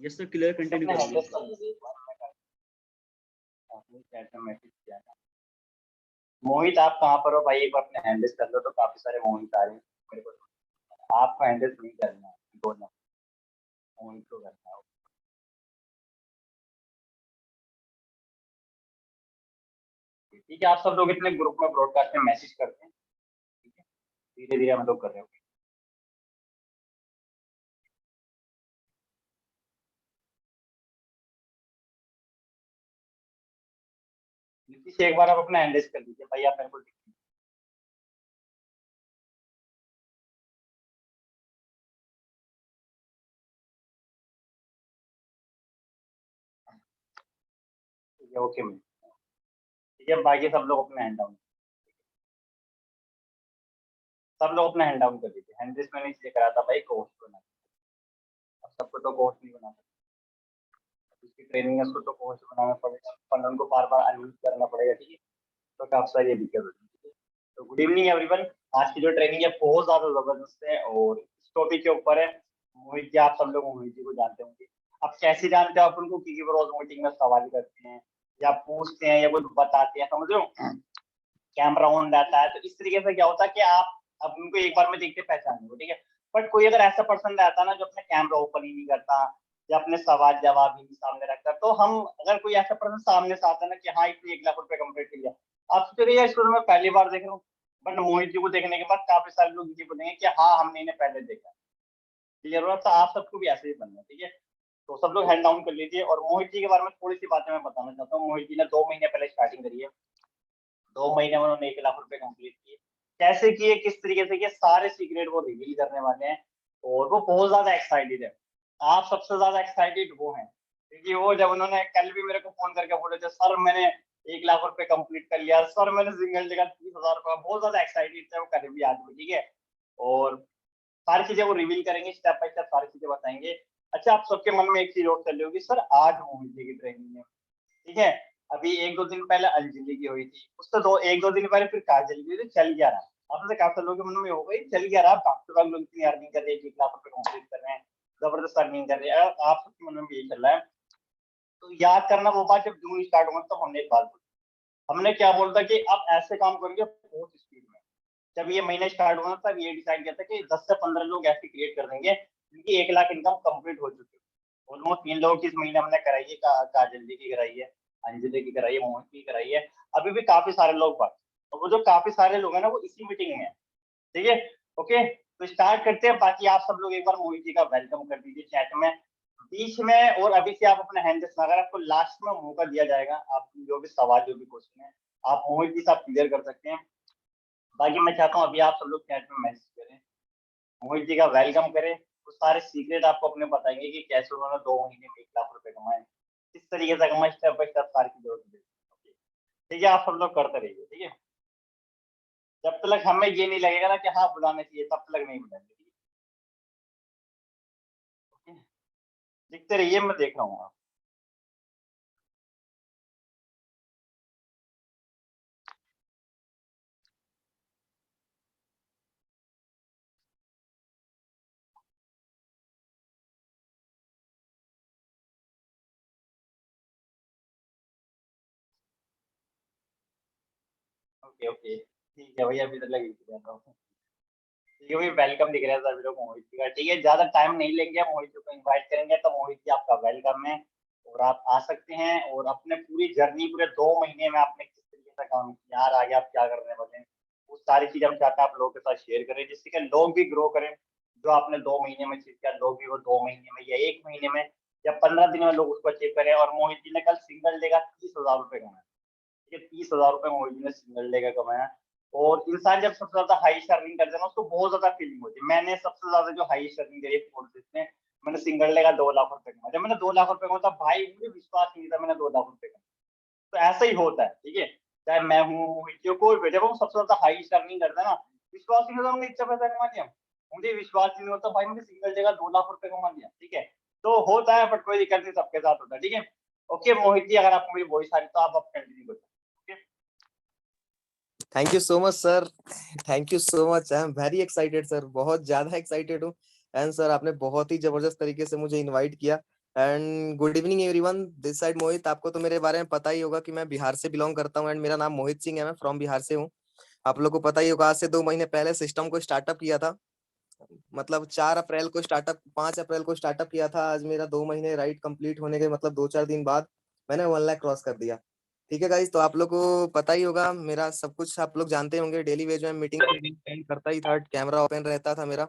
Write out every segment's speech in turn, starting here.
Yes sir, clear continue अपने करिए। Handles कर लीजिए एक बार, आपने चैट में मैसेज किया था। मोहित आप कहाँ पर हो भाई, एक बार अपने हैंडल्स कर लो, तो काफी सारे मोहित आ रहे हैं मेरे को। आपको हैंडल्स नहीं करना है, दोनों मोहित को करना है। ठीक है, आप सब लोग इतने ग्रुप में ब्रॉडकास्ट में मैसेज करते हैं, ठीक है, धीरे धीरे हम लोग कर रहे हो। नीतीश एक बार आप अपना हैंडल्स कर लीजिए भाई, आप मेरे को ओके में, ठीक है, बाकी सब लोग अपना हैंड डाउन, सब लोग अपना हैंड डाउन कर दीजिए। हैंडल्स मैंने इसलिए करा था भाई, कोर्स बना, अब सबको तो कोर्स नहीं बना सकते, उसकी ट्रेनिंग है, उसको तो कोर्स बनाना पड़ेगा, पर उनको बार बार अनम्यूट करना पड़ेगा, ठीक है, तो काफी सारी दिक्कत होती है। तो गुड इवनिंग एवरीवन, आज की जो ट्रेनिंग है बहुत ज्यादा जबरदस्त है और इस टॉपिक के ऊपर है। मोहित जी, आप सब लोग मोहित जी को जानते होंगे। आप कैसे जानते हो आप उनको, क्योंकि वो रोज मीटिंग में सवाल करते हैं या पूछते हैं या कुछ बताते हैं, समझ रहे हो, कैमरा ऑन रहता है, तो इस तरीके से क्या होता है कि आप अब उनको एक बार में देखते पहचान लो, ठीक है। बट कोई अगर ऐसा पर्सन रहता ना जो अपना कैमरा ओपन ही नहीं करता या अपने सवाल जवाब ही नहीं सामने रखता, तो हम अगर कोई ऐसा पर्सन सामने से आता ना कि हाँ इसने 1 लाख रुपए कंप्लीट किया, आप सोचोगे यार इसको तो मैं पहली बार देख रहा हूँ। बट मोहित जी को देखने के बाद काफी सारे लोग ये बोलेंगे कि हाँ हमने इन्हें पहले देखा। जरूरत था आप सबको भी ऐसे ही बनना, ठीक है। तो सब लोग हैंड डाउन कर लीजिए। और मोहित जी के बारे में थोड़ी सी बातें मैं बताना चाहता हूँ। मोहित जी ने 2 महीने पहले स्टार्टिंग करी है, 2 महीने में उन्होंने 1 लाख रुपए कंप्लीट किए। कैसे किए, किस तरीके से किए, सारे सीक्रेट वो रिवील करने वाले हैं और वो बहुत ज्यादा एक्साइटेड है। आप सबसे ज्यादा एक्साइटेड वो हैं, क्योंकि वो जब उन्होंने कल भी मेरे को फोन करके बोले थे सर मैंने 1 लाख रुपए कंप्लीट कर लिया, सर मैंने सिंगल जगह 30,000 रुपए, बहुत ज्यादा एक्साइटेड थे वो, कर भी आदमी, ठीक है। और सारी चीजें वो रिवील करेंगे, स्टेप बाय स्टेप सारी चीजें बताएंगे। अच्छा, आप सबके मन में एक चीज और चल रही होगी, सर आज मोहित जी की ट्रेनिंग है, ठीक है। अभी 1-2 दिन पहले अंजलि की हुई थी, उससे 1-2 दिन पहले फिर काजल की हुई थी, चल गया रहा। आपने काफी लोगों के मन में हो गई, चल गया रहा, बाकी लोग इतनी अर्निंग कर रहे हैं, 1 लाख रुपए कंप्लीट कर रहे हैं, जबरदस्त अर्निंग कर रहे हैं, आप सबके मन में भी यही चल रहा है। तो याद करना वो बात, जब जून स्टार्ट हुआ तब हमने एक बात बोली, हमने क्या बोलता कि आप ऐसे काम करेंगे बहुत स्पीड में। जब ये महीना स्टार्ट हुआ तब ये डिसाइड किया था कि 10 से 15 लोग ऐसे क्रिएट कर देंगे जिनकी 1 लाख इनकम कंप्लीट हो चुकी है। ऑलमोस्ट 3 लोगों की इस महीने हमने कराई है, काजल जी की कराई है, अंजलि की कराई है, मोहित की कराई है, अभी भी काफी सारे लोग बाकी। और वो जो काफी सारे लोग हैं ना वो इसी मीटिंग में है, ठीक है। ओके, तो स्टार्ट करते हैं। बाकी आप सब लोग एक बार मोहित जी का वेलकम कर दीजिए चैट में, बीच में। और अभी से आप अपना हैंड रखना, अगर आपको लास्ट में मौका दिया जाएगा, आप जो भी सवाल जो भी क्वेश्चन है आप मोहित जी से आप क्लियर कर सकते हैं। बाकी मैं चाहता हूँ अभी आप सब लोग चैट में मैसेज करें, मोहित जी का वेलकम करें, तो सारे सीक्रेट आपको अपने बताएंगे कि कैसे उन्होंने 2 महीने में 1 लाख रुपए कमाए, किस तरीके से कमाए, स्टेप बाय स्टेप सारी चीजें होती है, ठीक है। आप सब लोग करते रहिए, ठीक है। जब तक हमें ये नहीं लगेगा ना कि हाँ बुलाना चाहिए, तब तक नहीं बुलाएंगे, ठीक है। दिखते रहिए, मैं देख रहा हूँ। ओके ओके, ठीक है भैया, अभी तक लगी रहता हूँ। ठीक है भाई, वेलकम दिख रहा है सभी लोग मोहित जी का, ठीक है। ज्यादा टाइम नहीं लेंगे, मोहित जी को इनवाइट करेंगे, तो मोहित जी आपका वेलकम है और आप आ सकते हैं। और अपने पूरी जर्नी, पूरे 2 महीने में आपने किस तरीके से काम किया, यार आगे आप क्या करने वाले हैं, वो सारी चीज हम चाहते हैं आप लोगों के साथ शेयर करें, जिससे कि लोग भी ग्रो करें। जो आपने 2 महीने में अचीव किया, लोग भी वो 2 महीने में या 1 महीने में या 15 दिन में लोग उसको अचीव करें। और मोहित जी ने कल सिंगल डे का 30,000 रुपए कमाया, ठीक है, 30,000 रुपए मोहित जी ने सिंगल डे का कमाया। और इंसान जब सबसे ज्यादा हाई अर्निंग करता है ना, उसको बहुत ज्यादा फीलिंग होती है। मैंने सबसे ज्यादा जो हाई अर्निंग करी फोर्सेस में, मैंने सिंगल डे का 2 लाख रुपए कमाया। जब मैंने 2 लाख रुपए कमाया भाई मुझे विश्वास नहीं था मैंने 2 लाख रुपए कमाया। तो ऐसा ही होता है, ठीक है। चाहे मैं हूँ, मोहित कोई भी, जब हम सबसे ज्यादा हाई अर्निंग करते हैं ना, विश्वास नहीं होता हमने इतना पैसा कमा लिया, मुझे विश्वास नहीं होता भाई मैंने सिंगल डे का 2 लाख रुपए कमा लिया, ठीक है। तो होता है, बट कोई दिक्कत नहीं, सबके साथ होता है, ठीक है। ओके मोहित जी, अगर आपको मेरी वॉइस आ रही तो आप अब कंटिन्यू करो। Thank you so much sir, thank you so much, I am very excited sir, बहुत ज्यादा एक्साइटेड हूँ। एंड सर आपने बहुत ही जबरदस्त तरीके से मुझे इनवाइट किया and good evening everyone, this side Mohit. आपको तो मेरे बारे में पता ही होगा कि मैं बिहार से बिलोंग करता हूँ एंड मेरा नाम मोहित सिंह है। मैं फ्रॉम बिहार से हूँ। आप लोग को पता ही होगा, आज से 2 महीने पहले सिस्टम को स्टार्टअप किया था। मतलब 4 अप्रैल को स्टार्टअप, 5 अप्रैल को स्टार्टअप किया था। आज मेरा 2 महीने राइड कंप्लीट होने के मतलब 2-4 दिन बाद मैंने 1 लाख क्रॉस कर दिया। ठीक है गाइस, तो आप लोग को पता ही होगा मेरा सब कुछ, आप लोग जानते होंगे। डेली वेज में मीटिंग अटेंड करता ही था, कैमरा ओपन रहता था मेरा।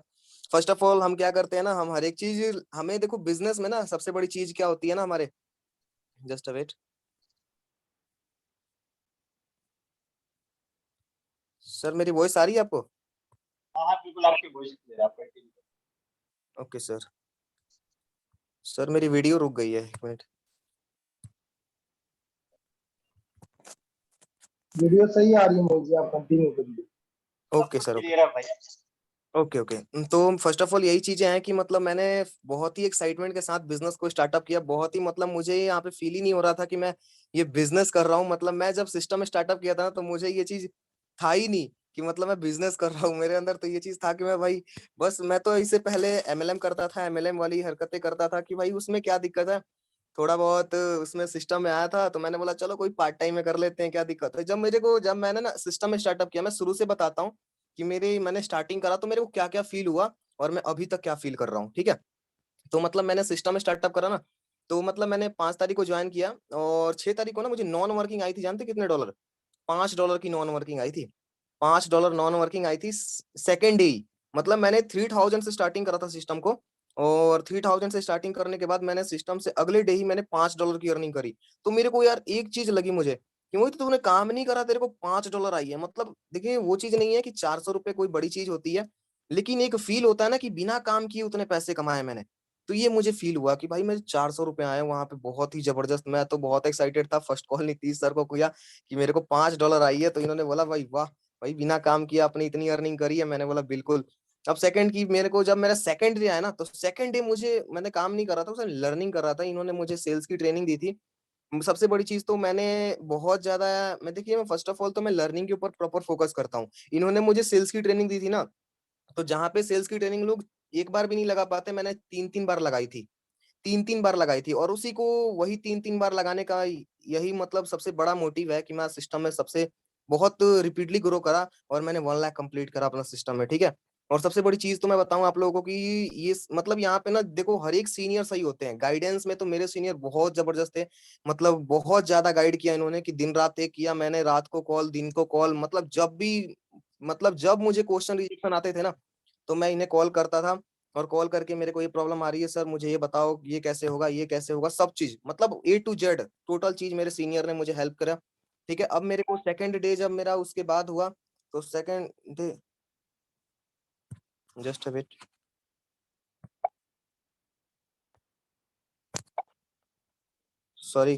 फर्स्ट ऑफ ऑल हम क्या करते हैं ना, हम हर एक चीज, हमें देखो बिजनेस में ना सबसे बड़ी चीज क्या होती है ना हमारे, जस्ट वेट सर, मेरी वॉइस आ रही है आपको? हाँ हाँ बिल्कुल, आपकी वॉइस क्लियर है, आप कंटिन्यू ओके सर। सर मेरी वीडियो रुक गई है, 1 मिनट। वीडियो सही आ रही है मोहित जी, आप कंटिन्यू करिए। सब ओके कुछ सर, ओके क्लियर है भाई। Okay okay. तो फर्स्ट ऑफ ऑल यही चीजें हैं कि मतलब मैंने बहुत ही एक्साइटमेंट के साथ बिजनेस को स्टार्टअप किया। बहुत ही मतलब मुझे यहाँ पे फील ही नहीं हो रहा था कि मैं ये बिजनेस कर रहा हूँ। मतलब मैं जब सिस्टम स्टार्टअप किया था ना, तो मुझे ये चीज था ही नहीं कि मतलब मैं बिजनेस कर रहा हूँ। मेरे अंदर तो ये चीज था कि मैं भाई, बस मैं तो इससे पहले एमएलएम करता था, एमएलएम वाली हरकतें करता था कि भाई उसमें क्या दिक्कत है। थोड़ा बहुत उसमें सिस्टम में आया था तो मैंने बोला चलो कोई पार्ट टाइम में कर लेते हैं, क्या दिक्कत है। जब मैंने ना सिस्टम में स्टार्टअप किया, मैं शुरू से बताता हूँ कि मैंने स्टार्टिंग करा तो मेरे को क्या क्या फील हुआ और मैं अभी तक क्या फील कर रहा हूँ। ठीक है, तो मतलब मैंने सिस्टम में स्टार्टअप करा ना, तो मतलब मैंने 5 तारीख को ज्वाइन किया और 6 तारीख को ना मुझे नॉन वर्किंग आई थी। जानते कितने डॉलर? $5 की नॉन वर्किंग आई थी। $5 नॉन वर्किंग आई थी सेकेंड डे ही। मतलब मैंने 3000 से स्टार्टिंग करा था सिस्टम को, और 3000 से स्टार्टिंग करने के बाद मैंने सिस्टम से अगले डे ही मैंने $5 की अर्निंग करी। तो मेरे को यार एक चीज लगी मुझे कि वो तो तूने काम नहीं करा, तेरे को $5 आई है। मतलब देखिए, वो चीज नहीं है कि ₹400 कोई बड़ी चीज होती है, लेकिन एक फील होता है ना कि बिना काम किए उतने पैसे कमाए मैंने। तो ये मुझे फील हुआ कि भाई मेरे ₹400 आए वहां पे, बहुत ही जबरदस्त। मैं तो बहुत एक्साइटेड था। फर्स्ट कॉल नीतीश सर को किया कि मेरे को $5 आई है, तो इन्होंने बोला भाई वाह भाई, बिना काम किए आपने इतनी अर्निंग करी है। मैंने बोला बिल्कुल। अब सेकंड की मेरे को, जब मेरा सेकंड डे आया ना, तो सेकंड डे मुझे, मैंने काम नहीं कर रहा था, उसमें लर्निंग कर रहा था। इन्होंने मुझे सेल्स की ट्रेनिंग दी थी। सबसे बड़ी चीज तो मैंने बहुत ज्यादा, मैं देखिए, मैं फर्स्ट ऑफ ऑल तो मैं लर्निंग के ऊपर प्रॉपर फोकस करता हूँ। इन्होंने मुझे सेल्स की ट्रेनिंग दी थी ना, तो जहाँ पे सेल्स की ट्रेनिंग लोग एक बार भी नहीं लगा पाते, मैंने 3-3 बार लगाई थी। 3-3 बार लगाई थी, और उसी को, वही 3-3 बार लगाने का यही मतलब सबसे बड़ा मोटिव है कि मैं सिस्टम में सबसे बहुत रिपीटली ग्रो करा और मैंने 1 लाख कंप्लीट करा अपना सिस्टम में। ठीक है, और सबसे बड़ी चीज तो मैं बताऊं आप लोगों को कि ये मतलब यहाँ पे ना देखो, हर एक सीनियर सही होते हैं। गाइडेंस में तो मेरे सीनियर बहुत जबरदस्त थे। मतलब बहुत ज्यादा गाइड किया इन्होंने कि दिन रात एक किया मैंने, रात को कॉल, दिन को कॉल। मतलब जब भी, मतलब जब मुझे क्वेश्चन रिजेक्शन आते थे ना, तो मैं इन्हें कॉल करता था। और कॉल करके मेरे को ये प्रॉब्लम आ रही है सर, मुझे ये बताओ, ये कैसे होगा, ये कैसे होगा, सब चीज, मतलब A to Z टोटल चीज मेरे सीनियर ने मुझे हेल्प करा। ठीक है, अब मेरे को सेकंड डे जब मेरा उसके बाद हुआ, तो second day, just a bit, sorry.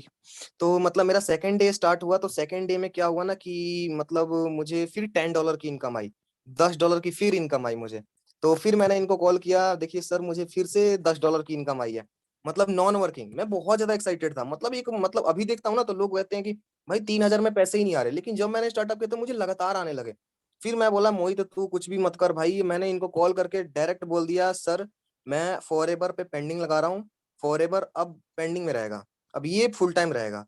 तो मतलब मेरा सेकंड डे स्टार्ट हुआ, तो सेकंड डे में क्या हुआ ना कि मतलब मुझे फिर $10 की इनकम आई, $10 की फिर इनकम आई मुझे। तो फिर मैंने इनको कॉल किया, देखिए सर मुझे फिर से $10 की इनकम आई है। मतलब नॉन वर्किंग, मैं बहुत ज्यादा एक्साइटेड था। मतलब एक, मतलब अभी देखता हूँ ना तो लोग कहते हैं कि भाई 3,000 में पैसे ही नहीं आ रहे, लेकिन जब मैंने स्टार्टअप किया तो मुझे लगातार आने लगे। फिर मैं बोला मोहित तू कुछ भी मत कर भाई। मैंने इनको कॉल करके डायरेक्ट बोल दिया, सर मैं फॉरएवर पे पेंडिंग लगा रहा हूँ, फॉरएवर अब पेंडिंग में रहेगा, अब ये फुल टाइम रहेगा।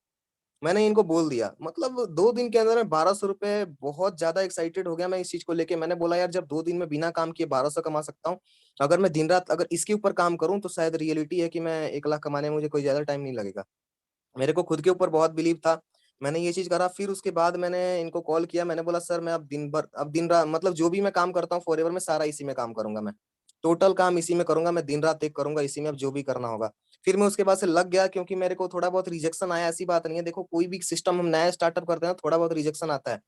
मैंने इनको बोल दिया। मतलब 2 दिन के अंदर में $1,200, बहुत ज्यादा एक्साइटेड हो गया मैं इस चीज को लेके। मैंने बोला यार, जब 2 दिन में बिना काम किए 1,200 कमा सकता हूँ, अगर मैं दिन रात अगर इसके ऊपर काम करूँ, तो शायद रियलिटी है कि मैं 1 लाख कमाने में मुझे कोई ज्यादा टाइम नहीं लगेगा। मेरे को खुद के ऊपर बहुत बिलीव था। मैंने ये चीज करा। फिर उसके बाद मैंने इनको कॉल किया, मैंने बोला सर मैं अब दिन भर, अब दिन रात, मतलब जो भी मैं काम करता हूँ फॉरएवर में, सारा इसी में काम करूंगा मैं। टोटल काम इसी में करूंगा मैं, दिन रात एक करूंगा इसी में, अब जो भी करना होगा। फिर मैं उसके बाद से लग गया, क्योंकि मेरे को थोड़ा बहुत रिजेक्शन आया। ऐसी बात नहीं है, देखो कोई भी सिस्टम हम नया स्टार्टअप करते हैं, थोड़ा बहुत रिजेक्शन आता है।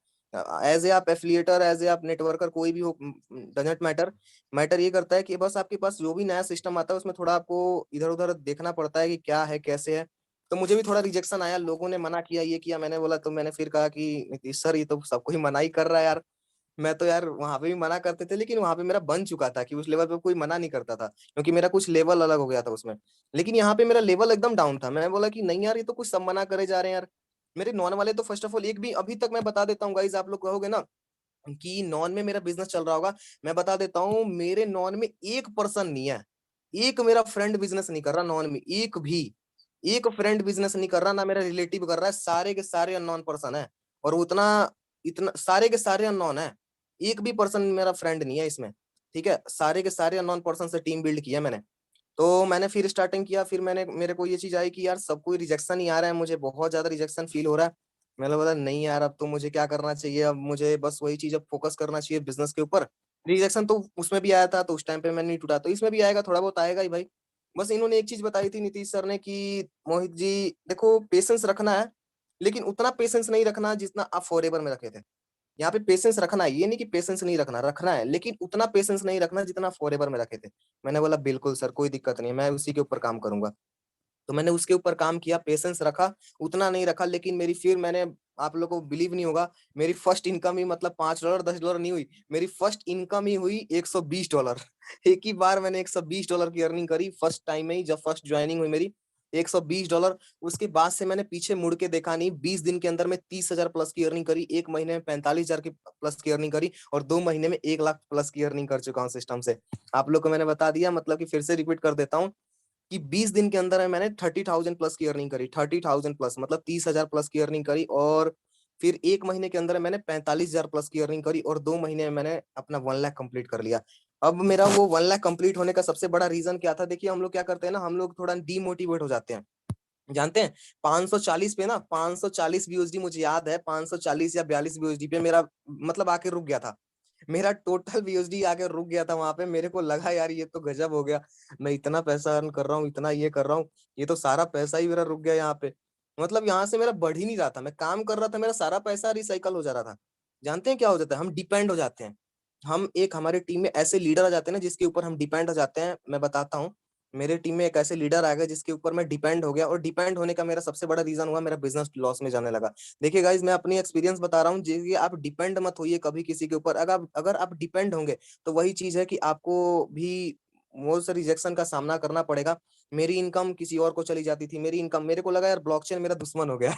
एज ए आप एफिलिएटर, एज ए आप नेटवर्कर, कोई भी हो, डजेंट मैटर। मैटर ये करता है कि बस आपके पास जो भी नया सिस्टम आता है, उसमें थोड़ा आपको इधर उधर देखना पड़ता है कि क्या है कैसे है। तो मुझे भी थोड़ा रिजेक्शन आया, लोगों ने मना किया, ये किया। मैंने बोला, तो मैंने फिर कहा कि नीतीश सर ये तो सबको ही मना ही कर रहा है यार। मैं तो यार वहां पे भी मना करते थे, लेकिन वहां पे मेरा बन चुका था कि उस लेवल पे कोई मना नहीं करता था, क्योंकि मेरा कुछ लेवल अलग हो गया था उसमें। लेकिन यहाँ पे मेरा लेवल एकदम डाउन था। मैंने बोला कि नहीं यार, ये तो कुछ सब मना करे जा रहे हैं यार। मेरे नॉन वाले तो फर्स्ट ऑफ ऑल एक भी, अभी तक मैं बता देता हूँ गाइज, आप लोग कहोगे ना कि नॉन में मेरा बिजनेस चल रहा होगा, मैं बता देता हूँ, मेरे नॉन में 1 पर्सन नहीं है, एक मेरा फ्रेंड बिजनेस नहीं कर रहा नॉन में, एक भी एक फ्रेंड बिजनेस नहीं कर रहा, ना मेरा रिलेटिव कर रहा है, सारे के सारे अननोन पर्सन है। और उतना इतना सारे के सारे अननोन है, एक भी पर्सन मेरा फ्रेंड नहीं है इसमें। ठीक है, सारे के सारे अननोन पर्सन से टीम बिल्ड किया मैंने। तो मैंने फिर स्टार्टिंग किया, फिर मैंने मेरे को ये चीज आई कि यार सब कोई रिजेक्शन ही आ रहा है, मुझे बहुत ज्यादा रिजेक्शन फील हो रहा है। मैंने बोला नहीं यार, अब तो मुझे क्या करना चाहिए, अब मुझे बस वही चीज अब फोकस करना चाहिए बिजनेस के ऊपर। रिजेक्शन तो उसमें भी आया था, तो उस टाइम पे मैंने नहीं टूटा, तो इसमें भी आएगा, थोड़ा बहुत आएगा ही भाई। बस इन्होंने एक चीज बताई थी नीतीश सर ने कि मोहित जी देखो पेशेंस रखना है, लेकिन उतना पेशेंस नहीं रखना जितना आप फॉरएवर में रखे थे। यहाँ पे पेशेंस रखना है, ये नहीं कि पेशेंस नहीं रखना, रखना है, लेकिन उतना पेशेंस नहीं रखना जितना फॉरएवर में रखे थे। मैंने बोला बिल्कुल सर, कोई दिक्कत नहीं है, मैं उसी के ऊपर काम करूंगा। तो मैंने उसके ऊपर काम किया, पेशेंस रखा, उतना नहीं रखा, लेकिन मेरी फिर मैंने, आप लोगों को बिलीव नहीं होगा, मेरी फर्स्ट इनकम ही मतलब $5 $10 नहीं हुई, मेरी फर्स्ट इनकम ही हुई $120। एक ही बार मैंने $120 की अर्निंग करी फर्स्ट टाइम में ही, जब फर्स्ट ज्वाइनिंग हुई मेरी, $120। उसके बाद से मैंने पीछे मुड़ के देखा नहीं, 20 दिन के अंदर में 30,000 प्लस की अर्निंग करी, एक महीने में 45,000 की प्लस की अर्निंग करी, और 2 महीने में 1 लाख प्लस की अर्निंग कर चुका हूँ सिस्टम से। आप लोग को मैंने बता दिया, मतलब कि फिर से रिपीट कर देता हूँ कि 20 दिन के अंदर मैंने 30,000 प्लस की अर्निंग करी, 30,000 प्लस मतलब 30,000 प्लस की अर्निंग करी। और फिर एक महीने के अंदर मैंने 45,000 प्लस की अर्निंग करी, और 2 महीने में मैंने अपना 1 लाख कंप्लीट कर लिया। अब मेरा वो 1 लाख कंप्लीट होने का सबसे बड़ा रीजन क्या था, देखिए हम लोग क्या करते हैं ना, हम लोग थोड़ा डीमोटिवेट हो जाते हैं, जानते हैं। 540 पे ना, 540 बीयूएसडी मुझे याद है, 540 या 42 बीयूएसडी पे मेरा मतलब आके रुक गया था। मेरा टोटल बीयूएसडी आके रुक गया था वहां पे। मेरे को लगा यार ये तो गजब हो गया, मैं इतना पैसा अर्न कर रहा हूँ, इतना ये कर रहा हूँ, ये तो सारा पैसा ही मेरा रुक गया यहाँ पे। मतलब यहाँ से मेरा बढ़ ही नहीं रहा था, मैं काम कर रहा था, मेरा सारा पैसा रिसाइकल हो जा रहा था। जानते हैं क्या हो जाता है, हम डिपेंड हो जाते हैं। हम एक हमारे टीम में ऐसे लीडर आ जाते हैं ना जिसके ऊपर हम डिपेंड हो जाते हैं। मैं बताता हूँ, मेरे टीम में एक ऐसे लीडर आ गए जिसके ऊपर मैं डिपेंड हो गया, और डिपेंड होने का मेरा सबसे बड़ा रीजन हुआ मेरा बिजनेस लॉस में जाने लगा। देखिए गाइज, मैं अपनी एक्सपीरियंस बता रहा हूँ, जी आप डिपेंड मत होइए कभी किसी के ऊपर। अगर आप डिपेंड होंगे तो वही चीज है कि आपको भी बहुत से रिजेक्शन का सामना करना पड़ेगा। मेरी इनकम किसी और को चली जाती थी, मेरी इनकम, मेरे को लगा यार ब्लॉकचेन मेरा दुश्मन हो गया।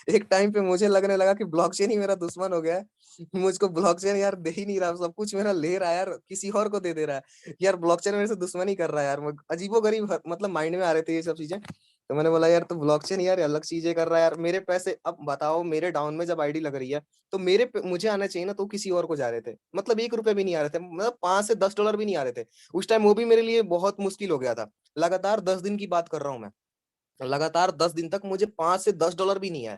एक टाइम पे मुझे लगने लगा कि ब्लॉकचेन ही मेरा दुश्मन हो गया है, मुझको ब्लॉकचेन यार दे ही नहीं रहा, सब कुछ मेरा ले रहा है यार, किसी और को दे दे रहा है यार, ब्लॉकचेन मेरे से दुश्मनी कर रहा है यार। अजीबोगरीब मतलब माइंड में आ रहे थे ये सब चीजें। तो मैंने बोला यार तो ब्लॉकचेन यार अलग चीजें कर रहा है यार, मेरे पैसे अब बताओ, मेरे डाउन में जब आईडी लग रही है तो मुझे आना चाहिए ना, तो किसी और को जा रहे थे, मतलब ₹1 भी नहीं आ रहे थे, मतलब $5 से $10 भी नहीं आ रहे थे उस टाइम। वो भी मेरे लिए बहुत मुश्किल हो गया था। लगातार 10 दिन की बात कर रहा हूँ मैं, लगातार 10 दिन तक मुझे $5 से $10 भी नहीं आया।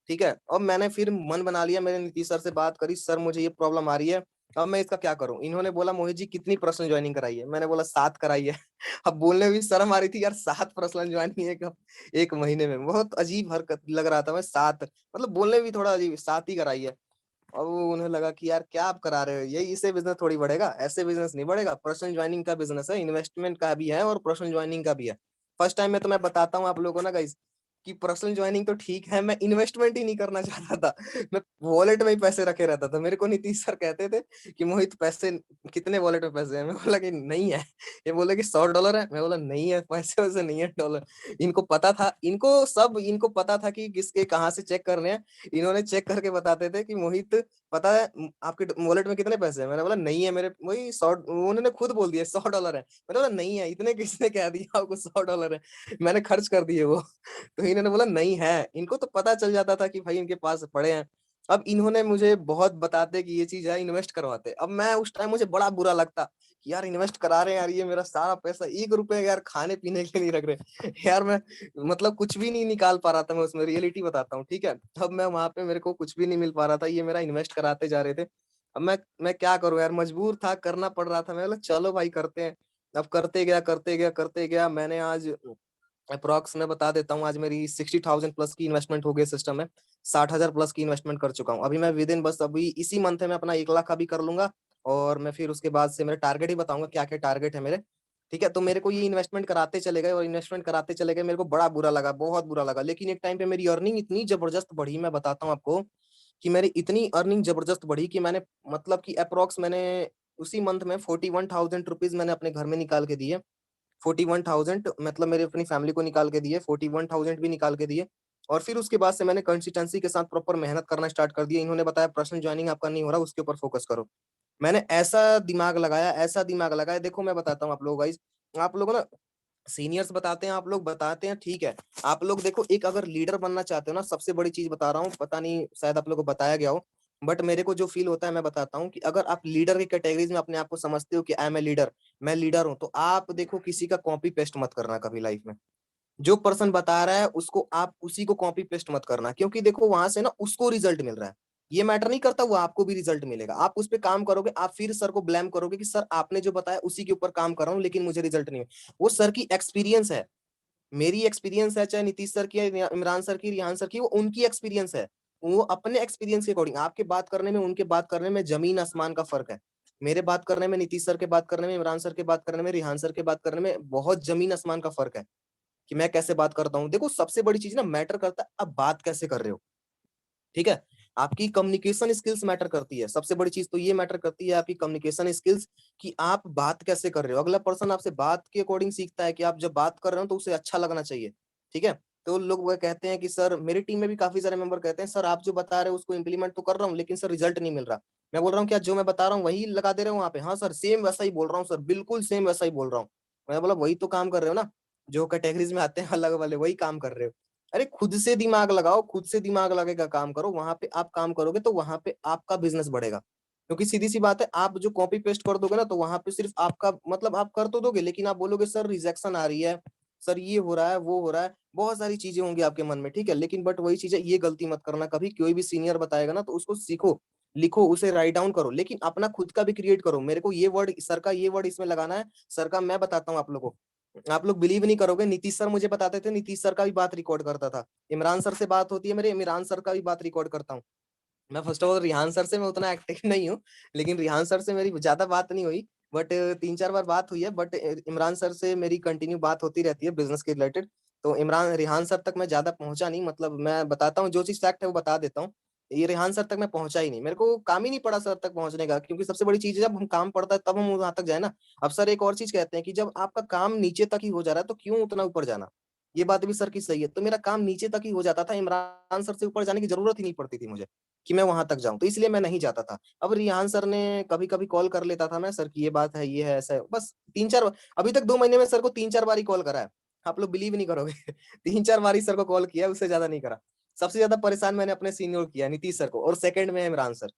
ठीक है, अब मैंने फिर मन बना लिया, मैंने नीतीश सर से बात करी, सर मुझे ये प्रॉब्लम आ रही है, अब मैं इसका क्या करूं। इन्होंने बोला मोहित जी कितनी पर्सनल ज्वाइनिंग कराई है, मैंने बोला 7 कराई है। अब बोलने में भी शर्म आ रही थी यार, 7 पर्सनल ज्वाइनिंग एक महीने में, बहुत अजीब हरकत लग रहा था। मैं 7 मतलब बोलने में भी थोड़ा अजीब, 7 ही कराई है। अब उन्हें लगा कि यार क्या आप करा रहे हो, ये इससे बिजनेस थोड़ी बढ़ेगा, ऐसे बिजनेस नहीं बढ़ेगा, पर्सनल ज्वाइनिंग का बिजनेस है, इन्वेस्टमेंट का भी है और पर्सनल ज्वाइनिंग का भी है। फर्स्ट टाइम में तो मैं बताता हूँ आप लोगों को ना गाइस, कि पर्सनल ज्वाइनिंग तो ठीक है, मैं इन्वेस्टमेंट ही नहीं करना चाहता था। मैं वॉलेट में ही पैसे रखे रहता था। मेरे को नीतीश सर कहते थे कि मोहित पैसे कितने वॉलेट में पैसे हैं, मैं बोला कि नहीं है। ये बोले कि $100 है, मैं बोला नहीं है, पैसे वैसे नहीं है डॉलर। इनको पता था, इनको पता था कि किसके कहाँ से चेक करने हैं। इन्होंने चेक करके बताते थे कि मोहित पता है आपके वॉलेट में कितने पैसे हैं, मैंने बोला नहीं है, मेरे वही 100, उन्होंने खुद बोल दिया $100 है, मैंने बोला नहीं है, इतने किसने कह दिया आपको $100 है, मैंने खर्च कर दिए वो। तो इन्होंने बोला नहीं है, इनको तो पता चल जाता था कि भाई इनके पास पड़े हैं। अब इन्होंने मुझे बहुत बताते कि ये चीज है, इन्वेस्ट करवाते। अब मैं उस टाइम मुझे बड़ा बुरा लगता कि यार इन्वेस्ट करा रहे हैं यार, ये मेरा सारा पैसा ₹1 यार खाने पीने के लिए नहीं रख रहे। यार मैं मतलब कुछ भी नहीं निकाल पा रहा था मैं उसमें, रियलिटी बताता हूँ ठीक है। अब मैं वहां पे मेरे को कुछ भी नहीं मिल पा रहा था, ये मेरा इन्वेस्ट कराते जा रहे थे। अब मैं क्या करूं यार, मजबूर था, करना पड़ रहा था। मैं बोला चलो भाई करते हैं। अब करते गया मैंने आज अप्रोक्स मैं बता देता हूँ, आज मेरी 60,000 प्लस की इन्वेस्टमेंट हो गई सिस्टम में, 60,000 प्लस की इन्वेस्टमेंट कर चुका हूँ। अभी मैं विद इन बस अभी इसी मंथ में अपना 1 लाख का भी कर लूंगा। और मैं फिर उसके बाद से मेरे टारगेट ही बताऊंगा क्या क्या टारगेट है मेरे। ठीक है, तो मेरे को ये इन्वेस्टमेंट कराते चले गए और इन्वेस्टमेंट कराते चले गए, मेरे को बड़ा बुरा लगा, बहुत बुरा लगा। लेकिन एक टाइम पे मेरी अर्निंग इतनी जबरदस्त बढ़ी, मैं बताता हूँ आपको कि मेरी इतनी अर्निंग जबरदस्त बढ़ी कि मैंने मतलब कि अप्रोक्स मैंने उसी मंथ में 41,000 रुपीज मैंने अपने घर में निकाल के दिए। 41,000 मतलब मेरे अपनी फैमिली को निकाल के दिए, 41,000 भी निकाल के दिए। और फिर उसके बाद से मैंने कंसिस्टेंसी के साथ प्रॉपर मेहनत करना स्टार्ट कर दिया। इन्होंने बताया पर्सनल ज्वाइनिंग आपका नहीं हो रहा, उसके ऊपर फोकस करो। मैंने ऐसा दिमाग लगाया, ऐसा दिमाग लगाया, देखो मैं बताता हूँ आप लोग गाइस, आप लोग ना सीनियर्स बताते हैं, आप लोग बताते हैं, ठीक है। आप लोग देखो, एक अगर लीडर बनना चाहते हो ना, सबसे बड़ी चीज बता रहा हूँ, पता नहीं शायद आप लोगों को बताया गया हो, बट मेरे को जो फील होता है मैं बताता हूँ कि अगर आप लीडर की कैटेगरीज में अपने आप को समझते हो कि आई एम ए लीडर, मैं लीडर हूँ, तो आप देखो किसी का कॉपी पेस्ट मत करना कभी लाइफ में। जो पर्सन बता रहा है उसको आप उसी को कॉपी पेस्ट मत करना, क्योंकि देखो वहां से ना उसको रिजल्ट मिल रहा है, ये मैटर नहीं करता, वो आपको भी रिजल्ट मिलेगा। आप उस पर काम करोगे, आप फिर सर को ब्लेम करोगे कि सर आपने जो बताया उसी के ऊपर काम कर रहा हूँ लेकिन मुझे रिजल्ट नहीं मिला। वो सर की एक्सपीरियंस है, मेरी एक्सपीरियंस है, चाहे नीतीश सर की है, इमरान सर की, रिहान सर की, वो उनकी एक्सपीरियंस है। वो अपने एक्सपीरियंस के अकॉर्डिंग, आपके बात करने में उनके बात करने में जमीन आसमान का फर्क है। मेरे बात करने में, नीतीश सर के बात करने में, इमरान सर के बात करने में, रिहान सर के बात करने में बहुत जमीन आसमान का फर्क है कि मैं कैसे बात करता हूँ। देखो सबसे बड़ी चीज ना मैटर करता है अब बात कैसे कर रहे हो, ठीक है। आपकी कम्युनिकेशन स्किल्स मैटर करती है, सबसे बड़ी चीज तो ये मैटर करती है आपकी कम्युनिकेशन स्किल्स, कि आप बात कैसे कर रहे हो। अगला पर्सन आपसे बात के अकॉर्डिंग सीखता है कि आप जब बात कर रहे हो तो उसे अच्छा लगना चाहिए, ठीक है। तो लोग वो कहते हैं कि सर, मेरी टीम में भी काफी सारे मेंबर कहते हैं सर आप जो बता रहे हो उसको इंप्लीमेंट तो कर रहा हूँ लेकिन सर रिजल्ट नहीं मिल रहा। मैं बोल रहा हूँ क्या जो मैं बता रहा हूँ वही लगा दे रहे हो वहां पे? हाँ सर सेम वैसा ही बोल रहा हूँ सर, बिल्कुल सेम वैसा ही बोल रहा हूँ। मैं बोला वही तो काम कर रहे हो ना, जो कैटेगरीज में आते हैं अलग वाले, वही काम कर रहे हो। अरे खुद से दिमाग लगाओ, खुद से दिमाग लगेगा काम करो, वहां पे आप काम करोगे तो वहां पे आपका बिजनेस बढ़ेगा। क्योंकि सीधी सी बात है, आप जो कॉपी पेस्ट कर दोगे ना तो वहां पे सिर्फ आपका मतलब आप कर तो दोगे लेकिन आप बोलोगे सर रिजेक्शन आ रही है, सर ये हो रहा है, वो हो रहा है, बहुत सारी चीजें होंगी आपके मन में, ठीक है। लेकिन बट वही चीज है, ये गलती मत करना कभी, कोई भी सीनियर बताएगा ना तो उसको सीखो, लिखो, उसे राइट डाउन करो, लेकिन अपना खुद का भी क्रिएट करो। मेरे को ये वर्ड, सर का ये वर्ड इसमें लगाना है, सर का मैं बताता हूँ आप लोगों को, आप लोग बिलीव नहीं करोगे, नीतीश सर मुझे बताते थे, नीतीश सर का भी बात रिकॉर्ड करता था, इमरान सर से बात होती है मेरे, इमरान सर का भी बात रिकॉर्ड करता हूँ। मैं first of all Rihan sir से मैं उतना एक्टिव नहीं हूँ, लेकिन रिहान सर से मेरी ज्यादा बात नहीं हुई, बट 3-4 बार बात हुई है। बट इमरान सर से मेरी कंटिन्यू बात होती रहती है बिजनेस के रिलेटेड। तो इमरान रिहान सर तक मैं ज्यादा पहुंचा नहीं, मतलब मैं बताता हूँ जो चीज फैक्ट है वो बता देता हूँ। ये रिहान सर तक मैं पहुंचा ही नहीं, मेरे को काम ही नहीं पड़ा सर तक पहुंचने का, क्योंकि सबसे बड़ी चीज है जब हम काम पड़ता है तब हम वहां तक जाए ना। अब सर एक और चीज कहते हैं कि जब आपका काम नीचे तक ही हो जा रहा है तो क्यों उतना ऊपर जाना। ये बात भी सर की सही है, तो मेरा काम नीचे तक ही हो जाता था, इमरान सर से ऊपर जाने की जरूरत ही नहीं पड़ती थी मुझे कि मैं वहां तक जाऊं, तो इसलिए मैं नहीं जाता था। अब रिहान सर ने कभी कभी कॉल कर लेता था मैं, सर की ये बात है, ये है, ऐसा है, बस 3-4, अभी तक 2 महीने में सर को 3-4 बार ही कॉल करा है। आप लोग बिलीव नहीं करोगे 3-4 बार ही सर को कॉल किया है, उससे ज्यादा नहीं करा। सबसे ज्यादा परेशान मैंने अपने सीनियर किया, नीतीश सर को, और सेकंड में इमरान सर।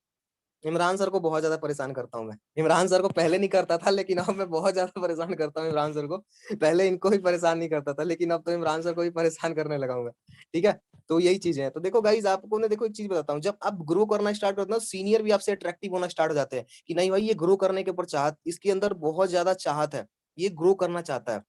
इमरान सर को बहुत ज्यादा परेशान करता हूँ मैं, इमरान सर को पहले नहीं करता था लेकिन अब मैं बहुत ज्यादा परेशान करता हूँ इमरान सर को। पहले इनको ही परेशान नहीं करता था लेकिन अब तो इमरान सर को ही परेशान करने लगा हूँ मैं, ठीक है। तो यही चीजें हैं। तो देखो गाइज, आपको ने देखो एक चीज बताता हूँ, जब आप ग्रो करना स्टार्ट करते हो सीनियर भी आपसे अट्रैक्टिव होना स्टार्ट हो जाते हैं कि नहीं भाई ये ग्रो करने के ऊपर चाहत, इसके अंदर बहुत ज्यादा चाहत है, ये ग्रो करना चाहता है।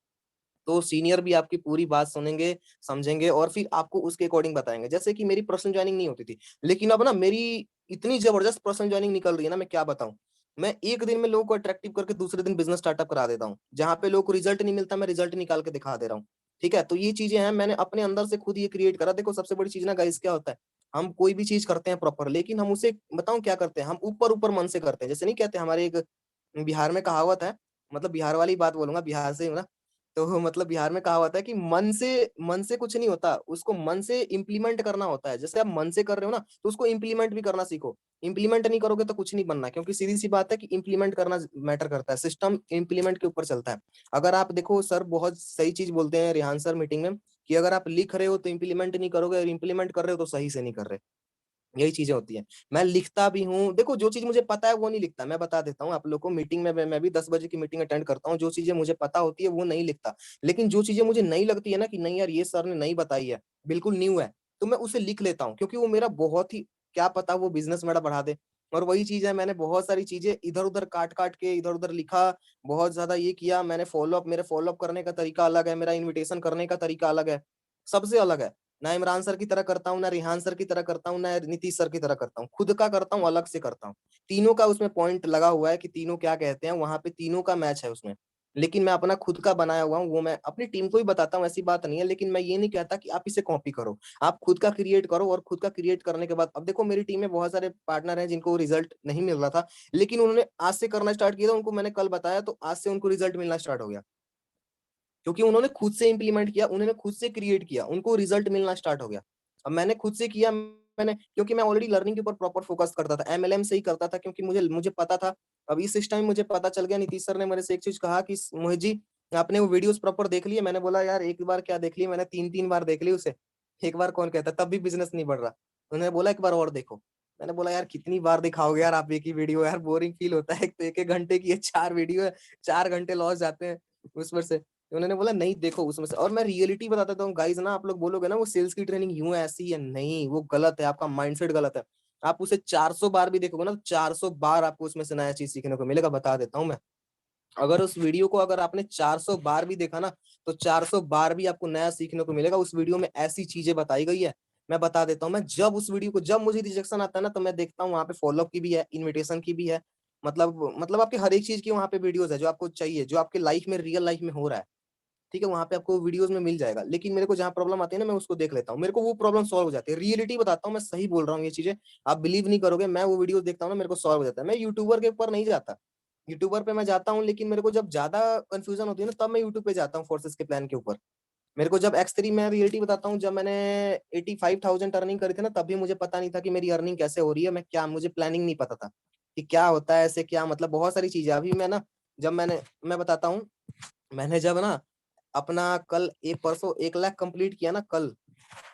तो सीनियर भी आपकी पूरी बात सुनेंगे, समझेंगे और फिर आपको उसके अकॉर्डिंग बताएंगे। जैसे कि मेरी पर्सनल ज्वाइनिंग नहीं होती थी, लेकिन अब ना मेरी इतनी जबरदस्त पर्सनल ज्वाइनिंग निकल रही है ना, मैं क्या बताऊं। मैं एक दिन में लोगों को अट्रैक्टिव करके दूसरे दिन बिजनेस स्टार्टअप करा देता हूँ, जहां पे लोगों को रिजल्ट नहीं मिलता मैं रिजल्ट निकाल के दिखा दे रहा हूँ, ठीक है। तो ये चीजें हैं, मैंने अपने अंदर से खुद ये क्रिएट करा। देखो सबसे बड़ी चीज ना गाइस क्या होता है, हम कोई भी चीज करते हैं प्रॉपर, लेकिन हम उसे बताऊं क्या करते हैं, हम ऊपर ऊपर मन से करते हैं। जैसे नहीं कहते, हमारे एक बिहार में कहावत है, मतलब बिहार वाली बात बोलूंगा, बिहार से हूं ना, तो मतलब बिहार में कहा होता है कि मन से कुछ नहीं होता, उसको मन से इम्प्लीमेंट करना होता है। जैसे आप मन से कर रहे हो ना तो उसको इम्प्लीमेंट भी करना सीखो। इम्प्लीमेंट नहीं करोगे तो कुछ नहीं बनना, क्योंकि सीधी सी बात है कि इम्प्लीमेंट करना मैटर करता है, सिस्टम इम्प्लीमेंट के ऊपर चलता है। अगर आप देखो, सर बहुत सही चीज बोलते हैं रिहान सर मीटिंग में, कि अगर आप लिख रहे हो तो इम्प्लीमेंट नहीं करोगे, और इम्प्लीमेंट कर रहे हो तो सही से नहीं कर रहे। यही चीजें होती हैं। मैं लिखता भी हूँ, देखो जो चीज मुझे पता है वो नहीं लिखता, मैं बता देता हूँ आप लोग को। मीटिंग में मैं भी 10 बजे की मीटिंग अटेंड करता हूँ, जो चीजें मुझे पता होती है वो नहीं लिखता। लेकिन जो चीजें मुझे नहीं लगती है ना कि नहीं यार ये सर ने नहीं बताई है, बिल्कुल न्यू है, तो मैं उसे लिख लेता हूँ, क्योंकि वो मेरा बहुत ही, क्या पता वो बिजनेस मेरा बढ़ा दे। और वही चीज है, मैंने बहुत सारी चीजें इधर उधर काट काट के इधर उधर लिखा, बहुत ज्यादा ये किया मैंने। फॉलोअप, मेरे फॉलोअप करने का तरीका अलग है, मेरा इन्विटेशन करने का तरीका अलग है, सबसे अलग है। ना इमरान सर की तरह करता हूँ, ना रिहान सर की तरह करता हूँ, ना नीतीश सर की तरह करता हूँ, खुद का करता हूँ, अलग से करता हूँ। तीनों का उसमें पॉइंट लगा हुआ है कि तीनों क्या कहते हैं, वहां पे तीनों का मैच है उसमें। लेकिन मैं अपना खुद का बनाया हुआ हूँ, वो मैं अपनी टीम को ही बताता हूँ, ऐसी बात नहीं है। लेकिन मैं ये नहीं कहता कि आप इसे कॉपी करो, आप खुद का क्रिएट करो। और खुद का क्रिएट करने के बाद, अब देखो मेरी टीम में बहुत सारे पार्टनर हैं जिनको रिजल्ट नहीं मिल रहा था, लेकिन उन्होंने आज से करना स्टार्ट किया था, उनको मैंने कल बताया तो आज से उनको रिजल्ट मिलना स्टार्ट हो गया, क्योंकि उन्होंने खुद से इंप्लीमेंट किया, उन्होंने खुद से क्रिएट किया, उनको रिजल्ट मिलना स्टार्ट हो गया। अब मैंने खुद से किया, मैंने, क्योंकि मैं ऑलरेडी लर्निंग के ऊपर प्रॉपर फोकस करता था, एमएलएम से ही करता था, क्योंकि मुझे मुझे पता था। अब इस टाइम मुझे पता चल गया, नीतीश सर ने मेरे से एक चीज कहा कि मोहित जी, आपने वो वीडियोस प्रॉपर देख लिए? मैंने बोला यार एक बार क्या देख ली, मैंने 3-3 बार देख ली उसे, एक बार कौन कहता है, तब भी बिजनेस नहीं बढ़ रहा। उन्होंने बोला एक बार और देखो। मैंने बोला यार कितनी बार दिखाओगे यार आप एक ही वीडियो, यार बोरिंग फील होता है, एक तो 1-1 घंटे की है, 4 वीडियो है, 4 घंटे लॉस जाते हैं उसमें से। तो उन्होंने बोला नहीं देखो उसमें से, और मैं रियलिटी बताता हूँ गाइस ना, आप लोग बोलोगे ना वो सेल्स की ट्रेनिंग यूं है ऐसी है, नहीं वो गलत है, आपका माइंडसेट गलत है। आप उसे 400 बार भी देखोगे ना, तो 400 बार आपको उसमें से नया चीज सीखने को मिलेगा, बता देता हूँ मैं। अगर उस वीडियो को अगर आपने 400 बार भी देखा ना, तो 400 बार भी आपको नया सीखने को मिलेगा। उस वीडियो में ऐसी चीजें बताई गई है, मैं बता देता हूँ। मैं जब उस वीडियो को, जब मुझे रिजेक्शन आता है ना, तो मैं देखता हूँ वहां पे फॉलोअप की भी है, इनविटेशन की भी है, मतलब आपके हर एक चीज की वहां पे वीडियोस है, जो आपको चाहिए, जो आपके लाइफ में, रियल लाइफ में हो रहा है, ठीक है, वहां पे आपको वीडियोस में मिल जाएगा। लेकिन मेरे को जहाँ प्रॉब्लम आती है ना, मैं उसको देख लेता हूँ, मेरे को वो प्रॉब्लम सॉल्व हो जाती है। रियलिटी बताता हूँ, मैं सही बोल रहा हूँ ये चीजें, आप बिलीव नहीं करोगे। मैं वो वीडियोस देखता हूँ ना, मेरे को सॉल्व हो जाता है। मैं यूट्यूबर के ऊपर नहीं जाता, यूट्यूबर पे मैं जाता हूँ, लेकिन मेरे को जब ज्यादा कंफ्यूजन होती है ना, तब मैं यूट्यूब पे जाता हूँ फोर्सेस के प्लान के ऊपर। मेरे को जब X3, मैं रियलिटी बताता हूँ, जब मैंने 85,000 अर्निंग करी थी ना, तभी मुझे पता नहीं था कि मेरी अर्निंग कैसे हो रही है, मैं क्या, मुझे प्लानिंग नहीं पता था कि क्या होता है ऐसे, क्या मतलब बहुत सारी चीजें। अभी मैं ना, जब मैं बताता हूँ, मैंने जब ना अपना कल एक परसों 1 लाख कंप्लीट किया ना, कल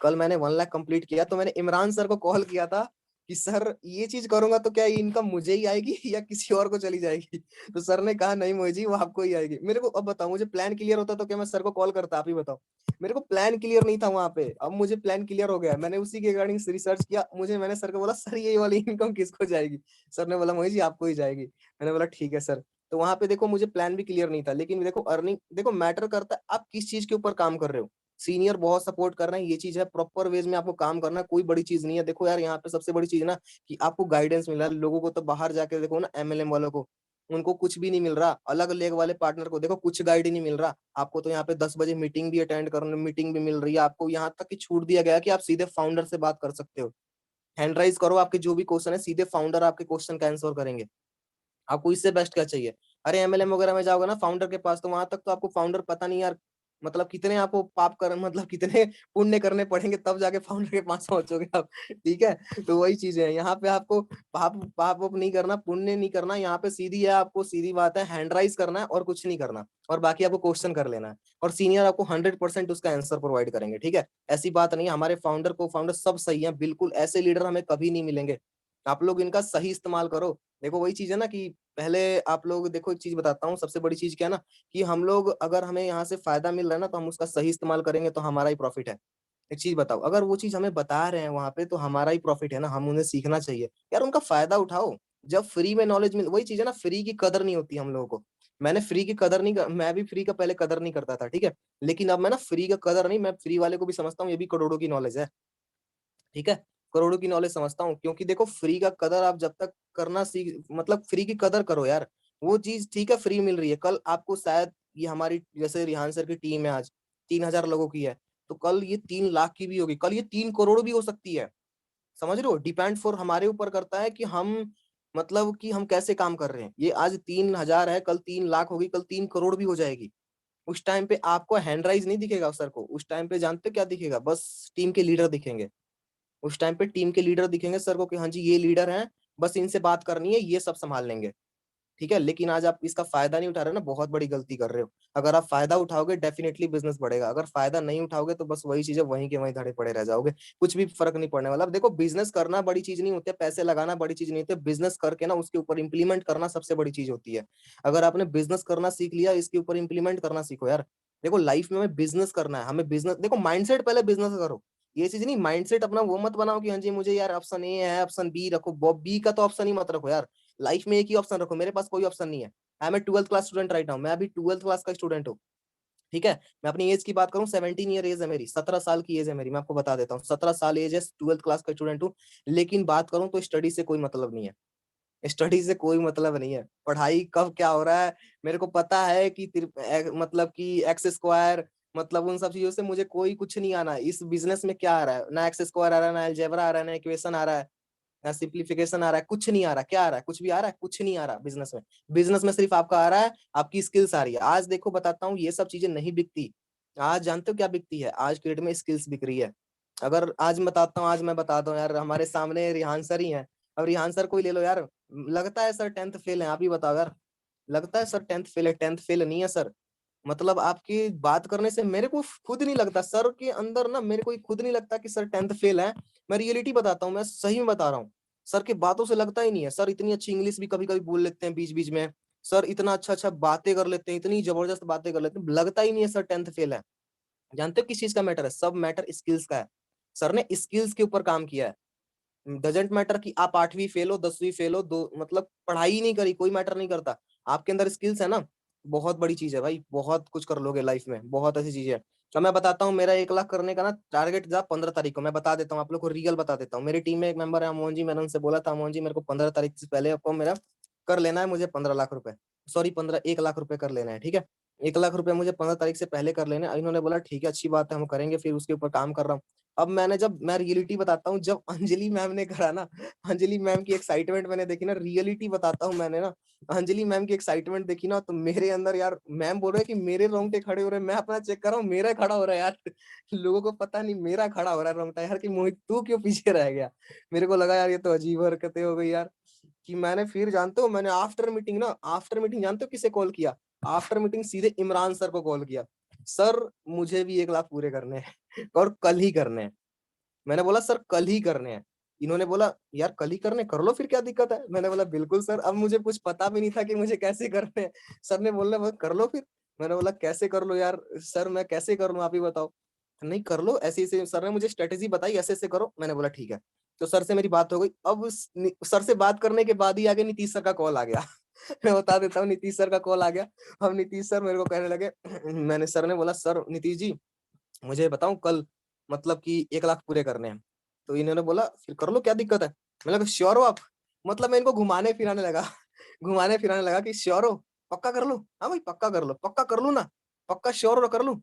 कल मैंने 1 लाख कंप्लीट किया, तो मैंने इमरान सर को कॉल किया था कि सर ये चीज करूंगा तो क्या ये इनकम मुझे ही आएगी या किसी और को चली जाएगी? तो सर ने कहा नहीं मोहित जी, वो आपको ही आएगी। मेरे को अब बताओ, मुझे प्लान क्लियर होता तो क्या मैं सर को कॉल करता? आप ही बताओ। मेरे को प्लान क्लियर नहीं था वहां पे, अब मुझे प्लान क्लियर हो गया, मैंने उसी के रिगार्डिंग रिसर्च किया। मैंने सर को बोला सर ये वाली इनकम किसको जाएगी? सर ने बोला मोहित जी आपको ही जाएगी। मैंने बोला ठीक है सर। तो वहां पे देखो मुझे प्लान भी क्लियर नहीं था, लेकिन देखो अर्निंग, देखो मैटर करता है आप किस चीज के ऊपर काम कर रहे हो। सीनियर बहुत सपोर्ट कर रहे हैं, ये चीज है, प्रॉपर वेज में आपको काम करना है, कोई बड़ी चीज नहीं है। देखो यार यहाँ पे सबसे बड़ी चीज ना, कि आपको गाइडेंस मिल रहा है। लोगों को तो बाहर जाके देखो ना, एमएलएम वालों को, उनको कुछ भी नहीं मिल रहा। अलग लेग वाले पार्टनर को देखो, कुछ गाइड ही नहीं मिल रहा। आपको तो यहाँ पे 10 बजे मीटिंग भी अटेंड करने, मीटिंग भी मिल रही है आपको, यहाँ तक कि छूट दिया गया है कि आप सीधे फाउंडर से बात कर सकते हो। हैंड राइज करो, आपके जो भी क्वेश्चन है सीधे फाउंडर आपके क्वेश्चन का आंसर करेंगे। आपको इससे बेस्ट क्या चाहिए? अरे एमएलएम वगैरह में जाओगे ना फाउंडर के पास, तो वहां तक तो आपको फाउंडर पता नहीं यार, मतलब कितने आपको पाप कर, मतलब कितने पुण्य करने पड़ेंगे तब जाके फाउंडर के पास पहुंचोगे आप। ठीक है, तो वही चीजें है यहाँ पे। आपको पाप पाप वाप नहीं करना, पुण्य नहीं करना, यहाँ पे सीधी है, आपको सीधी बात है, हैंड राइज करना है और कुछ नहीं करना, और बाकी आपको क्वेश्चन कर लेना है, और सीनियर आपको 100% उसका आंसर प्रोवाइड करेंगे। ठीक है, ऐसी बात नहीं है, हमारे फाउंडर को फाउंडर सब सही है, बिल्कुल ऐसे लीडर हमें कभी नहीं मिलेंगे। आप लोग इनका सही इस्तेमाल करो। देखो वही चीज है ना, कि पहले आप लोग देखो, एक चीज बताता हूँ, सबसे बड़ी चीज क्या है ना, कि हम लोग, अगर हमें यहाँ से फायदा मिल रहा है ना, तो हम उसका सही इस्तेमाल करेंगे तो हमारा ही प्रॉफिट है। एक चीज बताओ, अगर वो चीज हमें बता रहे हैं वहां पे, तो हमारा ही प्रॉफिट है ना, हम उन्हें सीखना चाहिए यार, उनका फायदा उठाओ। जब फ्री में नॉलेज मिल, वही चीज है ना, फ्री की कदर नहीं होती हम लोगों को। मैंने फ्री की कदर नहीं कर, मैं भी फ्री का पहले कदर नहीं करता था, ठीक है, लेकिन अब मैं ना फ्री का कदर नहीं, मैं फ्री वाले को भी समझता हूँ, ये भी करोड़ों की नॉलेज है। ठीक है, करोड़ों की नॉलेज समझता हूँ, क्योंकि देखो फ्री का कदर आप जब तक करना सीख, मतलब फ्री की कदर करो यार। वो चीज ठीक है, फ्री मिल रही है, कल आपको शायद, ये हमारी जैसे रिहान सर की टीम है आज 3,000 लोगों की है, तो कल ये 3 लाख की भी होगी, कल ये 3 करोड़ भी हो सकती है। समझ रहे हो, डिपेंड फॉर हमारे ऊपर करता है कि हम, मतलब कि हम कैसे काम कर रहे हैं। ये आज 3,000 है, कल 3 लाख होगी, कल 3 करोड़ भी हो जाएगी। उस टाइम पे आपको हैंड राइज नहीं दिखेगा सर को, उस टाइम पे जानते हो क्या दिखेगा? बस टीम के लीडर दिखेंगे। उस टाइम पे टीम के लीडर दिखेंगे सर को कि हाँ जी ये लीडर हैं, बस इनसे बात करनी है, ये सब संभाल लेंगे। ठीक है, लेकिन आज आप इसका फायदा नहीं उठा रहे ना, बहुत बड़ी गलती कर रहे हो। अगर आप फायदा उठाओगे डेफिनेटली बिजनेस बढ़ेगा, अगर फायदा नहीं उठाओगे तो बस वही चीजें वहीं के वहीं धड़े पड़े रह जाओगे, कुछ भी फर्क नहीं पड़ने वाला। अब देखो बिजनेस करना बड़ी चीज नहीं होती है, पैसे लगाना बड़ी चीज नहीं होती है, बिजनेस करके ना उसके ऊपर इंप्लीमेंट करना सबसे बड़ी चीज होती है। अगर आपने बिजनेस करना सीख लिया, इसके ऊपर इंप्लीमेंट करना सीखो यार। देखो लाइफ में हमें बिजनेस करना है, हमें बिजनेस, देखो माइंडसेट पहले बिजनेस करो। ये चीज नहीं, माइंडसेट अपना वो मत बनाओ कि हाँ जी मुझे यार ऑप्शन ए है, ऑप्शन बी रखो, बी का तो ऑप्शन ही मत रखो यार। लाइफ में एक ही ऑप्शन रखो, मेरे पास कोई ऑप्शन नहीं है। I am a 12th class student right now, मैं अभी 12th क्लास का स्टूडेंट हूँ। ठीक है, मैं अपनी एज की बात करूँ, 17 ईयर एज है मेरी, 17 साल की एज है मेरी, मैं आपको बता देता हूँ, 17 साल एज है, 12th क्लास का स्टूडेंट हूँ। लेकिन बात करूँ तो स्टडी से कोई मतलब नहीं है, स्टडी से कोई मतलब नहीं है। पढ़ाई कब क्या हो रहा है मेरे को पता है, कि मतलब कि एक्स स्क्वायर, मतलब उन सब चीजों से मुझे कोई कुछ नहीं आना। इस बिजनेस में क्या आ रहा है, ना एक्स स्क्वायर आ रहा है, ना अलजेब्रा आ रहा है, ना इक्वेशन आ रहा है, ना सिंप्लीफिकेशन आ रहा है, कुछ नहीं आ रहा। क्या आ रहा है? कुछ भी आ रहा है? कुछ नहीं आ रहा बिजनेस में। बिजनेस में सिर्फ आपका आ रहा है, आपकी स्किल्स आ रही है। आज देखो बताता हूँ, ये सब चीजें नहीं बिकती। आज जानते हो क्या बिकती है? आज के डेट में स्किल्स बिक रही है। अगर आज मैं बताता हूँ, आज मैं बताता हूँ यार, हमारे सामने रिहान सर ही हैं। अब रिहान सर को ही ले लो यार, लगता है सर 10th फेल है, आप ही बताओ यार। लगता है सर 10th फेल है? 10th फेल नहीं है सर। मतलब आपकी बात करने से मेरे को खुद नहीं लगता सर के अंदर ना, मेरे को खुद नहीं लगता कि सर 10th फेल है। मैं रियलिटी बताता हूँ, मैं सही में बता रहा हूँ। सर की बातों से लगता ही नहीं है। सर इतनी अच्छी इंग्लिश भी कभी कभी बोल लेते हैं बीच बीच में। सर इतना अच्छा अच्छा बातें कर लेते हैं, इतनी जबरदस्त बातें कर लेते हैं, लगता ही नहीं है सर 10th फेल है। जानते हो किस चीज का मैटर है? सब मैटर स्किल्स का है। सर ने स्किल्स के ऊपर काम किया है। डजेंट मैटर कि आप 8वीं फेल हो, 10वीं फेल हो, दो मतलब पढ़ाई ही नहीं करी, कोई मैटर नहीं करता। आपके अंदर स्किल्स है ना, बहुत बड़ी चीज है भाई, बहुत कुछ कर लोगे लाइफ में, बहुत ऐसी चीज है। तो मैं बताता हूँ, मेरा 1 लाख करने का ना टारगेट था 15 तारीख को। मैं बता देता हूँ आप लोग को, रियल बता देता हूँ। मेरी टीम में एक मेंबर है अमोहन जी, मैंने उनसे बोला था अमोहन जी मेरे को 15 तारीख से पहले आपको मेरा कर लेना है, मुझे 15 लाख रुपए, सॉरी 1 लाख रुपए कर लेना है, ठीक है। 1 लाख रुपए मुझे 15 तारीख से पहले कर लेना है। इन्होंने बोला ठीक है अच्छी बात है, हम करेंगे, फिर उसके ऊपर काम कर रहा हूँ। अब मैं रियलिटी बताता हूँ, जब अंजलि मैम ने करा ना, अंजलि मैम की एक्साइटमेंट मैंने देखी ना, रियलिटी बताता हूँ मैंने ना, अंजलि मैम की एक्साइटमेंट देखी ना, तो मेरे अंदर यार, मैम बोल रहे हैं कि मेरे रोंगटे खड़े हो रहे हैं, मैं अपना चेक कर रहा हूँ, मेरा खड़ा हो रहा है यार। लोगों को पता नहीं मेरा खड़ा हो रहा है रोंगटा यार, कि मोहित तू क्यों पीछे रह गया। मेरे को लगा यार ये तो अजीब हरकतें हो गई यार। कि मैंने फिर जानते हो, मैंने आफ्टर मीटिंग जानते हो किसे कॉल किया? आफ्टर मीटिंग सीधे इमरान सर को कॉल किया। सर मुझे भी 1 लाख पूरे करने हैं और कल ही करने हैं। मैंने बोला सर कल ही करने हैं। इन्होंने बोला यार कल ही करने, कर लो फिर क्या दिक्कत है। मैंने बोला बिल्कुल सर। अब मुझे कुछ पता भी नहीं था कि मुझे कैसे करने हैं। सर ने बोला बस कर लो फिर। मैंने बोला कैसे कर लो यार सर, मैं कैसे कर लूं आप ही बताओ। नहीं कर लो ऐसे ऐसे, सर ने मुझे स्ट्रेटेजी बताई ऐसे ऐसे करो। मैंने बोला ठीक है। तो सर से मेरी बात हो गई। अब सर से बात करने के बाद ही आगे नीतीश सर का कॉल आ गया। मैं बता देता हूँ, नीतीश सर का कॉल आ गया। अब नीतीश सर मेरे को कहने लगे, मैंने सर ने बोला सर नीतीश जी मुझे बताऊं कल मतलब कि 1 लाख पूरे करने हैं। तो इन्होंने बोला फिर कर लो क्या दिक्कत है। मैंने कहा श्योर हो आप? मतलब मैं इनको घुमाने फिराने लगा, घुमाने फिराने लगा कि श्योर हो, पक्का कर लो, हाँ भाई पक्का कर लो, पक्का कर लू ना, पक्का श्योर हो कर लू।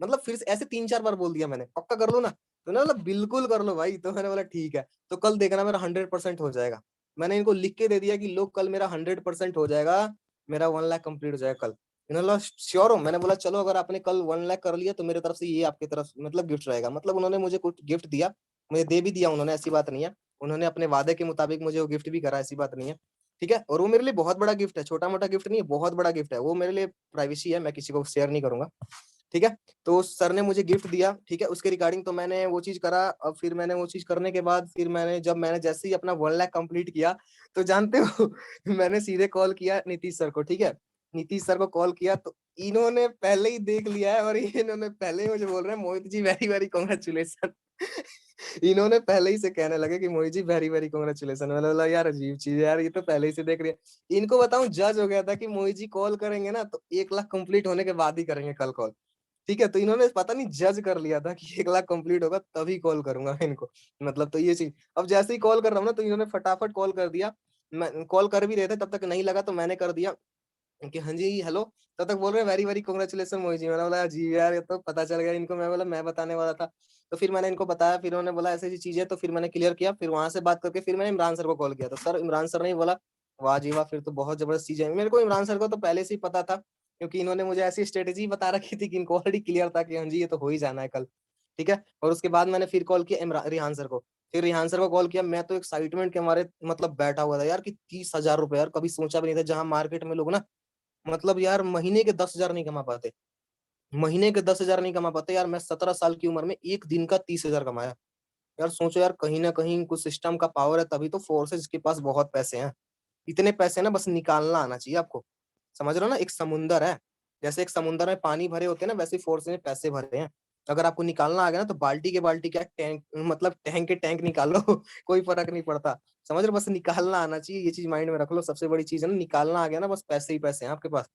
मतलब फिर से ऐसे 3-4 बार बोल दिया मैंने, पक्का कर लो ना। तो ना मतलब बिल्कुल कर लो भाई। तो मैंने बोला ठीक है, तो कल देखना मेरा 100% हो जाएगा। मैंने इनको लिख के दे दिया कि लोग कल मेरा 100% हो जाएगा, मेरा 1 लाख कंप्लीट हो जाएगा कल। इन्होंने बोला श्योर हो? मैंने बोला चलो अगर आपने कल 1 लाख कर लिया तो मेरे तरफ से ये आपकी तरफ मतलब गिफ्ट रहेगा। मतलब उन्होंने मुझे कुछ गिफ्ट दिया, मुझे दे भी दिया उन्होंने, ऐसी बात नहीं है। उन्होंने अपने वादे के मुताबिक मुझे वो गिफ्ट भी करा, ऐसी बात नहीं है। ठीक है, और वो मेरे लिए बहुत बड़ा गिफ्ट है, छोटा मोटा गिफ्ट नहीं है, बहुत बड़ा गिफ्ट है वो मेरे लिए। प्राइवेसी है, मैं किसी को शेयर नहीं करूंगा। ठीक है, तो सर ने मुझे गिफ्ट दिया, ठीक है, उसके रिगार्डिंग तो मैंने वो चीज करा। अब फिर मैंने वो चीज करने के बाद फिर मैंने जैसे ही अपना 1 लाख कंप्लीट किया, तो जानते हो मैंने सीधे कॉल किया नीतीश सर को। ठीक है, नीतीश सर को कॉल किया तो इन्होंने पहले ही देख लिया है और इन्होंने पहले ही मुझे बोल रहे हैं Mohit ji very very congratulation. इन्होंने पहले ही से कहने लगे कि Mohit ji very very congratulation. मैंने बोला यार अजीब चीज है यार, ये तो पहले ही से देख रही है। इनको बताऊं जज हो गया था कि मोहित जी कॉल करेंगे ना तो 1 लाख कंप्लीट होने के बाद ही करेंगे कल कॉल। ठीक है, तो इन्होंने पता नहीं जज कर लिया था कि 1 लाख कंप्लीट होगा तभी कॉल करूंगा मैं इनको। मतलब तो ये चीज, अब जैसे ही कॉल कर रहा हूँ ना तो इन्होंने फटाफट कॉल कर दिया। मैं कॉल कर भी रहे थे, तब तक नहीं लगा तो मैंने कर दिया कि हाँ जी हेलो। तब तक बोल रहे हैं very very congratulation Mohit ji. मैंने बोला जी यार ये तो पता चल गया इनको। मैं बोला मैं बताने वाला था। तो फिर मैंने इनको बताया, फिर उन्होंने बोला ऐसी ऐसी चीज है, तो फिर मैंने क्लियर किया। फिर वहां से बात करके फिर मैंने इमरान सर को कॉल किया। तो सर इमरान सर ने बोला वाह जी वाह, फिर तो बहुत जबरदस्त चीज है। मेरे को इमरान सर को तो पहले से ही पता था, क्योंकि इन्होंने मुझे ऐसी स्ट्रेटेजी बता रखी थी कि इनको ऑलरेडी क्लियर था कि हाँ जी ये तो हो ही जाना है कल। ठीक है, और उसके बाद मैंने फिर कॉल किया रिहान सर को। फिर रिहान सर को कॉल किया। मैं तो एक्साइटमेंट के मारे मतलब बैठा हुआ था यार, कि 30,000 रुपए यार, कभी सोचा भी नहीं था। जहां मार्केट में लोग ना मतलब यार महीने के 10,000 नहीं कमा पाते, महीने के 10,000 नहीं कमा पाते यार, मैं 17 साल की उम्र में एक दिन का 30,000 कमाया। यार सोचो यार, कहीं ना कहीं कुछ सिस्टम का पावर है, तभी तो फोर्सेस के पास बहुत पैसे हैं। इतने पैसे ना बस निकालना आना चाहिए आपको। समझ रहे हो ना, एक समुंदर है, जैसे एक समुंदर में पानी भरे होते हैं ना, वैसे फोर्स में पैसे भरे हैं। अगर आपको निकालना आ गया ना तो बाल्टी के बाल्टी क्या टैंक, मतलब टैंक के टैंक निकाल लो कोई फर्क नहीं पड़ता। समझ रहे हो, बस निकालना आना चाहिए, ये चीज माइंड में रख लो। सबसे बड़ी चीज है ना, निकालना आ गया ना बस पैसे ही पैसे हैं आपके पास।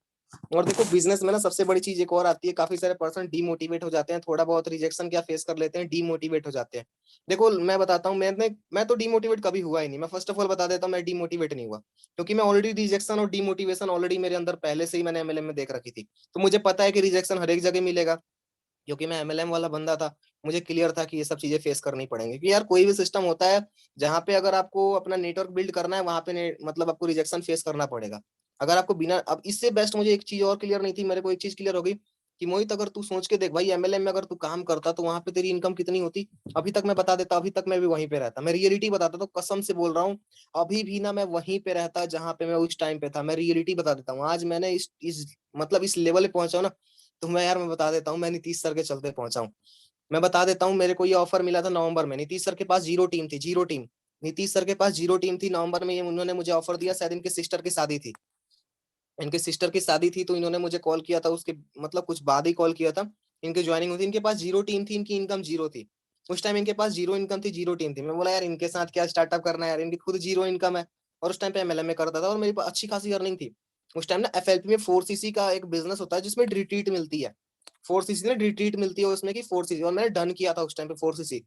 और देखो बिजनेस में ना सबसे बड़ी चीज एक और आती है, काफी सारे पर्सन डीमोटिवेट हो जाते हैं, थोड़ा बहुत रिजेक्शन क्या फेस कर लेते हैं, डीमोटिवेट हो जाते हैं। देखो मैं बताता हूँ, मैं तो डीमोटिवेट कभी हुआ ही नहीं। मैं फर्स्ट ऑफ ऑल बता देता हूँ, मैं डीमोटिवेट नहीं हुआ, क्योंकि मैं ऑलरेडी रिजेक्शन और डीमोटिवेशन ऑलरेडी मेरे अंदर पहले से ही मैंने एमएलएम में देख रखी थी। तो मुझे पता है कि रिजेक्शन हर एक जगह मिलेगा, क्योंकि मैं एमएलएम वाला बंदा था। मुझे क्लियर था कि ये सब चीजें फेस करनी पड़ेंगी, कि यार कोई भी सिस्टम होता है जहाँ पे अगर आपको अपना नेटवर्क बिल्ड करना है, वहां पे मतलब आपको रिजेक्शन फेस करना पड़ेगा। अगर आपको बिना, अब इससे बेस्ट मुझे एक चीज और क्लियर नहीं थी, मेरे को एक चीज क्लियर हो गई कि मोहित अगर तू सोच के देख भाई, एमएलएम में अगर तू काम करता तो वहां पे तेरी इनकम कितनी होती। अभी तक मैं बता देता, अभी तक मैं भी वहीं पे रहता, मैं रियलिटी बताता, तो कसम से बोल रहा हूँ अभी भी ना मैं वहीं पे रहता जहां पे मैं उस टाइम पे था। मैं रियलिटी बता देता हूँ, आज मैंने इस मतलब इस लेवल पे पहुंचा हूं ना। तो मैं बता देता हूँ, मैं नीतीश सर के चलते पहुंचा हूँ। मैं बता देता हूँ, मेरे को ये ऑफर मिला था नवंबर में। नीतीश सर के पास जीरो टीम थी, जीरो टीम। नीतीश सर के पास जीरो टीम थी नवंबर में, ये उन्होंने मुझे ऑफर दिया, शायद इनके सिस्टर की शादी थी। इनके सिस्टर की शादी थी तो इन्होंने मुझे कॉल किया था, उसके मतलब कुछ बाद ही कॉल किया था। इनकी ज्वाइनिंग हुई थी, इनके पास जीरो टीम थी, इनकी इनकम जीरो थी। उस टाइम इनके पास जीरो इनकम थी, जीरो टीम थी। मैं बोला यार इनके साथ क्या स्टार्टअप करना है यार, इनकी खुद जीरो इनकम है। और उस टाइम पे एमएलएम में करता था और मेरी पास अच्छी खासी अर्निंग थी। उस टाइम ना एफएलपी में 4सीसी का एक बिजनेस होता है जिसमें रिट्रीट मिलती है। 4सीसी ना रिट्रीट मिलती है उसमें की 4सीसी, और मैंने डन किया था उस टाइम पे 4सीसी।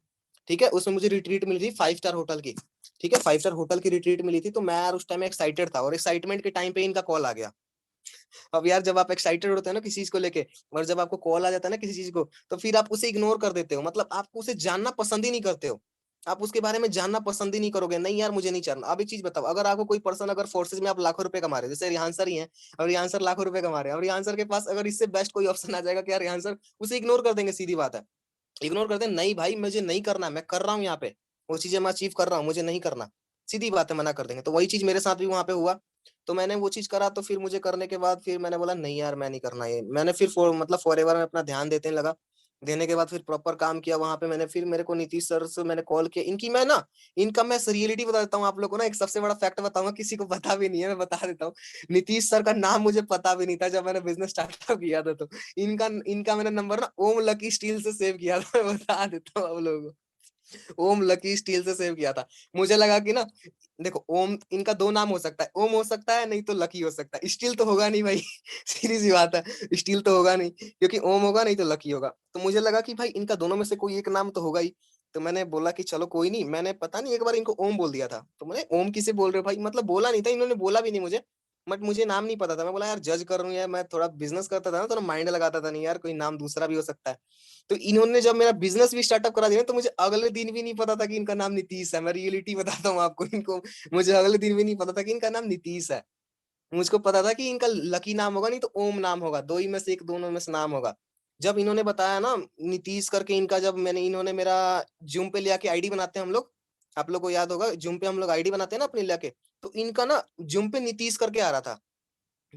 ठीक है, उसमें मुझे रिट्रीट मिली थी 5 स्टार होटल की। ठीक है, 5 स्टार होटल की रिट्रीट मिली थी, तो मैं यार उस टाइम एक्साइटेड था, और एक्साइटमेंट के टाइम पे इनका कॉल आ गया। अब यार जब आप एक्साइटेड होते हैं ना किसी चीज को लेके, और जब आपको कॉल आ जाता है ना किसी चीज को, तो फिर आप उसे इग्नोर कर देते हो, मतलब आप उसे जानना पसंद ही नहीं करते हो। आप उसके बारे में जानना पसंद ही नहीं करोगे, नहीं यार मुझे नहीं जानना। अब एक चीज बताओ, अगर आपको कोई पर्सन अगर फोर्सेज में आप लाखों रुपए कमा रहे हैं, जैसे रिहान सर ही हैं, और रिहान सर लाखों रुपए कमा रहे हैं, और रिहान सर के पास अगर इससे बेस्ट कोई ऑप्शन आ जाएगा कि यार रिहान सर, उसे इग्नोर कर देंगे, सीधी बात है। इग्नोर करते हैं, नहीं भाई मुझे नहीं करना, मैं कर रहा हूँ यहाँ पे, वो चीजें मैं अचीव कर रहा हूँ, मुझे नहीं करना, सीधी बात है, मना कर देंगे। तो वही चीज मेरे साथ भी वहां पे हुआ। तो मैंने वो चीज करा, तो फिर मुझे करने के बाद फिर मैंने बोला नहीं यार मैं नहीं करना ये। मैंने फिर मतलब फॉरएवर में अपना ध्यान देने लगा। देने के बाद फिर प्रॉपर काम किया वहां पे मैंने। फिर मेरे को नीतीश सर से मैंने कॉल किया, इनका मैं रियलिटी बता देता हूँ आप लोग को ना, एक सबसे बड़ा फैक्ट बताऊंगा, किसी को पता भी नहीं है, मैं बता देता हूँ। नीतीश सर का नाम मुझे पता भी नहीं था जब मैंने बिजनेस स्टार्टअप किया था। तो इनका इनका मैंने नंबर ना ओम लकी स्टील से सेव किया था, मैं बता देता हूँ आप लोगों को। ओम लकी स्टील से सेव किया था। मुझे लगा कि ना, देखो ओम, इनका दो नाम हो सकता है, ओम हो सकता है नहीं तो लकी हो सकता है, स्टील तो होगा नहीं भाई। सीधी सी बात है, स्टील तो होगा नहीं, क्योंकि ओम होगा नहीं तो लकी होगा। तो मुझे लगा कि भाई इनका दोनों में से कोई एक नाम तो होगा ही। तो मैंने बोला कि चलो कोई नहीं, मैंने पता नहीं एक बार इनको ओम बोल दिया था। तो मैंने ओम किसे बोल रहे हो भाई, मतलब बोला नहीं था, इन्होंने बोला भी नहीं मुझे, बट मुझे नाम नहीं पता था। मैं बोला यार जज कर रहा हूँ यार, मैं थोड़ा बिजनेस करता था ना, थोड़ा माइंड लगाता था, नहीं यार कोई नाम दूसरा भी हो सकता है। तो इन्होंने जब मेरा बिजनेस भी स्टार्टअप करा दिया तो मुझे अगले दिन भी नहीं पता था कि इनका नाम नीतीश है। मैं रियलिटी बताता हूँ आपको, इनको मुझे अगले दिन भी नहीं पता था कि इनका नाम नीतीश है। मुझको पता था कि इनका लकी नाम होगा नहीं तो ओम नाम होगा, दो ही में से एक, दोनों में से नाम होगा। जब इन्होंने बताया ना नीतीश करके इनका, जब मैंने, इन्होंने मेरा जूम पे ले आके आईडी बनाते हैं हम लोग, आप लोग को याद होगा जूम पे हम लोग आईडी बनाते हैं ना अपने लेके, तो इनका ना जूम पे नीतीश करके आ रहा था।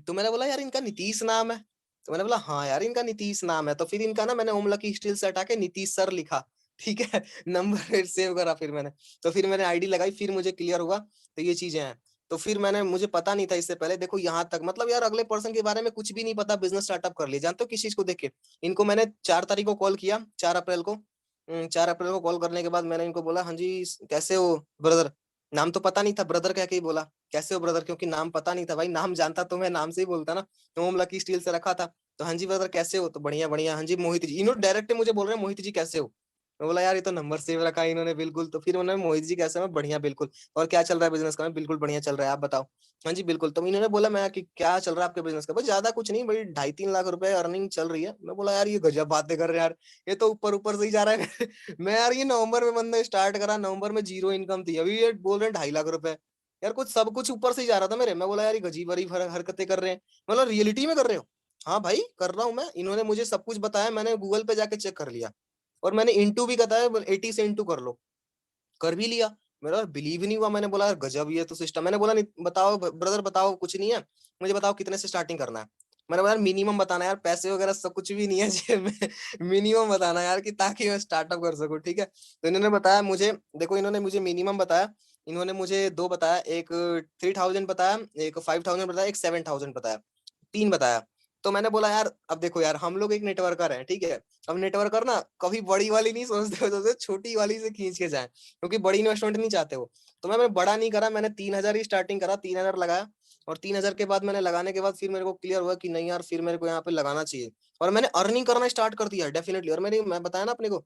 तो मैंने बोला यार इनका नीतीश नाम है। तो मैंने बोला हाँ यार इनका नीतीश नाम है। तो फिर इनका ना मैंने ओम लकी स्टील से हटा के नीतीश सर लिखा। ठीक है, नंबर सेव करा फिर मैंने। तो फिर मैंने आईडी लगाई, फिर मुझे क्लियर हुआ, तो ये चीजें हैं। तो फिर मैंने, मुझे पता नहीं था इससे पहले, देखो यहाँ तक, मतलब यार अगले पर्सन के बारे में कुछ भी नहीं पता, बिजनेस स्टार्टअप कर लिया। जानते हो किस चीज को देख के? इनको मैंने 4 तारीख को कॉल किया, 4 अप्रैल को। 4 अप्रैल को कॉल करने के बाद मैंने इनको बोला हाँ जी कैसे हो ब्रदर। नाम तो पता नहीं था, ब्रदर कह के ही बोला कैसे हो ब्रदर, क्योंकि नाम पता नहीं था भाई, नाम जानता तो मैं नाम से ही बोलता ना। तो ओम लकी स्टील से रखा था। तो हाँ जी ब्रदर कैसे हो, तो बढ़िया बढ़िया, हाँ जी मोहित जी, इन्होंने डायरेक्ट मुझे बोल रहे हैं मोहित जी कैसे हो। मैं बोला यार ये तो नंबर सेव रखा है इन्होंने बिल्कुल। तो फिर उन्होंने मोहित जी कैसे हो, मैं बढ़िया बिल्कुल, और क्या चल रहा है बिजनेस का, मैं बिल्कुल बढ़िया चल रहा है, आप बताओ। हाँ जी बिल्कुल। तो इन्होंने बोला मैं कि क्या चल रहा है आपके बिजनेस का, बस ज्यादा कुछ नहीं भाई, 2.5-3 लाख रुपए अर्निंग चल रही है। मैं बोला यार ये गजब बातें कर रहे हैं यार, ये तो ऊपर ऊपर से ही जा रहा है। मैं यार ये नवंबर में बंदा स्टार्ट करा, नवंबर में जीरो इनकम थी, अभी ये बोल रहे हैं 2.5 लाख रुपए। यार कुछ सब कुछ ऊपर से ही जा रहा था मेरे। मैं बोला यार ये अजीब अजीब हरकतें कर रहे हैं। मतलब रियलिटी में कर रहे हो? हाँ भाई कर रहा हूँ मैं, इन्होंने मुझे सब कुछ बताया, मैंने गूगल पे जाके चेक कर लिया। और मैंने इंटू भी बताया, 80 से इंटू कर लो, कर भी लिया। मेरा बिलीव ही नहीं हुआ, मैंने बोला यार गजब ये तो सिस्टम। मैंने बोला नहीं बताओ ब्रदर बताओ, कुछ नहीं है, मुझे बताओ कितने से स्टार्टिंग करना है। मैंने बोला यार मिनिमम बताना यार, पैसे वगैरह सब कुछ भी नहीं है जेब में, मिनिमम बताना यार कि ताकि मैं स्टार्टअप कर सकूं। ठीक है, तो इन्होंने बताया मुझे, देखो इन्होंने मुझे मिनिमम बताया, इन्होंने मुझे दो बताया, एक 3,000 बताया, एक 5,000 बताया, एक 7,000 बताया, तीन बताया। तो मैंने बोला यार अब देखो यार हम लोग एक नेटवर्कर हैं, ठीक है, अब नेटवर्कर ना कभी बड़ी वाली नहीं सोचते, सोचते छोटी वाली से खींच के जाए, क्योंकि बड़ी इन्वेस्टमेंट नहीं चाहते वो। तो मैंने बड़ा नहीं करा, मैंने 3,000 ही स्टार्टिंग करा, 3,000 लगाया। और 3,000 के बाद मैंने लगाने के बाद फिर मेरे को क्लियर हुआ कि नहीं यार फिर मेरे को यहाँ पे लगाना चाहिए। और मैंने अर्निंग करना स्टार्ट कर दिया डेफिनेटली। और मैं बताया ना अपने को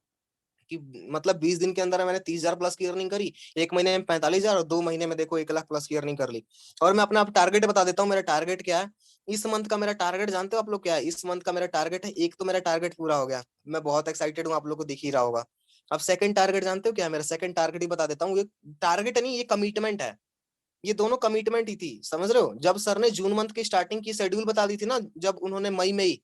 कि मतलब 20 दिन के अंदर मैंने 30,000 प्लस की अर्निंग करी, एक महीने में 45,000, और 2 महीने में देखो 1 लाख प्लस की अर्निंग कर ली। और मैं अपना टारगेट बता देता हूँ, मेरा टारगेट क्या है इस मंथ का। मेरा टारगेट जानते हो आप लोग क्या है? इस मंथ का मेरा टारगेट है, एक तो मेरा टारगेट पूरा हो गया, मैं बहुत एक्साइटेड हूँ, आप लोग को दिख ही रहा होगा। अब सेकंड टारगेट जानते हो क्या है मेरा? सेकंड टारगेट ही बता देता हूँ, ये टारगेट नहीं ये कमिटमेंट है। ये दोनों कमिटमेंट ही थी, समझ रहे हो? जब सर ने जून मंथ की स्टार्टिंग की शेड्यूल बता दी थी ना, जब उन्होंने मई में ही,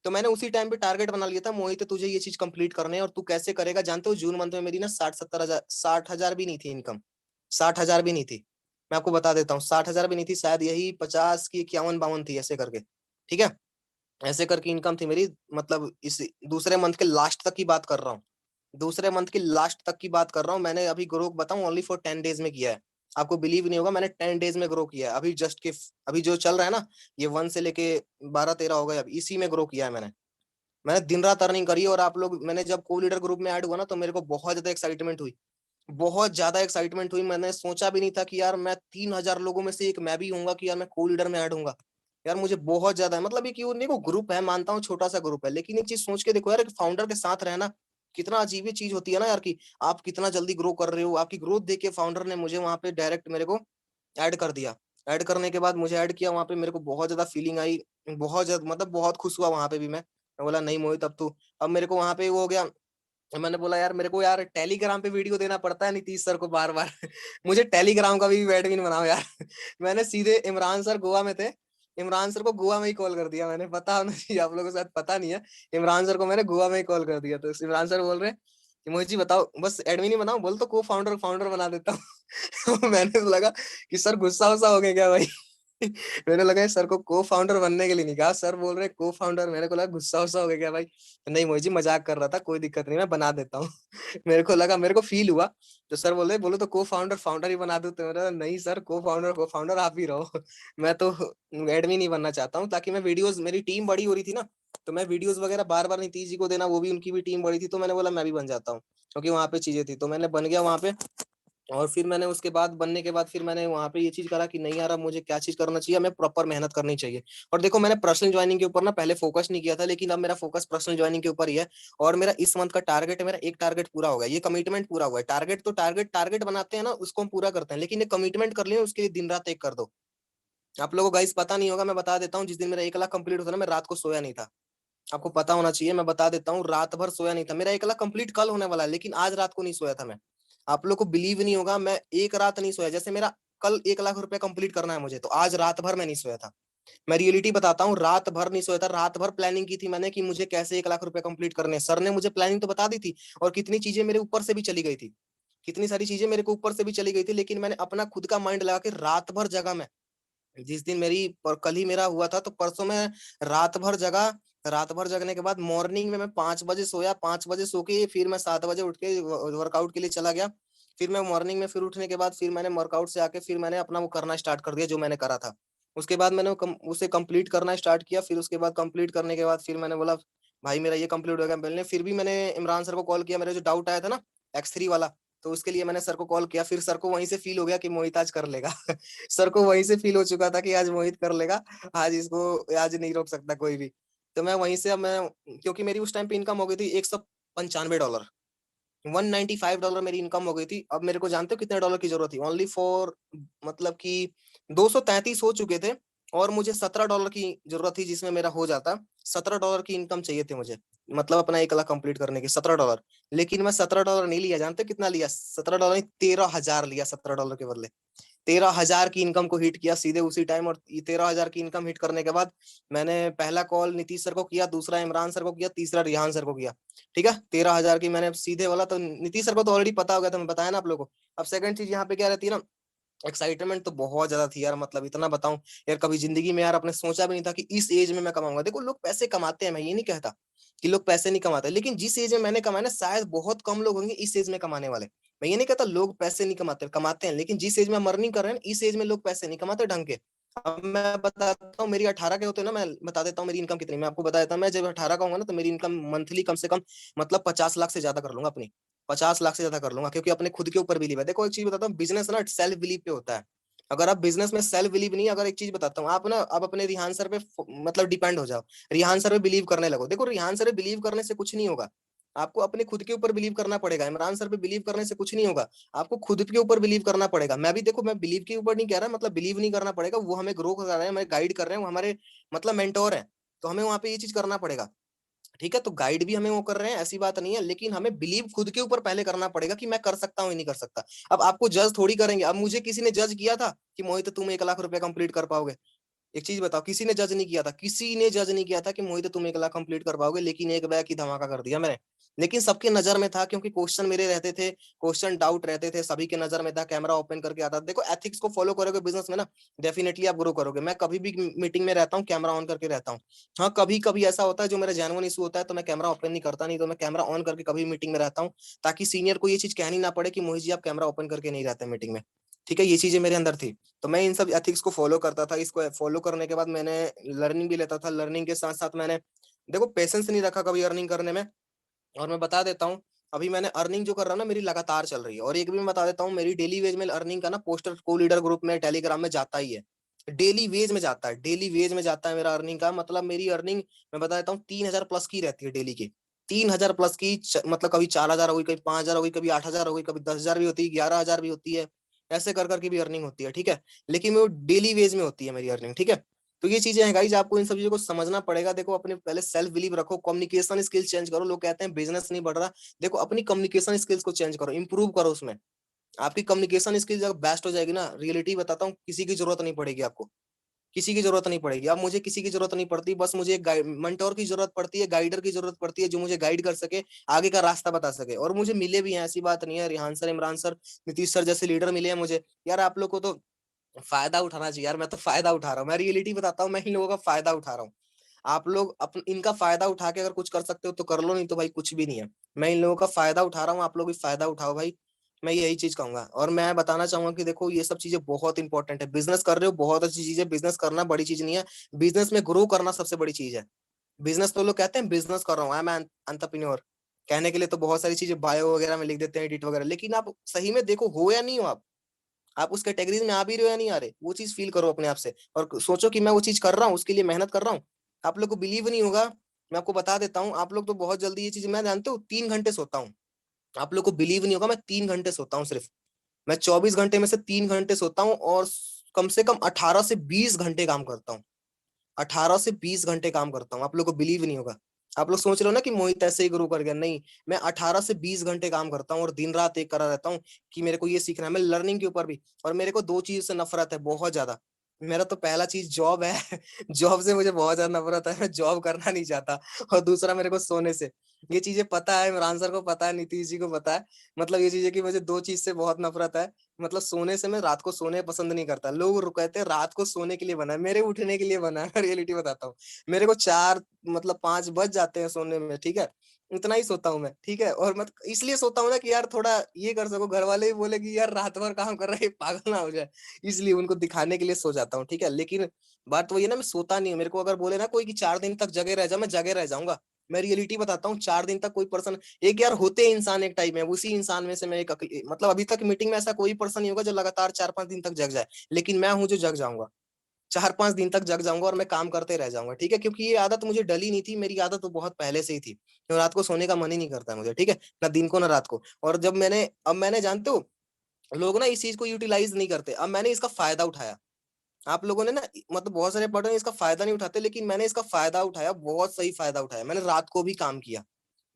तो मैंने उसी टाइम पे टारगेट बना लिया था, मोहित तुझे ये चीज कंप्लीट करने है और तू कैसे करेगा। जानते हो जून मंथ में मेरी ना 60-70 हजार, 60,000 भी नहीं थी इनकम, 60,000 भी नहीं थी। मैं आपको बता देता हूँ 60,000 भी नहीं थी, शायद यही 50 की 51-52 थी ऐसे करके। ठीक है, ऐसे करके इनकम थी मेरी, मतलब इस दूसरे मंथ के लास्ट तक की बात कर रहा हूँ, दूसरे मंथ की लास्ट तक की बात कर रहा हूँ। मैंने अभी ग्रो बताऊं ओनली फॉर 10 डेज में किया है। आपको बिलीव नहीं होगा, मैंने 10 डेज में ग्रो किया है। अभी जस्ट के अभी जो चल रहा है ना, ये 1 से लेके 12-13 हो गए, अब इसी में ग्रो किया है मैंने दिन रात अर्निंग करी। और आप लोग, मैंने जब को लीडर ग्रुप में ऐड हुआ ना, तो मेरे को बहुत ज्यादा एक्साइटमेंट हुई, बहुत ज्यादा एक्साइटमेंट हुई। मैंने सोचा भी नहीं था कि यार मैं 3,000 लोगों में से एक मैं भी हूंगा, कि यार मैं को लीडर में ऐड हूंगा। यार मुझे बहुत ज्यादा है, मतलब ये क्यों नहीं, को ग्रुप है, मानता हूँ छोटा सा ग्रुप है, लेकिन एक चीज सोच के देखो यार, एक फाउंडर के साथ रहना कितना अजीब ही चीज होती है ना यार, कि आप कितना जल्दी ग्रो कर रहे हो। आपकी ग्रोथ देख के फाउंडर ने मुझे वहां पे डायरेक्ट मेरे को ऐड कर दिया। ऐड करने के बाद मुझे ऐड किया वहां पे, मेरे को बहुत ज्यादा फीलिंग आई, बहुत ज्यादा, मतलब बहुत खुश हुआ वहां पे भी मैं बोला नहीं मोहित, अब मेरे को वहां पे वो हो गया। मैंने बोला यार मेरे को यार टेलीग्राम पे वीडियो देना पड़ता है नीतीश सर को बार बार मुझे टेलीग्राम का भी एडमिन बनाओ यार मैंने सीधे इमरान सर गोवा में थे, इमरान सर को गोवा में ही कॉल कर दिया मैंने, पता होना चाहिए आप लोगों को, शायद पता नहीं है। इमरान सर को मैंने गोवा में ही कॉल कर दिया, तो इमरान सर बोल रहे कि मोहित जी बताओ, बस एडमिन ही बनाओ, बोल तो को फाउंडर फाउंडर बना देता हूँ मैंने तो लगा कि सर गुस्सा वुस्सा हो गया क्या भाई मैंने लगा सर को को फाउंडर बनने के लिए नहीं कहा, सर बोल रहे को फाउंडर, मेरे को लगा गुस्सा वुस्सा हो गया क्या भाई। नहीं मोहित जी मजाक कर रहा था, कोई दिक्कत नहीं, मैं बना देता हूँ मेरे को लगा, मेरे को फील हुआ, तो सर बोले बोलो तो को फाउंडर फाउंडर ही बना दो, तो मेरा नहीं सर, को फाउंडर आप ही रहो मैं तो एडमिन ही बनना चाहता हूँ, ताकि मैं वीडियोस, मेरी टीम बड़ी हो रही थी ना, तो मैं वीडियोस वगैरह बार बार नीतीश जी को देना, वो भी उनकी भी टीम बड़ी थी, तो मैंने बोला मैं भी बन जाता हूँ, क्योंकि वहां पे चीजें थी, तो मैंने बन गया वहां पे। और फिर मैंने उसके बाद बनने के बाद फिर मैंने वहां पे ये चीज करा कि नहीं यार अब मुझे क्या चीज करना चाहिए, हमें प्रॉपर मेहनत करनी चाहिए। और देखो मैंने पर्सनल ज्वाइनिंग के ऊपर ना पहले फोकस नहीं किया था, लेकिन अब मेरा फोकस पर्सनल ज्वाइनिंग के ऊपर ही है। और मेरा इस मंथ का टारगेट है, मेरा एक टारगेट पूरा हो गया, ये कमिटमेंट पूरा हुआ है। टारगेट तो टारगेट टारगेट बनाते हैं ना, उसको हम पूरा करते हैं, लेकिन ये कमिटमेंट कर लिया उसके लिए दिन रात एक कर दो। आप लोगों को गाइस पता नहीं होगा, मैं बता देता हूँ, जिस दिन मेरा 1 लाख कंप्लीट होता ना, मैं रात को सोया नहीं था। आपको पता होना चाहिए, मैं बता देता हूँ, रात भर सोया नहीं था। मेरा 1 लाख कंप्लीट कल होने वाला है, लेकिन आज रात को नहीं सोया था मैं। आप लोग को बिलीव नहीं होगा, मैं एक रात नहीं सोया। जैसे मेरा कल 1 लाख रुपए कंप्लीट करना है मुझे, तो आज रात भर मैं नहीं सोया था। मैं रियलिटी बताता हूँ, रात भर नहीं सोया था। रात भर प्लानिंग की थी मैंने कि मुझे कैसे 1 लाख रुपए कंप्लीट करने हैं। सर ने मुझे प्लानिंग तो बता दी थी, और कितनी चीजें मेरे ऊपर से भी चली गई थी, कितनी सारी चीजें मेरे को ऊपर से भी चली गई थी, लेकिन मैंने अपना खुद का माइंड लगा के रात भर जगा मैं। जिस दिन कल ही मेरा हुआ था, तो परसों में रात भर जगा। रात भर जगने के बाद मॉर्निंग में मैं 5 बजे सोया, 5 बजे सो के फिर मैं 7 बजे उठ के वर्कआउट के लिए चला गया। फिर मैं मॉर्निंग में फिर उठने के बाद फिर मैंने वर्कआउट से आके फिर मैंने अपना वो करना स्टार्ट कर दिया जो मैंने करा था। उसके बाद मैंने उसे कंप्लीट करना स्टार्ट किया। फिर उसके बाद कंप्लीट करने के बाद फिर मैंने बोला भाई मेरा ये कंप्लीट हो गया पहले। फिर भी मैंने इमरान सर को कॉल किया, मेरा जो डाउट आया था ना X3 वाला, तो उसके लिए मैंने सर को कॉल किया। फिर सर को वहीं से फील हो गया कि मोहित आज कर लेगा सर को वहीं से फील हो चुका था कि आज मोहित कर लेगा, आज इसको आज नहीं रोक सकता कोई भी। तो मैं वहीं से, अब मैं, क्योंकि मेरी उस टाइम पे इनकम हो गई थी $195, $195 मेरी इनकम हो गई थी। अब मेरे को जानते हो कितने डॉलर की जरूरत थी, ओनली फॉर, मतलब कि 233 हो चुके थे, और मुझे $17 की जरूरत थी, जिसमें मेरा हो जाता। $17 की इनकम चाहिए थी मुझे, मतलब अपना 1 लाख कंप्लीट करने के $17। लेकिन मैं $17 नहीं लिया, जानते हो कितना लिया? $17 नहीं, 13,000 लिया $17 के बदले। 13,000 की इनकम को हिट किया सीधे उसी टाइम। और 13,000 की इनकम हिट करने के बाद मैंने पहला कॉल नीतीश सर को किया, दूसरा इमरान सर को किया, तीसरा रिहान सर को किया। ठीक है, 13,000 की मैंने सीधे वाला, तो नीतीश सर को तो ऑलरेडी पता हो गया था, मैं बताया ना आप लोगों को। अब सेकंड चीज यहाँ पे क्या रहती है ना, एक्साइटमेंट तो बहुत ज्यादा थी यार, मतलब इतना बताऊं यार, कभी जिंदगी में यार अपने सोचा भी नहीं था कि इस एज में मैं कमाऊंगा। देखो लोग पैसे कमाते हैं, मैं ये नहीं कहता कि लोग पैसे नहीं कमाते, लेकिन जिस एज में मैंने कमाया ना, शायद बहुत कम लोग होंगे इस एज में कमाने वाले। मैं ये नहीं कहता लोग पैसे नहीं कमाते, कमाते हैं, लेकिन जिस एज में हम अर्निंग कर रहे हैं ना, इस एज में लोग पैसे नहीं कमाते ढंग के। अब मैं बताता हूँ, मेरी 18 के होते ना, मैं बता देता हूँ मेरी इनकम कितनी, मैं आपको बता देता हूँ। मैं जब 18 का होगा ना, तो मेरी इनकम मंथली कम से कम, मतलब 50 लाख से ज्यादा कर लूंगा अपनी, 50 लाख से ज्यादा कर लूंगा, क्योंकि अपने खुद के ऊपर बिलीव है। देखो एक चीज बताता हूँ, बिजनेस ना सेल्फ बिलीव पे होता है। अगर आप बिजनेस में सेल्फ बिलीव नहीं, अगर एक चीज बताता हूँ, आप ना आप अपने रिहान सर पे मतलब डिपेंड हो जाओ, रिहान सर पे बिलीव करने लगो। देखो रिहान सर पे बिलीव करने से कुछ नहीं होगा, आपको अपने खुद के ऊपर बिलीव करना पड़ेगा। इमरान सर पे बिलीव करने से कुछ नहीं होगा, आपको खुद के ऊपर बिलीव करना पड़ेगा। मैं भी देखो, मैं बिलीव के ऊपर नहीं कह रहा, मतलब बिलीव नहीं करना पड़ेगा, वो हमें ग्रो कर रहे हैं, हमें गाइड कर रहे हैं, वो हमारे मतलब मेंटोर है, तो हमें वहां पे ये चीज करना पड़ेगा। ठीक है, तो गाइड भी हमें वो कर रहे हैं, ऐसी बात नहीं है, लेकिन हमें बिलीव खुद के ऊपर पहले करना पड़ेगा कि मैं कर सकता हूँ नहीं कर सकता। अब आपको जज थोड़ी करेंगे। अब मुझे किसी ने जज किया था कि मोहित तुम 1 लाख रुपए कंप्लीट कर पाओगे? एक चीज बताओ, किसी ने जज नहीं किया था, किसी ने जज नहीं किया था कि मोहित तुम 1 लाख कंप्लीट कर पाओगे, लेकिन एक बैग की धमाका कर दिया मैंने। लेकिन सबके नजर में था, क्योंकि क्वेश्चन मेरे रहते थे, क्वेश्चन डाउट रहते थे, सभी के नजर में था, कैमरा ओपन करके आता था। देखो एथिक्स को फॉलो करोगे बिजनेस में ना, डेफिनेटली आप ग्रो करोगे। मैं कभी भी मीटिंग में रहता हूँ, कैमरा ऑन करके रहता हूँ। हाँ, कभी कभी ऐसा होता है जो मेरा जेन्युइन इशू होता है तो मैं कैमरा ओपन नहीं करता, नहीं तो मैं कैमरा ऑन करके कभी मीटिंग में रहता हूँ, ताकि सीनियर को ये चीज कहनी ना पड़े कि मोहित जी आप कैमरा ओपन करके नहीं रहते मीटिंग में। ठीक है, ये चीजें मेरे अंदर थी। तो मैं इन सब एथिक्स को फॉलो करता था। इसको फॉलो करने के बाद मैंने लर्निंग भी लेता था। लर्निंग के साथ साथ मैंने, देखो, पेशेंस नहीं रखा कभी अर्निंग करने में। और मैं बता देता हूँ, अभी मैंने अर्निंग जो कर रहा हूँ ना, मेरी लगातार चल रही है। और एक भी मैं बता देता हूँ, मेरी डेली वेज में अर्निंग का ना पोस्टर को लीडर ग्रुप में टेलीग्राम में जाता ही है। डेली वेज में जाता है, डेली वेज में जाता है मेरा अर्निंग का। मतलब मेरी अर्निंग, मैं बता देता हूँ, 3,000 प्लस की रहती है डेली की। 3,000 प्लस की, मतलब कभी 4,000 हो गई, कभी 5,000 हो गई, कभी 8,000 हो गई, कभी 10,000 भी होती है, 11,000 भी होती है। ऐसे कर करके भी अर्निंग होती है। ठीक है, लेकिन वो डेली वेज में होती है मेरी अर्निंग। ठीक है, तो ये चीजें हैं गाइज, आपको इन सब चीजों को समझना पड़ेगा। देखो, अपने पहले सेल्फ बिलीव रखो, कम्युनिकेशन स्किल चेंज करो। लोग कहते हैं बिजनेस नहीं बढ़ रहा, देखो अपनी कम्युनिकेशन स्किल्स को चेंज करो, इंप्रूव करो उसमें। आपकी कम्युनिकेशन स्किल जब बेस्ट हो जाएगी ना, रियलिटी बताता हूँ, किसी की जरूरत नहीं पड़ेगी आपको, किसी की जरूरत नहीं पड़ेगी। अब मुझे किसी की जरूरत नहीं पड़ती, बस मुझे एक मेंटोर की जरूरत पड़ती है, गाइडर की जरूरत पड़ती है, जो मुझे गाइड कर सके, आगे का रास्ता बता सके। और मुझे मिले भी हैं, ऐसी बात नहीं है। Rihan sir, Imran sir, Nitish sir जैसे लीडर मिले हैं मुझे। यार आप लोग को तो फायदा उठाना चाहिए यार। मैं तो फायदा उठा रहा हूँ, मैं रियलिटी बताता हूँ, मैं इन लोगों का फायदा उठा रहा हूँ। आप लोग अपन इनका फायदा उठा के अगर कुछ कर सकते हो तो कर लो, नहीं तो भाई कुछ भी नहीं है। मैं इन लोगों का फायदा उठा रहा हूँ, आप लोग भी फायदा उठाओ भाई। मैं यही चीज कहूंगा। और मैं बताना चाहूंगा कि देखो, ये सब चीजें बहुत इंपॉर्टेंट है। बिजनेस कर रहे हो, बहुत अच्छी चीज है। बिजनेस करना बड़ी चीज नहीं है, बिजनेस में ग्रो करना सबसे बड़ी चीज है। बिजनेस तो लोग कहते हैं बिजनेस कर रहा हूँ, आई एम एंटरप्रेन्योर, कहने के लिए तो बहुत सारी चीजें बायो वगैरह में लिख देते हैं, एडिट वगैरह, लेकिन आप सही में देखो, हो या नहीं हो आप उस कैटेगरी में आ भी रहे हो या नहीं आ रहे, वो चीज फील करो अपने आप से। और सोचो कि मैं वो चीज कर रहा हूँ, उसके लिए मेहनत कर रहा हूँ। आप लोग को बिलीव नहीं होगा, मैं आपको बता देता हूँ। आप लोग तो बहुत जल्दी ये चीज, मैं जानते हो 3 घंटे सोता हूँ। आप लोग को बिलीव नहीं होगा, मैं 3 घंटे सोता हूँ सिर्फ। मैं 24 घंटे में से 3 घंटे सोता हूँ, और कम से कम 18 से 20 घंटे काम करता हूँ। 18 से 20 घंटे काम करता हूँ, आप लोग को बिलीव नहीं होगा। आप लोग सोच रहे हो ना कि मोहित ऐसे ही ग्रो कर गया, नहीं। मैं 18 से 20 घंटे काम करता हूँ, और दिन रात एक करा रहता हूँ कि मेरे को ये सीखना है। मैं लर्निंग के ऊपर भी, और मेरे को 2 चीज से नफरत है बहुत ज्यादा। मेरा तो पहला चीज जॉब है। जॉब से मुझे बहुत ज्यादा नफरत है, मैं जॉब करना नहीं चाहता। और दूसरा मेरे को सोने से। ये चीजें पता है, इमरान सर को पता है, नीतीश जी को पता है। मतलब ये चीजें कि मुझे 2 चीज से बहुत नफरत है। मतलब सोने से, मैं रात को सोने पसंद नहीं करता। लोग कहते हैं रात को सोने के लिए बना है, मेरे उठने के लिए बना है। रियलिटी बताता हूँ, मेरे को 4, मतलब 5 बज जाते हैं सोने में। ठीक है, इतना ही सोता हूँ मैं। ठीक है, और मत इसलिए सोता हूँ ना कि यार थोड़ा ये कर सको, घर वाले भी बोले कि यार रात भर काम कर रहे हैं, पागल ना हो जाए, इसलिए उनको दिखाने के लिए सो जाता हूँ। ठीक है, लेकिन बात तो ये ना, मैं सोता नहीं हूँ। मेरे को अगर बोले ना कोई कि 4 दिन तक जगे रह जा, मैं जगे रह जाऊंगा। मैं रियलिटी बताता हूँ, 4 दिन तक कोई पर्सन, एक यार होते हैं इंसान एक टाइप में, उसी इंसान में से मैं एक मतलब अभी तक मीटिंग में ऐसा कोई पर्सन नहीं होगा जो लगातार 4-5 दिन तक जग जाए, लेकिन मैं हूं जो जग जाऊंगा। 4-5 दिन तक जग जाऊंगा और मैं काम करते रह जाऊंगा। ठीक है, क्योंकि ये आदत मुझे डली नहीं थी, मेरी आदत तो बहुत पहले से ही थी। तो रात को सोने का मन ही नहीं करता मुझे। ठीक है, ना दिन को ना रात को। और जब मैंने, अब मैंने, जानते हो, लोग ना इस चीज को यूटिलाइज नहीं करते, अब मैंने इसका फायदा उठाया। आप लोगों ने ना, मतलब बहुत सारे पर्सन इसका फायदा नहीं उठाते, लेकिन मैंने इसका फायदा उठाया, बहुत सही फायदा उठाया। मैंने रात को भी काम किया,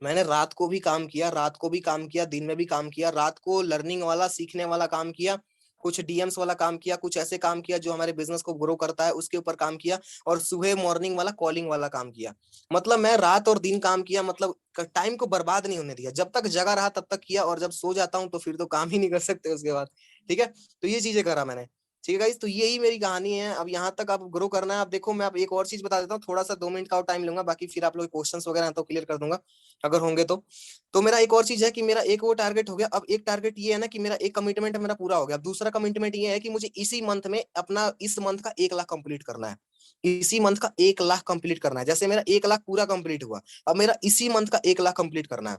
मैंने रात को भी काम किया, रात को भी काम किया, दिन में भी काम किया। रात को लर्निंग वाला, सीखने वाला काम किया, कुछ डीएम्स वाला काम किया, कुछ ऐसे काम किया जो हमारे बिजनेस को ग्रो करता है, उसके ऊपर काम किया। और सुबह मॉर्निंग वाला, कॉलिंग वाला काम किया। मतलब मैं रात और दिन काम किया, मतलब टाइम को बर्बाद नहीं होने दिया। जब तक जगा रहा तब तक किया, और जब सो जाता हूँ तो फिर तो काम ही नहीं कर सकते उसके बाद। ठीक है, तो ये चीजें करा मैंने। ठीक है गाइस, तो यही मेरी कहानी है। अब यहाँ तक आप ग्रो करना है। आप देखो, मैं आप एक और चीज बता देता हूँ, थोड़ा सा 2 मिनट का और टाइम लूंगा, बाकी फिर आप लोग क्वेश्चंस वगैरह तो क्लियर कर दूंगा अगर होंगे तो मेरा एक और चीज है कि मेरा एक वो टारगेट हो गया। अब एक टारगेट ये है ना कि मेरा एक कमिटमेंट मेरा पूरा हो गया। अब दूसरा कमिटमेंट ये है कि मुझे इसी मंथ में अपना, इस मंथ का 1 लाख कंप्लीट करना है। इसी मंथ का 1 लाख कंप्लीट करना है। जैसे मेरा 1 लाख पूरा कंप्लीट हुआ, अब मेरा इसी मंथ का 1 लाख कंप्लीट करना है।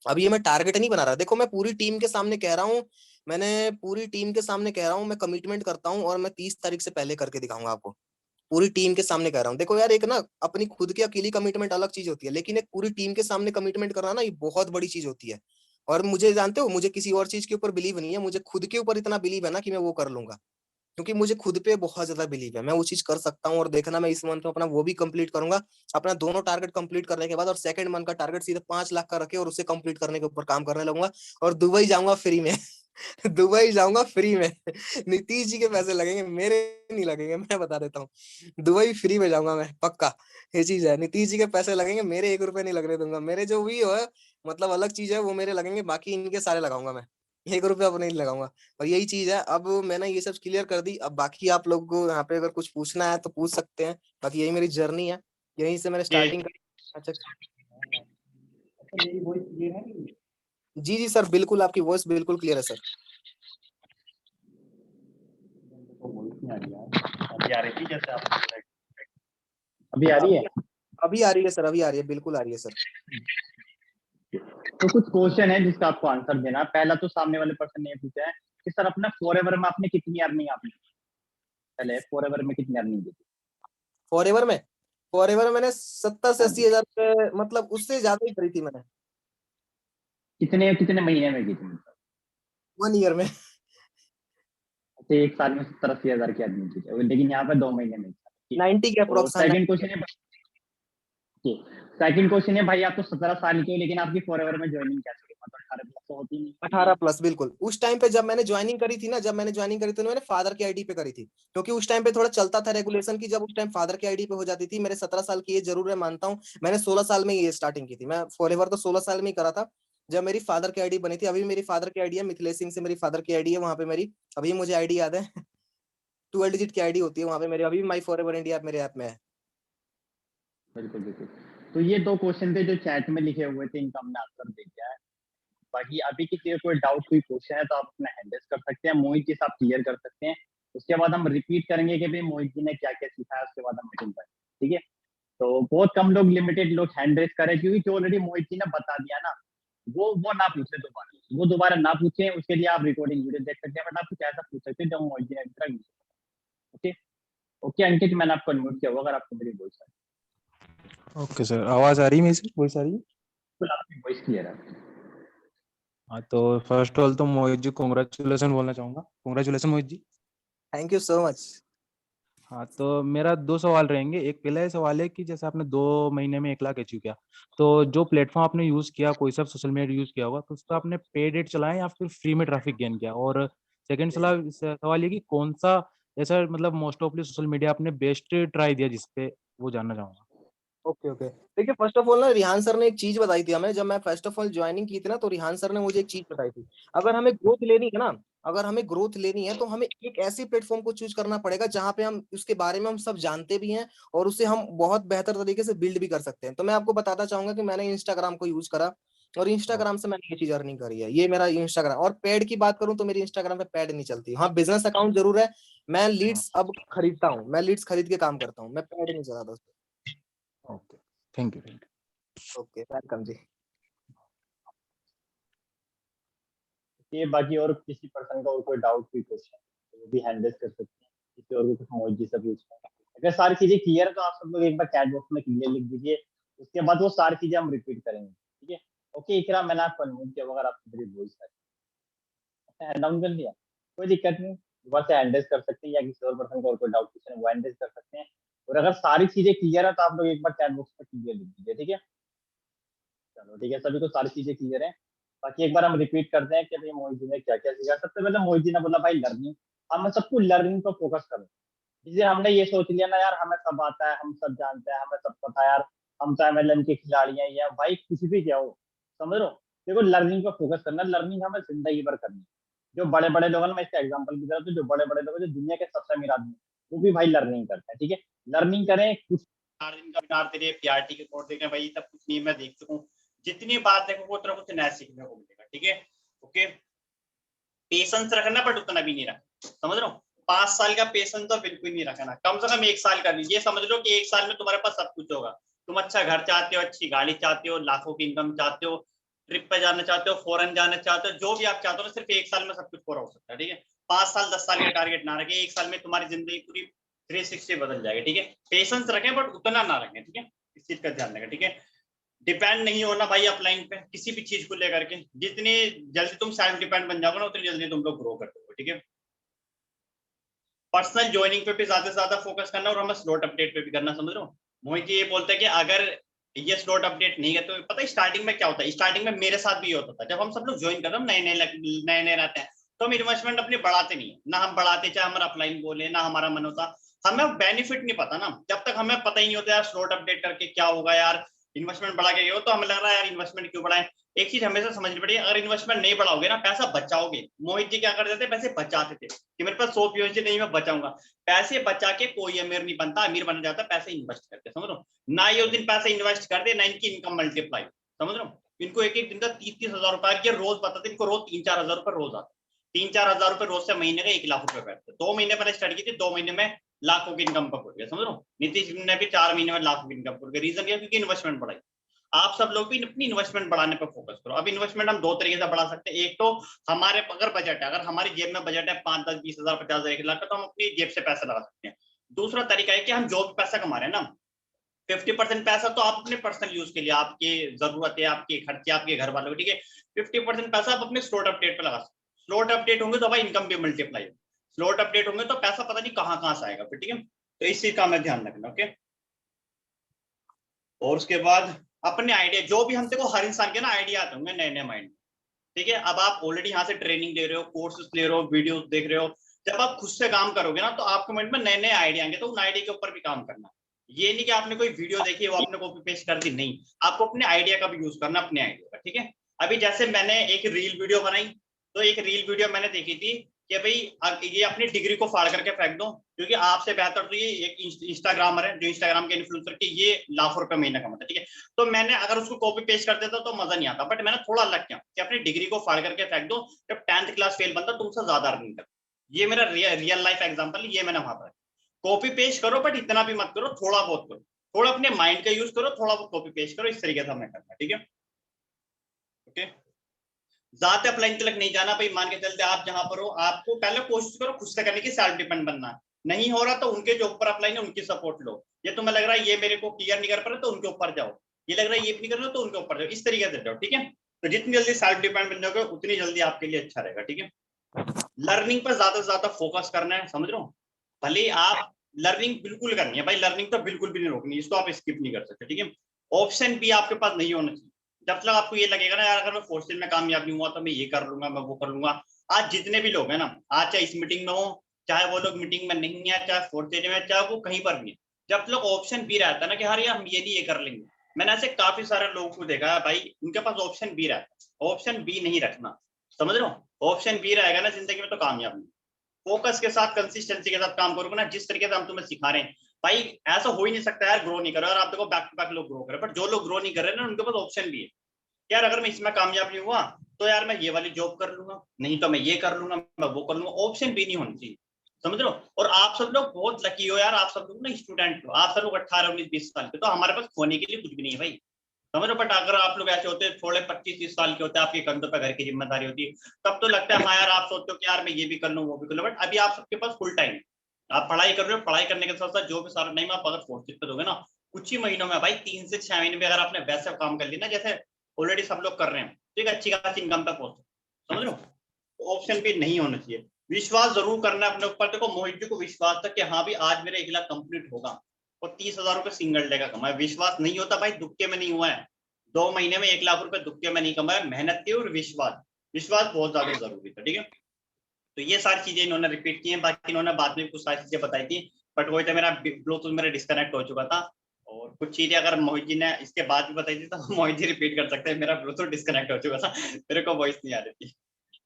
अब ये मैं टारगेट नहीं बना रहा, देखो मैं पूरी टीम के सामने कह रहा हूँ, मैंने पूरी टीम के सामने कह रहा हूँ, मैं कमिटमेंट करता हूँ, और मैं 30 तारीख से पहले करके दिखाऊंगा आपको। पूरी टीम के सामने कह रहा हूँ। देखो यार, एक ना अपनी खुद की अकेली कमिटमेंट अलग चीज होती है, लेकिन एक पूरी टीम के सामने कमिटमेंट करना ना, ये बहुत बड़ी चीज होती है। और मुझे, जानते हो, मुझे किसी और चीज के ऊपर बिलीव नहीं है, मुझे खुद के ऊपर इतना बिलीव है ना कि मैं वो कर लूंगा। क्योंकि मुझे खुद पे बहुत ज्यादा बिलीव है, मैं वो चीज कर सकता हूँ। और देखना, मैं इस मंथ में अपना वो भी कंप्लीट करूंगा। अपना दोनों टारगेट कंप्लीट करने के बाद, और सेकंड मंथ का टारगेट सीधे 5 लाख का रखे, और उसे कंप्लीट करने के ऊपर काम करने लगूंगा। और दुबई जाऊंगा फ्री में। दुबई जाऊंगा फ्री में। नीतीश जी के पैसे लगेंगे, मेरे नहीं लगेंगे, मैं बता देता हूँ। दुबई फ्री में जाऊंगा मैं, पक्का। ये चीज है, नीतीश जी के पैसे लगेंगे, मेरे 1 रुपए नहीं लगने दूंगा। मेरे जो भी हो मतलब अलग चीज है वो मेरे लगेंगे, बाकी इनके सारे लगाऊंगा मैं। 1 रुपया अपने नहीं लगाऊंगा। और यही चीज है, अब मैंने ये सब क्लियर कर दी। अब बाकी आप लोग को यहाँ पे अगर कुछ पूछना है तो पूछ सकते हैं। बाकी यही मेरी जर्नी है, यहीं से मैंने ये स्टार्टिंग करी। अच्छा। अच्छा, मेरी वॉइस क्लियर है नहीं? जी जी सर, बिल्कुल आपकी वॉइस बिल्कुल क्लियर है सर। तो वॉइस नहीं आ रही यार, अभी आ रही थी जैसे आप अभी आ रही है। अभी अभी आ रही है सर, अभी आ रही है, बिल्कुल आ रही है सर। तो कुछ क्वेश्चन है जिसका आपको आंसर देना है। पहला तो सामने वाले पर्सन ने ये पूछा है कि सर अपना फॉरएवर में आपने कितनी अर्निंग आपने पहले फॉरएवर में कितनी अर्निंग की थी? फॉरएवर मैंने 70 से 80 हजार हाँ जी। रुपए, मतलब उससे ज्यादा ही करी थी मैंने। कितने कितने महीने में की थी मतलब? 1 ईयर में। अच्छा, एक साल में 70-80 हजार की अर्निंग की थी, लेकिन यहाँ पे 2 महीने में की। 90 के तो अप्रोक्स। सेकंड क्वेश्चन है, सेकंड क्वेश्चन है भाई, आप तो 17 साल के हो लेकिन आपकी फॉरएवर में ज्वाइनिंग कैसे हुई? मतलब 18+ तो होती नहीं। 18+, बिल्कुल। उस टाइम पे जब मैंने ज्वाइनिंग करी थी ना, जब मैंने ज्वाइनिंग करी थी तो मैंने फादर की आईडी पे करी थी। क्योंकि उस टाइम पे थोड़ा चलता था रेगुलेशन की, जब उस टाइम फादर की आईडी पे हो जाती थी। मेरे 17 साल की एज जरूर है, मानता हूँ। मैंने 16 साल में ये स्टार्टिंग की थी। मैं फॉरएवर तो 16 साल में ही करा था, जब मेरी फादर की आईडी बनी थी। अभी मेरी फादर की आईडी है, मिथिलेश सिंह से मेरी फादर की आईडी है वहां पे मेरी। अभी मुझे आईडी याद है। 12 डिजिट की आईडी होती है वहां पे मेरी, अभी माई फॉरएवर इंडिया मेरे ऐप में है। बिल्कुल बिल्कुल। तो ये 2 क्वेश्चन थे जो चैट में लिखे हुए थे, इनका हमने आंसर दे दिया है। बाकी अभी किसी को कोई डाउट कोई क्वेश्चन है तो आप अपना हैंड रेज कर सकते हैं, मोहित जी से आप क्लियर कर सकते हैं। उसके बाद हम रिपीट करेंगे कि भाई मोहित जी ने क्या क्या सिखाया, उसके बाद हम मीटिंग करें। ठीक है। तो बहुत कम लोग, लिमिटेड लोग हैंड रेज करें, क्योंकि जो ऑलरेडी मोहित जी ने बता दिया ना, वो ना पूछे दोबारा, वो दोबारा ना पूछे। उसके लिए आप रिकॉर्डिंग वीडियो देख सकते हैं, बट आप कुछ ऐसा पूछ सकते हैं जो मोहित जी ने अभी तक नहीं पूछा। ओके। ओके अंकित, मैंने आपको अनम्यूट किया होगा, अगर आपको मेरी वॉइस आ ओके सर, आवाज आ रही है मेरी सर? वॉइस आ रही है? रही है, आपकी वॉइस क्लियर है। हाँ, तो फर्स्ट ऑफ ऑल तो मोहित जी कॉन्ग्रेचुलेसन बोलना चाहूंगा। Congratulation Mohit ji. Thank you so much. हाँ, तो मेरा 2 सवाल रहेंगे। एक पहला ये सवाल है कि जैसे आपने 2 महीने में 1 लाख अचीव किया, तो जो प्लेटफॉर्म आपने यूज किया, कोई सा सोशल मीडिया यूज किया होगा, तो उस पर आपने पेड एड चलाया या फिर फ्री में ट्रैफिक गेन किया? और सेकंड सवाल ये कि कौन सा ऐसा मतलब मोस्ट ऑफली सोशल मीडिया आपने बेस्ट ट्राई दिया जिसपे, वो जानना चाहूंगा। ओके ओके, देखिए फर्स्ट ऑफ ऑल ना, रिहान सर ने एक चीज बताई थी हमें, जब मैं फर्स्ट ऑफ ऑल ज्वाइनिंग की थी ना, तो रिहान सर ने मुझे एक चीज बताई थी। अगर हमें ग्रोथ लेनी है ना, अगर हमें ग्रोथ लेनी है तो हमें एक ऐसी प्लेटफॉर्म को चूज करना पड़ेगा जहां पे हम उसके बारे में हम सब जानते भी हैं, और उसे हम बहुत बेहतर तरीके से बिल्ड भी कर सकते हैं। तो मैं आपको बताना चाहूंगा कि मैंने इंस्टाग्राम को यूज करा, और इंस्टाग्राम से मैंने ये चीज अर्निंग करी है। ये मेरा इंस्टाग्राम। और पेड की बात करूं तो मेरी इंस्टाग्राम पे पेड नहीं चलती। हाँ, बिजनेस अकाउंट जरूर है। मैं लीड्स अब खरीदता हूँ, मैं लीड्स खरीद के काम करता हूँ, मैं पेड नहीं चलाता। Okay, thank you. Okay, welcome जी। ये बाकी और किसी पर्सन का और कोई डाउट कोई क्वेश्चन तो वो भी हैंड रेज कर सकते हैं, किसी और को कुछ मोहित जी से पूछना है। अगर सारी चीजें क्लियर है तो आप सब लोग एक बार चैट बॉक्स में क्लियर लिख दीजिए, उसके बाद वो सारी चीजें हम रिपीट करेंगे। ठीक है। ओके इकरा, मैंने आपको अनम्यूट किया होगा, अगर आपको मेरी वॉइस है हैंड डाउन कर लिया, कोई दिक्कत नहीं, दोबारा से हैंड रेज कर सकते हैं, या किसी और पर्सन को और कोई डाउट क्वेश्चन है वो हैंड रेज कर सकते हैं। और अगर सारी चीजें क्लियर है तो आप लोग एक बार चैट बॉक्स में क्लियर लिख दीजिए। ठीक है। चलो ठीक है, सभी को सारी चीजें क्लियर है। बाकी एक बार हम रिपीट करते हैं कि भाई मोहित जी ने क्या क्या सीखा। सबसे पहले मोहित जी ने बोला भाई लर्निंग, हम सबको लर्निंग पर फोकस करें। जिसे हमने ये सोच लिया ना यार हमें सब आता है, हम सब जानते हैं, हमें सब पता है यार, हम तो एमएलएम के खिलाड़ी हैं, या भाई कुछ भी क्या हो, समझ लो। देखो लर्निंग पर फोकस करना, लर्निंग हमें जिंदगी भर करनी है। जो बड़े बड़े लोग हैं ना, मैं इसका एग्जांपल भी दे रहा हूँ, जो बड़े बड़े लोग हैं, जो दुनिया के सबसे अमीर आदमी हैं, वो भी भाई लर्निंग करते हैं। ठीक है। लर्निंग करें कुछ। 4 दिन का वेबिनार तेरे पीआरटी के कोर्स देख रहे हैं भाई, सब कुछ नहीं मैं देख चुका हूँ। जितनी बात देखो उतना कुछ नया सीखने को मिलेगा। ठीक है। ओके। पेशेंस रखना, बट उतना भी नहीं रखना, समझ रहे हो। 5 साल का पेशेंस तो बिल्कुल नहीं रखना, कम से कम 1 साल का। ये समझ लो कि 1 साल में तुम्हारे पास सब कुछ होगा। तुम अच्छा घर चाहते हो, अच्छी गाड़ी चाहते हो, लाखों की इनकम चाहते हो, ट्रिप पे जाना चाहते हो, फॉरेन जाना चाहते हो, जो भी आप चाहते हो ना, सिर्फ 1 साल में सब कुछ पूरा हो सकता है। ठीक है। 5 साल 10 साल का टारगेट ना रखें, 1 साल में तुम्हारी जिंदगी पूरी 360 बदल जाएगी। ठीक है। पेशेंस रखें बट उतना ना रखें। ठीक है। इस चीज का ध्यान रखें। ठीक है। डिपेंड नहीं होना भाई अपलाइन पे किसी भी चीज को लेकर के। जितनी जल्दी तुम सेल्फ डिपेंड बन जाओगे ना, उतनी जल्दी तुम लोग ग्रो कर दोगे। ठीक है। पर्सनल ज्वाइनिंग पे भी ज्यादा से ज्यादा फोकस करना, और हमें स्लॉट अपडेट पे भी करना, समझ रहे हो। मोहित जी ये बोलते हैं कि अगर ये स्लॉट अपडेट नहीं है तो पता है स्टार्टिंग में क्या होता है, स्टार्टिंग में मेरे साथ भी होता था, जब हम सब लोग ज्वाइन करते हैं नए नए रहते हैं, तो हम इन्वेस्टमेंट अपनी बढ़ाते नहीं है, ना हम बढ़ाते, चाहे हमारा अपलाइन बोले, ना हमारा मन होता। हमें बेनिफिट नहीं पता ना, जब तक हमें पता ही नहीं होता यार स्लॉट अपडेट करके क्या होगा यार, इन्वेस्टमेंट बढ़ा के हो तो हमें लग रहा है यार इन्वेस्टमेंट क्यों बढ़ाएं। एक चीज हमेशा समझनी पड़ेगी, अगर इन्वेस्टमेंट नहीं बढ़ाओगे ना, पैसा बचाओगे। मोहित जी क्या करते थे, पैसे बचाते थे कि मेरे पास 100 पीओसी नहीं, मैं बचाऊंगा। पैसे बचा के कोई अमीर नहीं बनता, अमीर बन जाता पैसे इन्वेस्ट करके, समझ लो ना। ये उस दिन पैसे इन्वेस्ट कर दे ना इनकी इनकम मल्टीप्लाई, समझ लो। इनको एक एक दिन का 30-30 हजार रुपए रोज बताते, इनको रोज 3-4 हजार रुपए रोज आते। 3-4 हजार रुपए रोज से महीने का 1 लाख रुपए बैठते। 2 महीने मैंने स्टार्ट की थी, 2 महीने में लाखों की इनकम पर पड़ गया, समझ लो। नीतीश ने भी 4 महीने में लाखों की इनकम पड़ गई। रीजन क्या, क्योंकि इन्वेस्टमेंट बढ़ाई। आप सब लोग भी अपनी इन्वेस्टमेंट बढ़ाने पर फोकस करो। अब इन्वेस्टमेंट हम 2 तरीके से बढ़ा सकते हैं। एक तो हमारे अगर बजट है, अगर हमारी जेब में बजट है 5, 10, 20 हजार, 50 हजार, 1 लाख का, तो हम अपनी जेब से पैसा लगा सकते हैं। दूसरा तरीका है कि हम जो भी पैसा कमा रहे हैं ना, 50% पैसा तो आप अपने पर्सनल यूज के लिए, आपकी जरूरत है, आपके खर्चे, आपके घर वालों के, ठीक है। 50% पैसा आप अपने स्लॉट अपडेट पे लगा सकते हैं। स्लॉट अपडेट होंगे तो भाई इनकम भी मल्टीप्लाई होगी। स्लॉट अपडेट होंगे तो पैसा पता नहीं कहाँ से आएगा फिर, ठीक है। तो इस चीज का हमें ध्यान रखना, ओके। और उसके बाद अपने आइडिया, जो भी हम देखो हर इंसान के ना आइडिया आते होंगे नए नए माइंड, ठीक है। अब आप ऑलरेडी यहाँ से ट्रेनिंग ले रहे हो, कोर्सेज ले रहे हो, वीडियोस देख रहे हो, जब आप खुद से काम करोगे ना तो आपके माइंड में नए नए आइडिया आएंगे, तो उन आइडिया के ऊपर भी काम करना। ये नहीं कि आपने कोई वीडियो देखी है वो आपने कॉपी पेस्ट कर दी, नहीं, आपको अपने आइडिया का भी यूज करना, अपने आइडिया का, ठीक है। अभी जैसे मैंने एक रील वीडियो बनाई, तो एक रील वीडियो मैंने देखी थी कि भाई ये अपनी डिग्री को फाड़ करके फेंक दो, क्योंकि आपसे बेहतर तो ये एक इंस्टाग्रामर है, जो इंस्टाग्राम के इन्फ्लुएंसर के ये लाखों रुपए महीना कमाता है, ठीक है। तो मैंने अगर उसको कॉपी पेस्ट कर देता तो मजा नहीं आता, बट मैंने थोड़ा अलग किया कि अपनी डिग्री को फाड़ करके फेंक दो, जब 10th क्लास फेल बनता तुमसे ज्यादा अर्निंग कर। ये मेरा रियल लाइफ एग्जांपल, ये मैंने वहां पर। कॉपी पेस्ट करो बट इतना भी मत करो, थोड़ा बहुत करो, थोड़ा अपने माइंड का यूज करो, थोड़ा बहुत कॉपी पेस्ट करो, इस तरीके से हमें करना, ठीक है। ओके, ज्यादा अपलाइन तक नहीं जाना भाई। मान के चलते आप जहां पर हो, आपको पहले कोशिश करो खुद से करने की, सेल्फ डिपेंड बनना। नहीं हो रहा तो उनके जो ऊपर अपलाइन है उनकी सपोर्ट लो। ये तुम्हें लग रहा है ये मेरे को क्लियर नहीं कर पा रहा तो उनके ऊपर जाओ, ये लग रहा है ये नहीं कर रहा तो उनके ऊपर जाओ, इस तरीके से जाओ, ठीक है। तो जितनी जल्दी सेल्फ डिपेंड बन जाओगे उतनी जल्दी आपके लिए अच्छा रहेगा, ठीक है। लर्निंग पर ज्यादा से ज्यादा फोकस करना है, समझ रहे हो। भले आप लर्निंग बिल्कुल करनी है भाई, लर्निंग तो बिल्कुल भी नहीं रोकनी, इसको आप स्किप नहीं कर सकते, ठीक है। ऑप्शन भी आपके पास नहीं होना चाहिए। जब तक आपको ये लगेगा ना यार अगर मैं फोर्सेज में कामयाब नहीं हुआ तो मैं ये कर लूंगा, मैं वो कर लूंगा। आज जितने भी लोग हैं ना, आज चाहे इस मीटिंग में हो, चाहे वो लोग मीटिंग में नहीं है, चाहे फोर्सेज में, चाहे वो कहीं पर भी है, जब लोग ऑप्शन भी रहता है ना कि हाँ यार हम ये नहीं ये कर लेंगे। मैंने ऐसे काफी सारे लोगों को देखा है भाई, उनके पास ऑप्शन बी रहता है। ऑप्शन बी नहीं रखना, समझ रहे हो। ऑप्शन बी रहेगा ना जिंदगी में तो कामयाब नहीं। फोकस के साथ, कंसिस्टेंसी के साथ काम करोगे ना, जिस तरीके से हम तुम्हें सिखा रहे हैं भाई, ऐसा हो ही नहीं सकता यार ग्रो नहीं कर रहे। और आप देखो बैक टू बैक लोग ग्रो कर रहे हैं, बट जो लोग ग्रो नहीं कर रहे ना उनके पास ऑप्शन भी है। यार अगर मैं इसमें कामयाब नहीं हुआ तो यार मैं ये वाली जॉब कर लूंगा, नहीं तो मैं ये कर लूंगा, मैं वो कर लूंगा। ऑप्शन भी नहीं होनी चाहिए, समझ लो। और आप सब लोग बहुत लकी हो यार, आप सब लोग ना स्टूडेंट हो, आप सब लोग 18, 19, 20 साल के, तो हमारे पास खोने के लिए कुछ भी नहीं है भाई, समझ लो। बट अगर आप लोग ऐसे होते थोड़े 25-30 साल के होते, आपके कंधों पर घर की जिम्मेदारी होती, तब तो लगता है हाँ यार, आप सोचते हो कि यार मैं ये भी कर लूँ वो भी कर लूँ। बट अभी आप सबके पास फुल टाइम, आप पढ़ाई कर रहे हो, पढ़ाई करने के साथ साथ जो भी सारा टाइम आप अगर फोर्सेज पे दोगे ना, कुछ ही महीनों में भाई 3 से 6 महीने में अगर आपने वैसे काम कर लिया ना जैसे ऑलरेडी सब लोग कर रहे हैं, ठीक है, अच्छी खासी इनकम पे पहुंच, समझ लो। ऑप्शन भी नहीं होना चाहिए। विश्वास जरूर करना है अपने ऊपर। देखो मोहित जी को विश्वास था कि हाँ भी आज मेरा 1 लाख कंप्लीट होगा, और 30,000 रुपए सिंगल डे का कमाया। विश्वास नहीं होता भाई, दुक्के में नहीं हुआ है। 2 महीने में 1 लाख रुपए दुक्के में नहीं कमाया, मेहनत की और विश्वास, विश्वास बहुत ज्यादा जरूरी था, ठीक है। तो ये सारी चीजें इन्होंने रिपीट की हैं, बाकी इन्होंने बाद में कुछ सारी चीजें बताई थी, बट वही था मेरा ब्लूटूथ मेरा डिस्कनेक्ट हो चुका था। और कुछ चीजें अगर मोहित जी ने इसके बाद भी बताई थी तो मोहित जी रिपीट कर सकते हैं, मेरा ब्लूटूथ डिस्कनेक्ट हो चुका था, मेरे को वॉइस नहीं आ रही थी।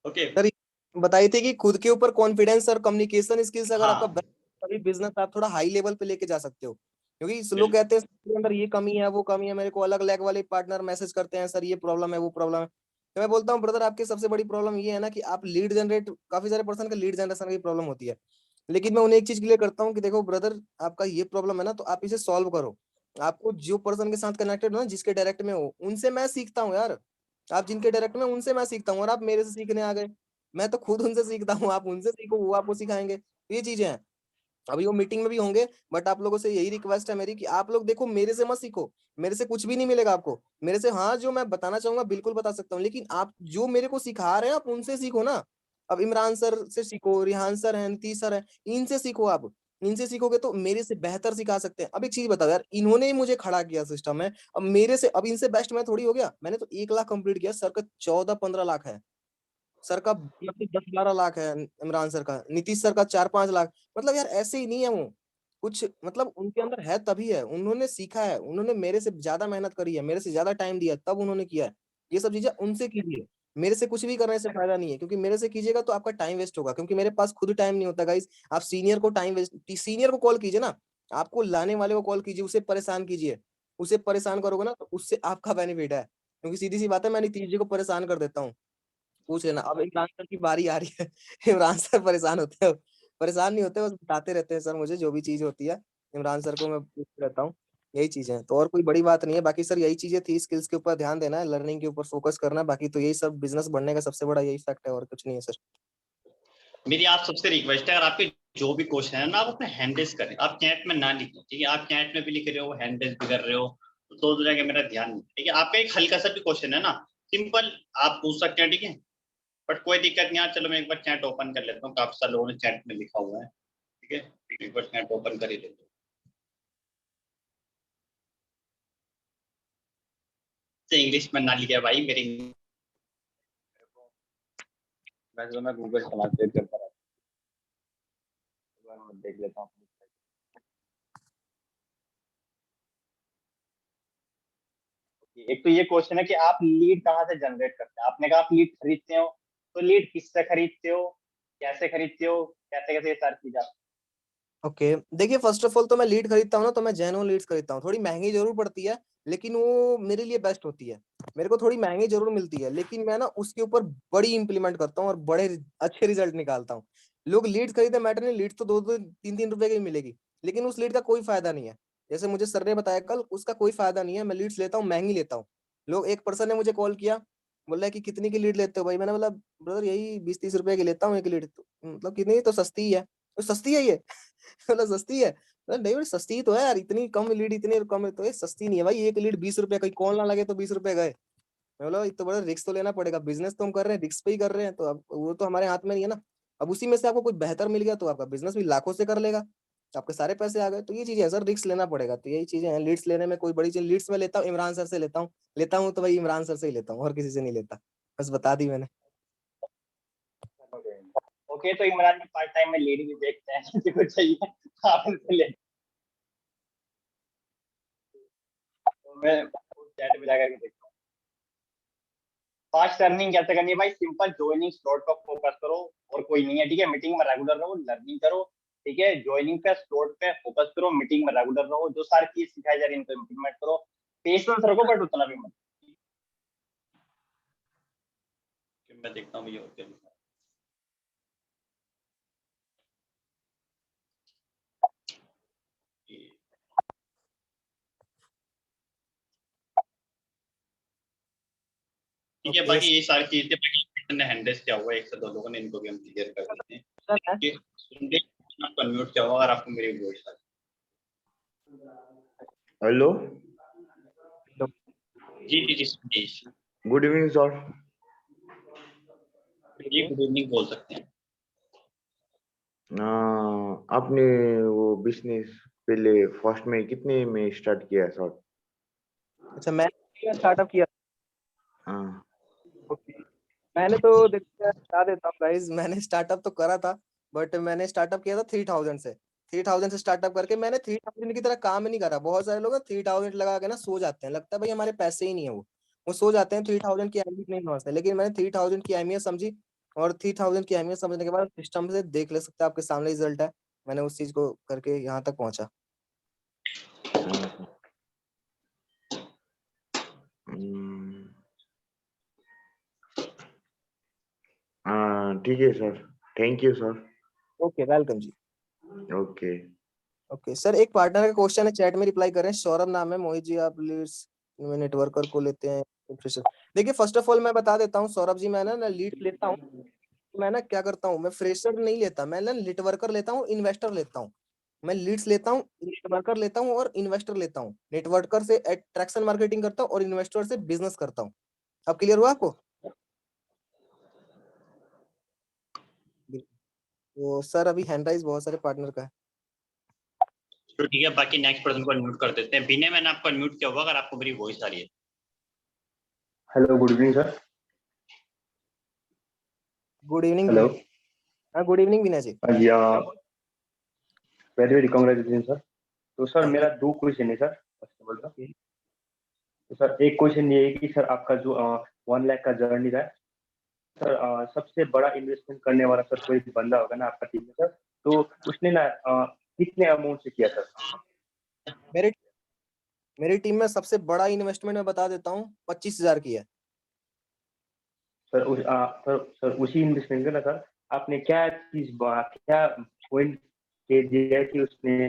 ओके, सर बताई थी कि खुद के ऊपर कॉन्फिडेंस और कम्युनिकेशन स्किल्स अगर आपका हाँ तभी बिजनेस आप थोड़ा हाई लेवल पे लेके जा सकते हो। क्योंकि लोग बिल्कुल कहते हैं "सर, अंदर ये कमी है वो कमी है", मेरे को अलग अलग वाले पार्टनर मैसेज करते हैं, सर ये प्रॉब्लम है वो प्रॉब्लम है। तो मैं बोलता हूँ ब्रदर आपकी सबसे बड़ी प्रॉब्लम ये है ना कि आप लीड जनरेट, काफी सारे पर्सन का लीड जनरेशन की प्रॉब्लम होती है। लेकिन मैं उन्हें एक चीज क्लियर करता हूँ कि देखो ब्रदर आपका ये प्रॉब्लम है ना, तो आप इसे सॉल्व करो। आपको जो पर्सन के साथ कनेक्टेड हो ना, जिसके डायरेक्ट में हो, उनसे मैं सीखता हूँ यार। आप जिनके डायरेक्ट में उनसे मैं सीखता हूँ, और आप मेरे से सीखने आ गए। मैं तो खुद उनसे सीखता हूँ, आप उनसे सीखो, वो आपको सिखाएंगे। तो ये चीजें हैं। अभी वो मीटिंग में भी होंगे, बट आप लोगों से यही रिक्वेस्ट है मेरी कि आप लोग देखो मेरे से मत सीखो। मेरे से कुछ भी नहीं मिलेगा आपको। मेरे से हाँ जो मैं बताना चाहूंगा बिल्कुल बता सकता हूँ, लेकिन आप जो मेरे को सिखा रहे हैं आप उनसे सीखो ना। अब इमरान सर से सीखो, रिहान सर है, नीतीश सर है, इनसे सीखो आप। इनसे सीखोगे तो मेरे से बेहतर सिखा सकते हैं। अब एक चीज बताओ यार, इन्होंने ही मुझे खड़ा किया सिस्टम में। अब इनसे बेस्ट मैं थोड़ी हो गया। मैंने तो 1 लाख कंप्लीट किया, सर का 14-15 लाख है। सर का मतलब 10-12 लाख है, इमरान सर का, नीतीश सर का 4-5 लाख। मतलब यार ऐसे ही नहीं है वो, कुछ मतलब उनके अंदर है तभी है, उन्होंने सीखा है, उन्होंने मेरे से ज्यादा मेहनत करी है, मेरे से ज्यादा टाइम दिया तब उन्होंने किया है। ये सब चीजें उनसे कीजिए, मेरे से कुछ भी करने से फायदा नहीं है, क्योंकि मेरे से कीजिएगा तो आपका टाइम वेस्ट होगा, क्योंकि मेरे पास खुद टाइम नहीं होता गाइस। आप सीनियर को टाइम वेस्ट, सीनियर को कॉल कीजिए ना, आपको लाने वाले को कॉल कीजिए, उसे परेशान कीजिए, उसे परेशान करोगे ना तो उससे आपका बेनिफिट है, क्योंकि सीधी सी बात है, मैं नीतीश जी को परेशान कर देता हूँ। पूछ लेना, अब इमरान सर की बारी आ रही है। इमरान सर परेशान होते हैं, परेशान नहीं होते, बस बताते रहते हैं सर मुझे जो भी चीज होती है, इमरान सर को मैं पूछते रहता हूँ। यही चीजें हैं, तो और कोई बड़ी बात नहीं है। बाकी सर यही चीजें थी, स्किल्स के ऊपर ध्यान देना है, लर्निंग के ऊपर फोकस करना है, बाकी तो यही सब बिजनेस बढ़ने का सबसे बड़ा यही फैक्ट है, और कुछ नहीं है सर। मेरी आप सबसे रिक्वेस्ट है, अगर आपके जो भी क्वेश्चन है ना, आप अपने हैंड रेज करें, आप चैट में ना लिखें, ठीक है? आप चैट में भी लिख रहे हो, हैंड रेज भी कर रहे हो, तो दो जगह मेरा ध्यान नहीं, ठीक है? आपका एक हल्का सा भी क्वेश्चन है ना, सिंपल आप पूछ सकते हैं, ठीक है? बट कोई दिक्कत नहीं है। चलो मैं एक बार चैट ओपन कर लेता हूँ, काफी सारे लोगों ने चैट में लिखा हुआ है, ठीक है? एक बार चैट ओपन कर ही लेते हैं। इंग्लिश में ना लिखा भाई, मेरी वैसे तो मैं गूगल ट्रांसलेट करता रहता हूँ, देख लेता हूँ। एक तो ये क्वेश्चन है कि आप लीड कहाँ से जनरेट करते हैं। आपने कहा आप लीड खरीदते हो, तो लीड किससे खरीदते हो, कैसे खरीदते हो, कैसे कैसे ये सारी चीजें आप- ओके देखिए, फर्स्ट ऑफ ऑल तो मैं लीड खरीदता हूँ ना, तो मैं जेन्युइन लीड्स खरीदता हूँ, थोड़ी महंगी जरूर पड़ती है, लेकिन वो मेरे लिए बेस्ट होती है। मेरे को थोड़ी महंगी जरूर मिलती है, लेकिन मैं ना उसके ऊपर बड़ी इंप्लीमेंट करता हूँ और बड़े अच्छे रिजल्ट निकालता हूँ। लोग लीड्स खरीदे मैटर नहीं, लीड्स तो 2-3 रुपए की मिलेगी, लेकिन उस लीड का कोई फायदा नहीं है। जैसे मुझे सर ने बताया कल, उसका कोई फायदा नहीं है। मैं लीड्स लेता हूँ, महंगी लेता हूँ। लोग, एक पर्सन ने मुझे कॉल किया, बोल रहा है कि कितनी की लीड लेते हो भाई? मैंने बोला ब्रदर यही 20-30 रुपए की लेता हूँ एक लीड। तो मतलब कितनी? तो सस्ती है। तो सस्ती है ये? मतलब सस्ती है? नहीं भाई सस्ती ही तो है यार, इतनी कम लीड, इतनी कम है तो ये सस्ती नहीं है भाई। एक लीड 20 रुपए, कहीं कॉल ना लगे तो 20 रुपए गए। मैं बोला इतना बड़ा रिस्क तो लेना पड़ेगा, बिजनेस तो हम कर रहे हैं, रिस्क पे ही कर रहे हैं, तो अब वो तो हमारे हाथ में नहीं है ना। अब उसी में से आपको कुछ बेहतर मिल गया तो आपका बिजनेस भी लाखों से कर लेगा, तो आपके सारे पैसे आ गए। तो ये चीजें है सर, रिस्क लेना पड़ेगा। तो यही चीजें हैं लीड्स लेने में, कोई बड़ी चीज लीड्स में लेता हूँ, इमरान सर से लेता हूँ तो भाई इमरान सर से ही लेता हूँ, और किसी से नहीं लेता। बस बता दी मैंने। ओके, तो इमरान भी पार्ट टाइम में लीड भी देखते हैं, किसी को चाहिए आप उनसे ले। तो मैं चैट में जाकर के देखता हूँ। फास्ट अर्निंग कैसे करनी है भाई? सिंपल, ज्वाइनिंग स्लॉट पर फोकस करो, और कोई नहीं है, ठीक है? मीटिंग में रेगुलर रहो, लर्निंग करो, ठीक है? ज्वाइनिंग पे, स्लॉट पे फोकस करो, मीटिंग में रेगुलर रहो, जो सारी चीज सिखाई जा रही है इनको इम्प्लीमेंट करो, पेशेंस रखो, बट उतना भी मत। मैं देखता हूँ भैया, ओके। ठीक है, ओके बाकी ये सारी चीजें ने हैंडल किया हुआ है, एक से दो लोगों ने, इनको भी हम क्लियर कर देते हैं। सर, कि सुनते आपको अनम्यूट किया हुआ, अगर आपको मेरी वॉइस आ हेलो, जी जी जी सुनीश गुड इवनिंग सर। जी, गुड इवनिंग बोल सकते हैं। आपने वो बिजनेस पहले फर्स्ट में कितने में स्टार्ट किया सर? अच्छा मैंने स्टार्टअप किया। हाँ, ओके, मैंने तो देखो बता देता हूँ गाइस, मैंने स्टार्टअप तो करा था, बट मैंने स्टार्टअप किया था 3000 से। 3000 से स्टार्टअप करके मैंने 3000 की तरह काम नहीं करा। बहुत सारे लोग 3000 लगा के ना सो जाते हैं, लगता है भाई हमारे पैसे ही नहीं है, वो सो जाते हैं, 3000 की अहमियत नहीं समझते। लेकिन मैंने 3000 की अहमियत समझी, और 3000 की अहमियत समझने के बाद सिस्टम से देख ले सकते हैं, आपके सामने रिजल्ट है। मैंने उस चीज को करके यहाँ तक पहुंचा। ठीक है sir, thank you sir. Okay, welcome ji. Okay. Okay sir, एक पार्टनर का क्वेश्चन है, चैट में रिप्लाई कर रहे हैं, सौरभ नाम है। मोहित जी आप लीड्स में नेटवर्कर को लेते हैं? देखिए फर्स्ट ऑफ ऑल मैं बता देता हूँ सौरभ जी, मैं ना लीड लेता हूँ, मैं ना क्या करता हूँ, मैं फ्रेशर नहीं लेता, मैं ना नेटवर्कर लेता हूँ, इन्वेस्टर लेता हूँ। मैं लीड्स लेता हूँ, नेटवर्कर लेता हूँ और इन्वेस्टर लेता हूँ। नेटवर्कर से अट्रैक्शन मार्केटिंग करता हूँ और इन्वेस्टर से बिजनेस करता हूँ। अब क्लियर हुआ आपको? तो सर अभी हैंड राइज बहुत सारे पार्टनर का है। तो ठीक है, बाकी नेक्स्ट पर्सन को अनम्यूट कर देते हैं। विनय, मैंने आपको अनम्यूट किया हुआ, अगर आपको मेरी वॉइस आ रही है। Hello, good evening sir. Good evening hello. Vinay. हाँ गुड इवनिंग विनय जी। हाँ जी, वेरी वेरी कॉन्ग्रेचुलेशन सर। तो सर हाँ मेरा 2 क्वेश्चन है sir, first of all. Okay. तो सर एक क्वेश्चन ये है कि सर आपका जो 1 लाख का जर्नी रहा है सर, सबसे बड़ा इन्वेस्टमेंट करने वाला सर कोई बंदा होगा ना आपका टीम में सर, तो उसने ना कितने अमाउंट से किया सर? मेरे मेरी टीम में सबसे बड़ा इन्वेस्टमेंट मैं बता देता हूँ 25,000 की है। सर उसी इन्वेस्टमेंट में ना सर आपने क्या क्या पॉइंट दे दिया है कि उसने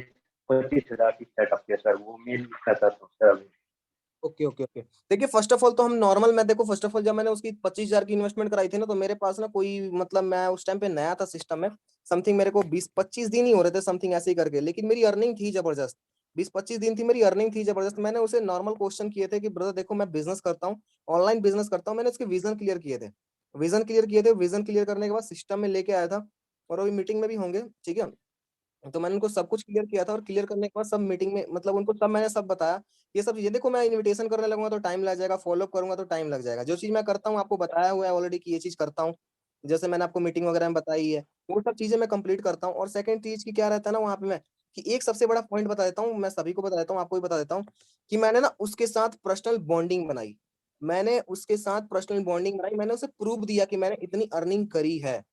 25,000 की सेटअप किया सर, वो मेन लिखना था सर अभी। Okay okay okay. देखिए फर्स्ट ऑफ ऑल तो हम नॉर्मल, मैं देखो फर्स्ट ऑफ ऑल जब मैंने उसकी 25,000 की इन्वेस्टमेंट कराई थी ना, तो मेरे पास ना कोई मतलब मैं उस टाइम पे नया था सिस्टम में, समथिंग मेरे को 20-25 दिन ही हो रहे थे समथिंग ऐसे ही करके, लेकिन मेरी अर्निंग थी जबरदस्त। 20-25 दिन थी मेरी अर्निंग थी जबरदस्त। मैंने उसे नॉर्मल क्वेश्चन किए थे कि ब्रदर देखो मैं बिजनेस करता हूँ, ऑनलाइन बिजनेस करता हूँ। मैंने उसके विजन क्लियर किए थे, विजन क्लियर करने के बाद सिस्टम में लेके आया था, और अभी मीटिंग में भी होंगे, ठीक है। तो मैंने उनको सब कुछ क्लियर किया था, और क्लियर करने के बाद सब मीटिंग में मतलब उनको सब मैंने सब बताया। ये सब ये देखो, मैं इनविटेशन करने लगूंगा तो टाइम लग जाएगा, फॉलो अप करूंगा तो टाइम लग जाएगा। जो चीज मैं करता हूँ आपको बताया हुआ है ऑलरेडी कि ये चीज करता हूँ, जैसे मैंने आपको मीटिंग वगैरह में बताई है, वो सब चीजें मैं कंप्लीट करता हूँ। और सेकंड चीज की क्या रहता है ना वहाँ पे मैं, कि एक सबसे बड़ा पॉइंट बता देता हूँ, मैं सभी को बता देता हूँ, आपको भी बता देता हूँ, कि मैंने ना उसके साथ पर्सनल बॉन्डिंग बनाई। मैंने उसे प्रूव दिया कि मैंने इतनी अर्निंग करी है।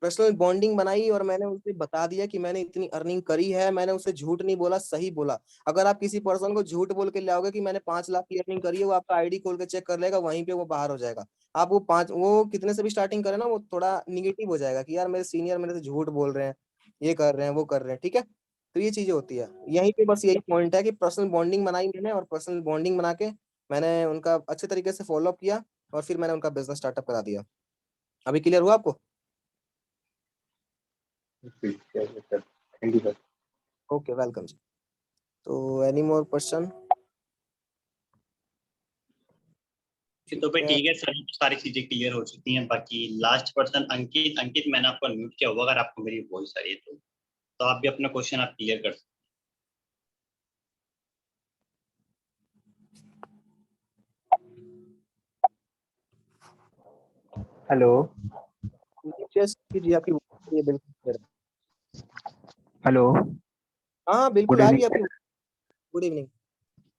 पर्सनल बॉन्डिंग बनाई और मैंने उसे बता दिया कि मैंने इतनी अर्निंग करी है। मैंने उसे झूठ नहीं बोला, सही बोला। अगर आप किसी पर्सन को झूठ बोल के ले आओगे कि मैंने 5 लाख की अर्निंग करी है, वो आपका आईडी खोल के चेक कर लेगा, वहीं पे वो बाहर हो जाएगा। आप वो कितने से भी स्टार्टिंग करे ना, वो थोड़ा निगेटिव हो जाएगा कि यार मेरे सीनियर मेरे से झूठ बोल रहे हैं, ये कर रहे हैं, वो कर रहे हैं, ठीक है। तो ये चीजें होती है यहीं पे, बस यही पॉइंट है कि पर्सनल बॉन्डिंग बनाई मैंने, और पर्सनल बॉन्डिंग बना के मैंने उनका अच्छे तरीके से फॉलो अप किया, और फिर मैंने उनका बिजनेस स्टार्टअप करा दिया। अभी क्लियर हुआ आपको? Sir thank you sir. Okay welcome जी। तो एनी मोर क्वेश्चन? तो भाई ठीक है। ठीक है सर, सारी चीजें क्लियर हो चुकी हैं। बाकी लास्ट पर्सन अंकित, मैंने आपको अनम्यूट किया होगा, अगर आपको मेरी वॉइस आ रही है तो आप भी अपना क्वेश्चन आप क्लियर कर सकते हेलो। चेस कीजिए, आपकी ये बिल्कुल clear है। हेलो। हाँ हाँ, गुड बिल्कुल आ रही है इवनिंग आपकी। सर। Good evening.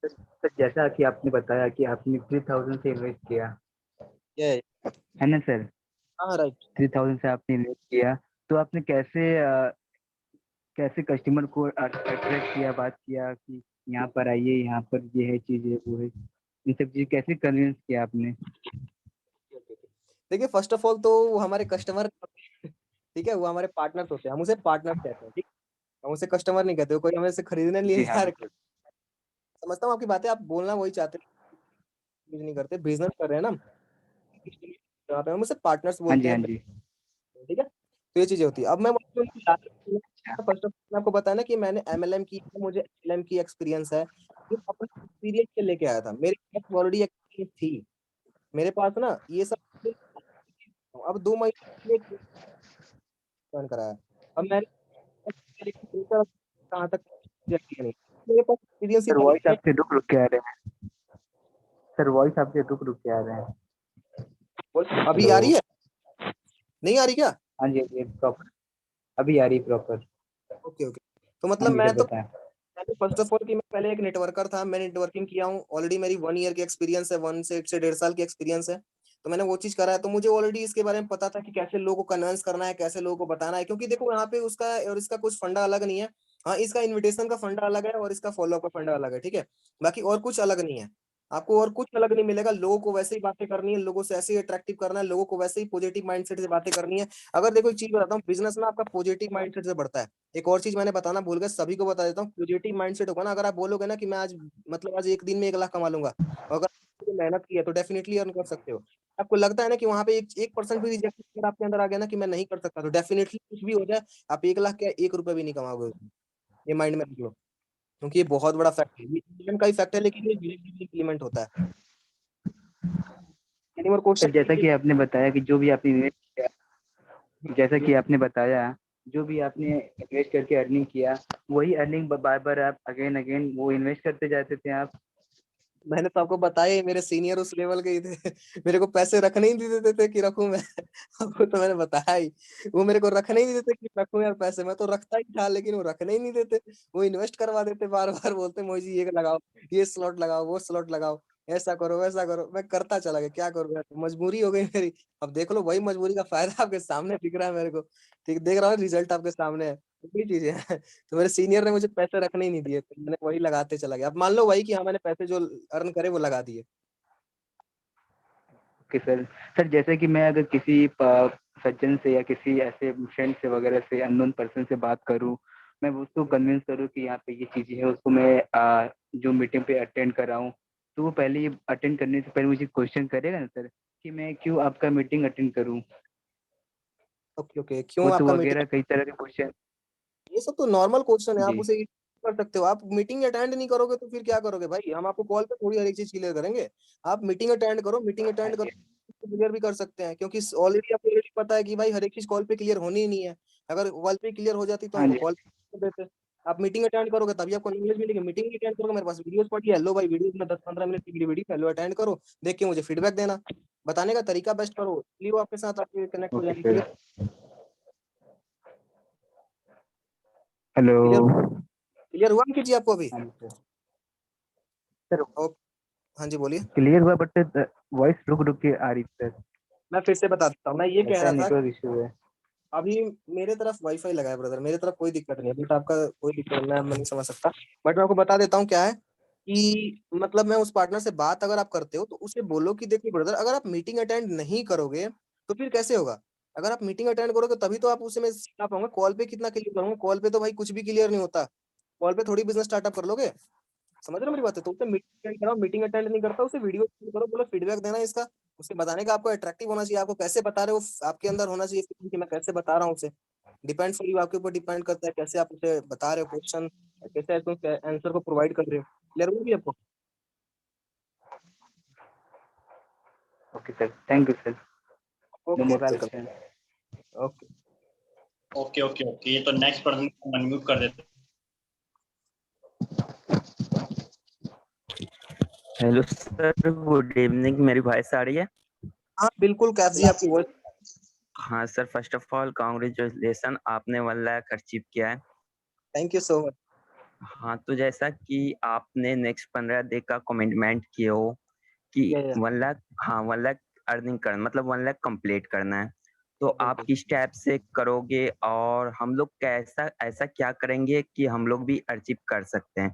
सर जैसा कि आपने बताया कि आपने 3,000 से इन्वेस्ट किया ये है ना सर? हाँ राइट। 3,000 से आपने इन्वेस्ट किया, तो आपने कैसे कस्टमर को अट्रैक्ट किया, बात किया कि यहाँ पर आइए, यहाँ पर ये है, चीज़ है, वो है, इन सब चीज़ कैसे कन्विंस किया आपने? देखिए फर्स्ट ऑफ ऑल तो वो हमारे कस्टमर ठीक है, वो हमारे पार्टनर्स होते हैं, हम उसे पार्टनर कहते हैं, ठीक। हम उसे कस्टमर नहीं कहते, कोई हमें से खरीदने लिए जी हाँ यार। बिल्कुल। समझता हूँ आपकी बातें, आप बोलना वही चाहते हैं, कुछ नहीं करते, बिजनेस कर रहे हैं ना, यहाँ पे हम उसे पार्टनर्स हाँ बोलते जी, हाँ हैं, जी। ठीक है। तो ये चीजें होती है। अब मैं अच्छा। फर्स्ट ऑफ ऑल आपको बताया ना कि मैंने एमएलएम की, मुझे एलएम की एक्सपीरियंस है, ये अपने एक्सपीरियंस से लेके आया था, मेरे पास ऑलरेडी एक्सपीरियंस थी मेरे पास ना ये सब। अब 2 महीने ज्वाइन कराया, अब मैंने कहाँ तक किया नहीं, मेरे पास एक्सपीरियंस ही सर था वॉइस इसमें। आपके रुक रुक के आ रहे हैं। सर वॉइस आपके रुक रुक के आ रहे हैं। अभी हेलो। आ रही है? नहीं आ रही क्या? हाँ जी, हाँ जी, प्रॉपर अभी आ रही प्रॉपर। Okay okay. तो हाँ मतलब जी मैं सर तो बताएं। फर्स्ट ऑफ ऑल कि मैं पहले एक नेटवर्कर था, मैं नेटवर्किंग किया हूँ ऑलरेडी, मेरी 1 ईयर की एक्सपीरियंस है, 1 से 1.5 साल की एक्सपीरियंस है। तो मैंने वो चीज करा है, तो मुझे ऑलरेडी इसके बारे में पता था कि कैसे लोगों को कन्विंस करना है, कैसे लोगों को बताना है, क्योंकि देखो यहाँ पे उसका और इसका कुछ फंडा अलग नहीं है। हाँ, इसका इन्विटेशन का फंडा अलग है और इसका फॉलोअप का फंडा अलग है, ठीक है। बाकी और कुछ अलग नहीं है, आपको और कुछ अलग नहीं मिलेगा। लोगों को वैसे ही बातें करनी है, लोगों से ऐसे ही अट्रैक्टिव करना है, लोगों को वैसे ही पॉजिटिव माइंडसेट से बातें करनी है। अगर देखो एक चीज बताता हूँ, बिजनेस में आपका पॉजिटिव माइंडसेट से बढ़ता है। एक और चीज मैंने बताना भूल गया, सभी को बता देता हूँ, पॉजिटिव माइंडसेट होगा ना, अगर आप बोलोगे ना कि मैं आज मतलब आज एक दिन में 1 लाख कमा लूंगा, और अगर आपने मेहनत की है तो डेफिनेटली अर्न कर सकते हो। आपको लगता है ना कि वहां पे 1% भी रिजेक्शन आपके अंदर आ गया ना कि मैं नहीं कर सकता, तो डेफिनेटली कुछ भी हो जाए, आप 1 लाख क्या 1 रुपए भी नहीं कमाओगे उसमें। ये माइंड में रख लो, क्योंकि ये बहुत बड़ा फैक्ट है, ये इंप्लीमेंट का ही फैक्ट है, लेकिन ये धीरे धीरे इम्प्लीमेंट होता है। एनी मोर सर जैसा क्वेश्चन? कि आपने बताया कि जो भी आपने इन्वेस्ट किया, जैसा कि आपने बताया जो भी आपने इन्वेस्ट करके अर्निंग किया, वही अर्निंग बार बार आप अगेन अगेन वो इन्वेस्ट करते जाते थे आप? मैंने तो आपको बताया ही, मेरे सीनियर उस लेवल के ही थे। मेरे को पैसे रखने ही नहीं देते थे कि रखूं मैं। आपको तो मैंने बताया ही, वो मेरे को रखने ही नहीं देते कि रखूं यार पैसे, मैं तो रखता ही था लेकिन वो रखने ही नहीं देते। वो इन्वेस्ट करवा देते, बार बार बोलते मोहित जी ये लगाओ, ये स्लॉट लगाओ, वो स्लॉट लगाओ, ऐसा करो वैसा करो। मैं करता चला गया, क्या करूँ यार, मजबूरी हो गई मेरी। अब देख लो, वही मजबूरी का फायदा आपके सामने दिख रहा है मेरे को। ठीक, देख रहा हूँ रिजल्ट आपके सामने है, वही चीजें हैं। तो मेरे सीनियर ने मुझे पैसे रखने ही नहीं दिए, तो मैंने वही लगाते चला गया। अब मान लो वही कि हाँ मैंने पैसे जो अर्न करे वो लगा दिए। Okay sir. सर जैसे कि मैं अगर किसी सज्जन से या किसी ऐसे फ्रेंड से वगैरह से, अननोन पर्सन से बात करूं, मैं उसको कन्विंस करूं कि यहाँ पे ये चीज़ें है, उसको मैं जो मीटिंग पे अटेंड कर रहा हूँ, तो वो पहले ये अटेंड करने से पहले मुझे क्वेश्चन करेगा ना सर कि मैं क्यों आपका मीटिंग अटेंड करूं, ओके ओके, वो क्यों तो आपका मीटिंग? वगैरह कई तरह के क्वेश्चन। ये सब तो नॉर्मल क्वेश्चन है, आप जी। उसे कर सकते हो। आप मीटिंग अटेंड नहीं करोगे तो फिर क्या करोगे भाई? हम आपको कॉल पे थोड़ी हर एक चीज क्लियर करेंगे। आप मीटिंग अटेंड करो, मीटिंग हाँ अटेंड करो, जी। क्लियर भी कर सकते हैं, क्योंकि ऑलरेडी आपको ऑलरेडी पता है कि भाई हर एक चीज कॉल पे क्लियर होनी ही नहीं है। अगर कॉल पे क्लियर हो जाती तो हाँ हमको जी। कॉल कर देते। आप मीटिंग अटेंड करोगे तभी आपको नॉलेज मिलेगी। मीटिंग नहीं अटेंड करोगे, मेरे पास वीडियोस पड़ी है, लो भाई वीडियोस में 10-15 मिनट की वीडियो लो, अटेंड करो, देख के मुझे फीडबैक देना। बताने का तरीका बेस्ट करो, इसलिए वो आपके साथ आपके कनेक्ट हो ओके जाएंगे। Sir. Clear? Hello. Clear? Clear हुआ कि जी आपको अभी? हाँ जी सर। सर ओके, हाँ जी बोलिए। क्लियर हुआ बट वॉइस रुक रुक के आ रही सर, मैं फिर से बता देता हूँ, मैं ये कह लगता रहा है था नेटवर्क इशू है। अभी मेरे तरफ वाईफाई लगा है ब्रदर, मेरे तरफ कोई दिक्कत नहीं है, बट आपका कोई दिक्कत नहीं, मैं नहीं समझ सकता। बट मैं आपको बता देता हूँ क्या है कि मतलब मैं उस पार्टनर से बात अगर आप करते हो तो उसे बोलो कि देखिए ब्रदर, अगर आप मीटिंग अटेंड नहीं करोगे तो फिर कैसे होगा? अगर आप मीटिंग अटेंड करोगे तभी तो आप उसे मैं सिखा पाऊंगा। कॉल पे कितना क्लियर करूंगा? कॉल पे तो भाई कुछ भी क्लियर नहीं होता। कॉल पे थोड़ी बिजनेस स्टार्टअप कर लोगे। समझ रहे हो मेरी बात है? तो उसे मीटिंग अटेंड कराओ, मीटिंग अटेंड नहीं करता उसे वीडियो करो, बोलो फीडबैक देना है इसका। उसके बताने का आपको अट्रैक्टिव होना चाहिए, आपको कैसे बता रहे हो आपके अंदर होना चाहिए कि मैं कैसे बता रहा हूँ उसे। डिपेंड फॉर यू, आपके ऊपर डिपेंड करता है कैसे आप उसे बता रहे हो क्वेश्चन, कैसे आप उसके आंसर को प्रोवाइड कर रहे हो। क्लियर होगी आपको? Okay sir, thank you sir. No okay more welcome. Question. Okay. Okay okay okay, ये तो नेक्स्ट पर्सन को अनम्यूट कर देते हैं। Hello sir, good evening. मेरी वॉइस आ रही है? हाँ बिल्कुल कैफ जी, आपकी वॉइस। हाँ sir, first of all congratulation, आपने 1 लाख अचीव किया है। Thank you so much. हाँ, तो जैसा कि आपने नेक्स्ट 15 डे का कमिटमेंट किए हो कि 1 लाख, हाँ 1 लाख अर्निंग करना, मतलब 1 लाख कंप्लीट करना है, तो आप बिल्कुल। किस स्टेप से करोगे और हम लोग कैसा ऐसा क्या करेंगे कि हम लोग भी अचीव कर सकते हैं?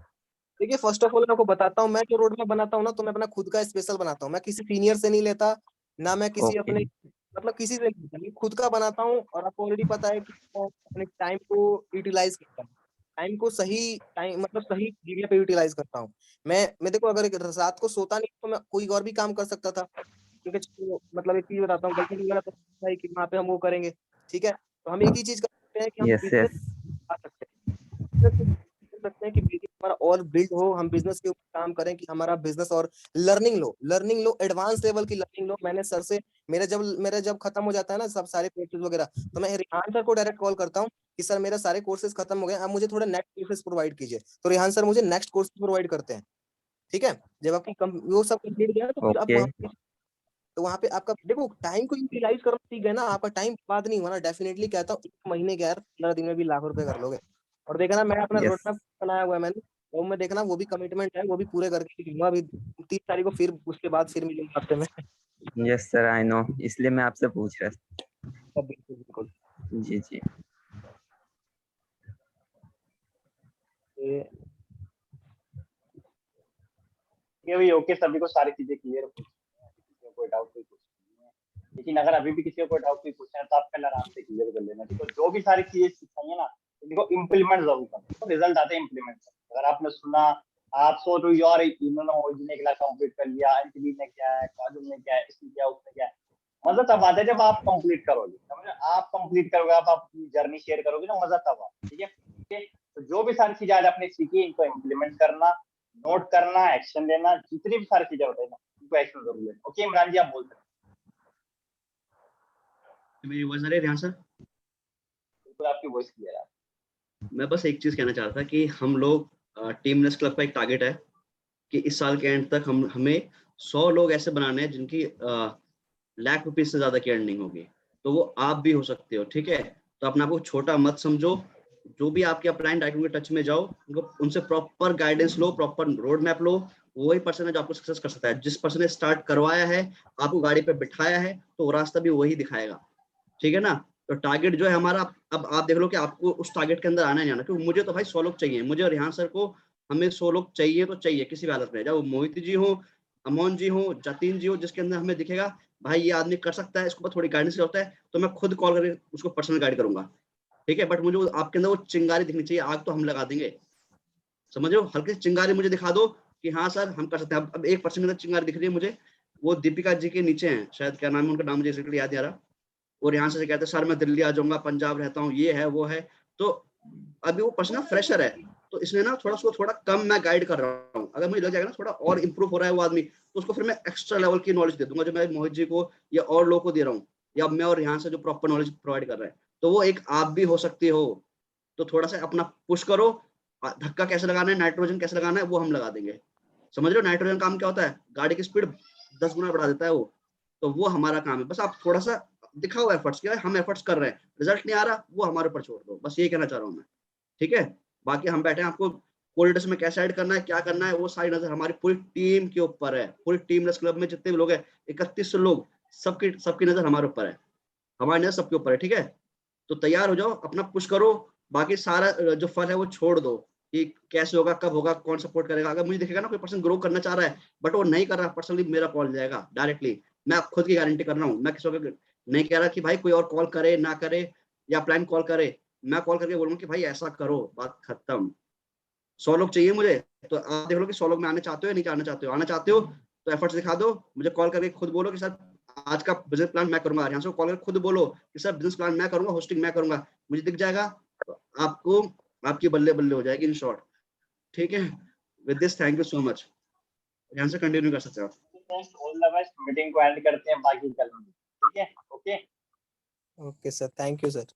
देखिए फर्स्ट ऑफ ऑल मैं आपको बताता हूँ, मैं जो रोड मैप बनाता हूँ ना तो मैं अपना खुद का स्पेशल बनाता हूँ। मैं किसी सीनियर से नहीं लेता, ना मैं किसी ओके। अपने मतलब किसी से नहीं लेता, मैं खुद का बनाता हूँ। और आपको ऑलरेडी पता है कि मैं अपने टाइम को यूटिलाइज करता हूँ, टाइम को सही टाइम मतलब सही जगह पे यूटिलाइज करता हूँ। मैं देखो अगर एक रात को सोता नहीं तो मैं कोई और भी काम कर सकता था, क्योंकि मतलब एक चीज बताता हूँ, गर्लफ्रेंड वगैरह तो है कि वहाँ पे हम वो करेंगे। ठीक है, तो हम एक ही चीज कर सकते हैं कि हम यस बिजनेस यस। आ सकते हैं, बिजनेस कर सकते हैं कि बिजनेस हमारा और बिल्ड हो, हम बिजनेस के ऊपर काम करें कि हमारा बिजनेस और लर्निंग लो, एडवांस लेवल की लर्निंग लो। मैंने सर से मेरा जब खत्म हो जाता है ना सब सारे कोर्सेज वगैरह, तो मैं रिहान सर को डायरेक्ट कॉल करता हूँ कि सर मेरा सारे कोर्सेज खत्म हो गए, आप मुझे थोड़ा नेक्स्ट कोर्सेज प्रोवाइड कीजिए। तो रिहान सर मुझे नेक्स्ट कोर्सेज प्रोवाइड करते हैं। ठीक है, जब आपकी वो सब कंप्लीट हो जाए तो फिर आप ओके। वहां पे आपका देखो टाइम को यूटिलाइज करना सीख गए ना, आपका टाइम बर्बाद नहीं हुआ ना। डेफिनेटली कहता हूँ 1 महीने के यार 15 दिन में भी लाख रुपए कर लोगे। और देखना मैं अपना रोड यस मैप बनाया हुआ है मैंने, वो में देखना वो भी कमिटमेंट है, वो भी पूरे करके दिखूंगा अभी 30 तारीख को, फिर उसके बाद फिर मिलेंगे हफ्ते में। यस सर, आई नो, इसलिए मैं आपसे पूछ रहा बिल्कुल बिल्कुल। था। जी जी। ये भी ओके, सभी को सारी चीजें क्लियर हो, किसी को कोई डाउट कोई क्वेश्चन नहीं है। लेकिन अगर अभी भी किसी को कोई डाउट कोई क्वेश्चन है तो आप पहले आराम से क्लियर कर लेना। देखो जो भी सारी चीजें सिखाई है ना, इनको इम्प्लीमेंट जरूर करना, तो रिजल्ट आते हैं इम्प्लीमेंट करना। अगर आपने सुना, आप सो टू योर इन्होंने ओजी ने क्लास कंप्लीट कर लिया, एंटनी ने क्या है, काजल ने क्या है, इसने क्या, उसने क्या है, मजा तब आता है जब आप कंप्लीट करोगे। समझे? आप कंप्लीट करोगे, आप अपनी जर्नी शेयर करोगे ना, मजा तब आता। ठीक है, तो जो भी सारी चीजें आज आपने सीखी इनको इम्प्लीमेंट करना, नोट करना, एक्शन लेना, जितनी भी सारी चीजें होती है ना उनको एक्शन जरूर लेना। ओके इमरान जी, आप बोल सकते हैं। मेरी वॉइस आ रही है ध्यान सर? बिल्कुल आपकी वॉइस क्लियर है। मैं बस एक चीज कहना चाहता था कि हम लोग टीम नेस्ट क्लब का एक टारगेट है कि इस साल के एंड तक हमें 100 लोग ऐसे बनाने हैं जिनकी लाख रुपीज से ज्यादा की अर्निंग होगी, तो वो आप भी हो सकते हो। ठीक है, तो अपने आप को छोटा मत समझो, जो भी आपके अपलाइन डायरेक्टर के टच में जाओ, उनसे प्रॉपर गाइडेंस लो, प्रॉपर रोड मैप लो। वही पर्सन है जो आपको सक्सेस कर सकता है। जिस पर्सन ने स्टार्ट करवाया है, आपको गाड़ी पे बिठाया है, तो वो रास्ता भी वही दिखाएगा। ठीक है ना। तो टारगेट जो है हमारा, अब आप देख लो कि आपको उस टारगेट के अंदर आना है जाना, क्योंकि मुझे तो भाई 100 लोग चाहिए, मुझे और यहाँ सर को, हमें 100 लोग चाहिए तो चाहिए किसी भी हालत में, चाहे वो मोहित जी हो, अमोन जी हो, जतिन जी हो, जिसके अंदर हमें दिखेगा भाई ये आदमी कर सकता है, इसको थोड़ी गाइडेंस होता है, तो मैं खुद कॉल करके उसको पर्सनल गाइड करूंगा। ठीक है, बट मुझे आपके अंदर वो चिंगारी दिखनी चाहिए, आग तो हम लगा देंगे, समझ रहे हो, हल्की चिंगारी मुझे दिखा दो कि हाँ सर हम कर सकते हैं। अब एक पर्सन के अंदर चिंगारी दिख रही है मुझे, वो दीपिका जी के नीचे हैं शायद, क्या नाम है उनका, नाम मुझे एक्चुअली याद नहीं आ रहा, और यहाँ से कहते हैं सर मैं दिल्ली आ जाऊंगा, पंजाब रहता हूँ, ये है वो है। तो अभी वो पर्सन फ्रेशर है, तो इसलिए ना थोड़ा कम मैं गाइड कर रहा हूँ। अगर मुझे लग जाएगा ना थोड़ा और इंप्रूव हो रहा है वो आदमी, तो उसको फिर मैं एक्स्ट्रा लेवल की नॉलेज दे दूंगा, जो मैं मोहित जी को या और लोगों को दे रहा हूँ, या मैं और यहाँ से जो प्रॉपर नॉलेज प्रोवाइड कर रहा है, तो वो एक आप भी हो सकती हो। तो थोड़ा सा अपना पुश करो। धक्का कैसे लगाना है, नाइट्रोजन कैसे लगाना है, वो हम लगा देंगे। समझ रहे हो, नाइट्रोजन काम क्या होता है, गाड़ी की स्पीड 10 गुना बढ़ा देता है वो, तो वो हमारा काम है। बस आप थोड़ा सा दिखाओ एफर्ट्स, क्या हम एफर्ट्स कर रहे हैं, रिजल्ट नहीं आ रहा वो हमारे ऊपर छोड़ दो, बस ये कहना चाह रहा हूँ मैं। ठीक है, बाकी हम बैठे हैं, आपको कोल्डर्स में कैसे ऐड करना है, क्या करना है, वो सारी नजर हमारी पूरी टीम के ऊपर है। पूरी टीम रस क्लब में जितने भी लोग हैं, 31 लोग, सबकी नजर हमारे ऊपर है, हमारी नजर सबके ऊपर है। ठीक है, तो तैयार हो जाओ, अपना पुश करो, बाकी सारा जो फल है वो छोड़ दो कि कैसे होगा, कब होगा, कौन सपोर्ट करेगा। अगर मुझे दिखेगा ना कोई पर्सन ग्रो करना चाह रहा है बट वो नहीं कर रहा, पर्सनली मेरा कॉल जाएगा डायरेक्टली, मैं खुद की गारंटी कर रहा हूँ। मैं किसी को नहीं कह रहा कि भाई कोई और कॉल करे ना करे, या प्लान कॉल करे, मैं कॉल करके बोलूंगा कि भाई ऐसा करो, बात खत्म। 100 लोग चाहिए मुझे, तो आप देख लो कि 100 लोग में आने चाहते हो या नहीं आना चाहते हो। आना चाहते हो तो एफर्ट्स दिखा दो, मुझे कॉल करके खुद बोलो कि सर आज का बिजनेस प्लान मैं करूंगा, यहाँ से कॉल करके खुद बोलो कि सर बिजनेस प्लान मैं करूंगा, होस्टिंग मैं करूंगा, मुझे दिख जाएगा, तो आपको आपकी बल्ले बल्ले हो जाएगी इन शॉर्ट। ठीक है, with this thank you so much, यहाँ से कंटिन्यू कर सकते हो आप। ऑल द बेस्ट, मीटिंग को एंड करते हैं, बाकी कल। ठीक है, okay okay sir, thank you sir.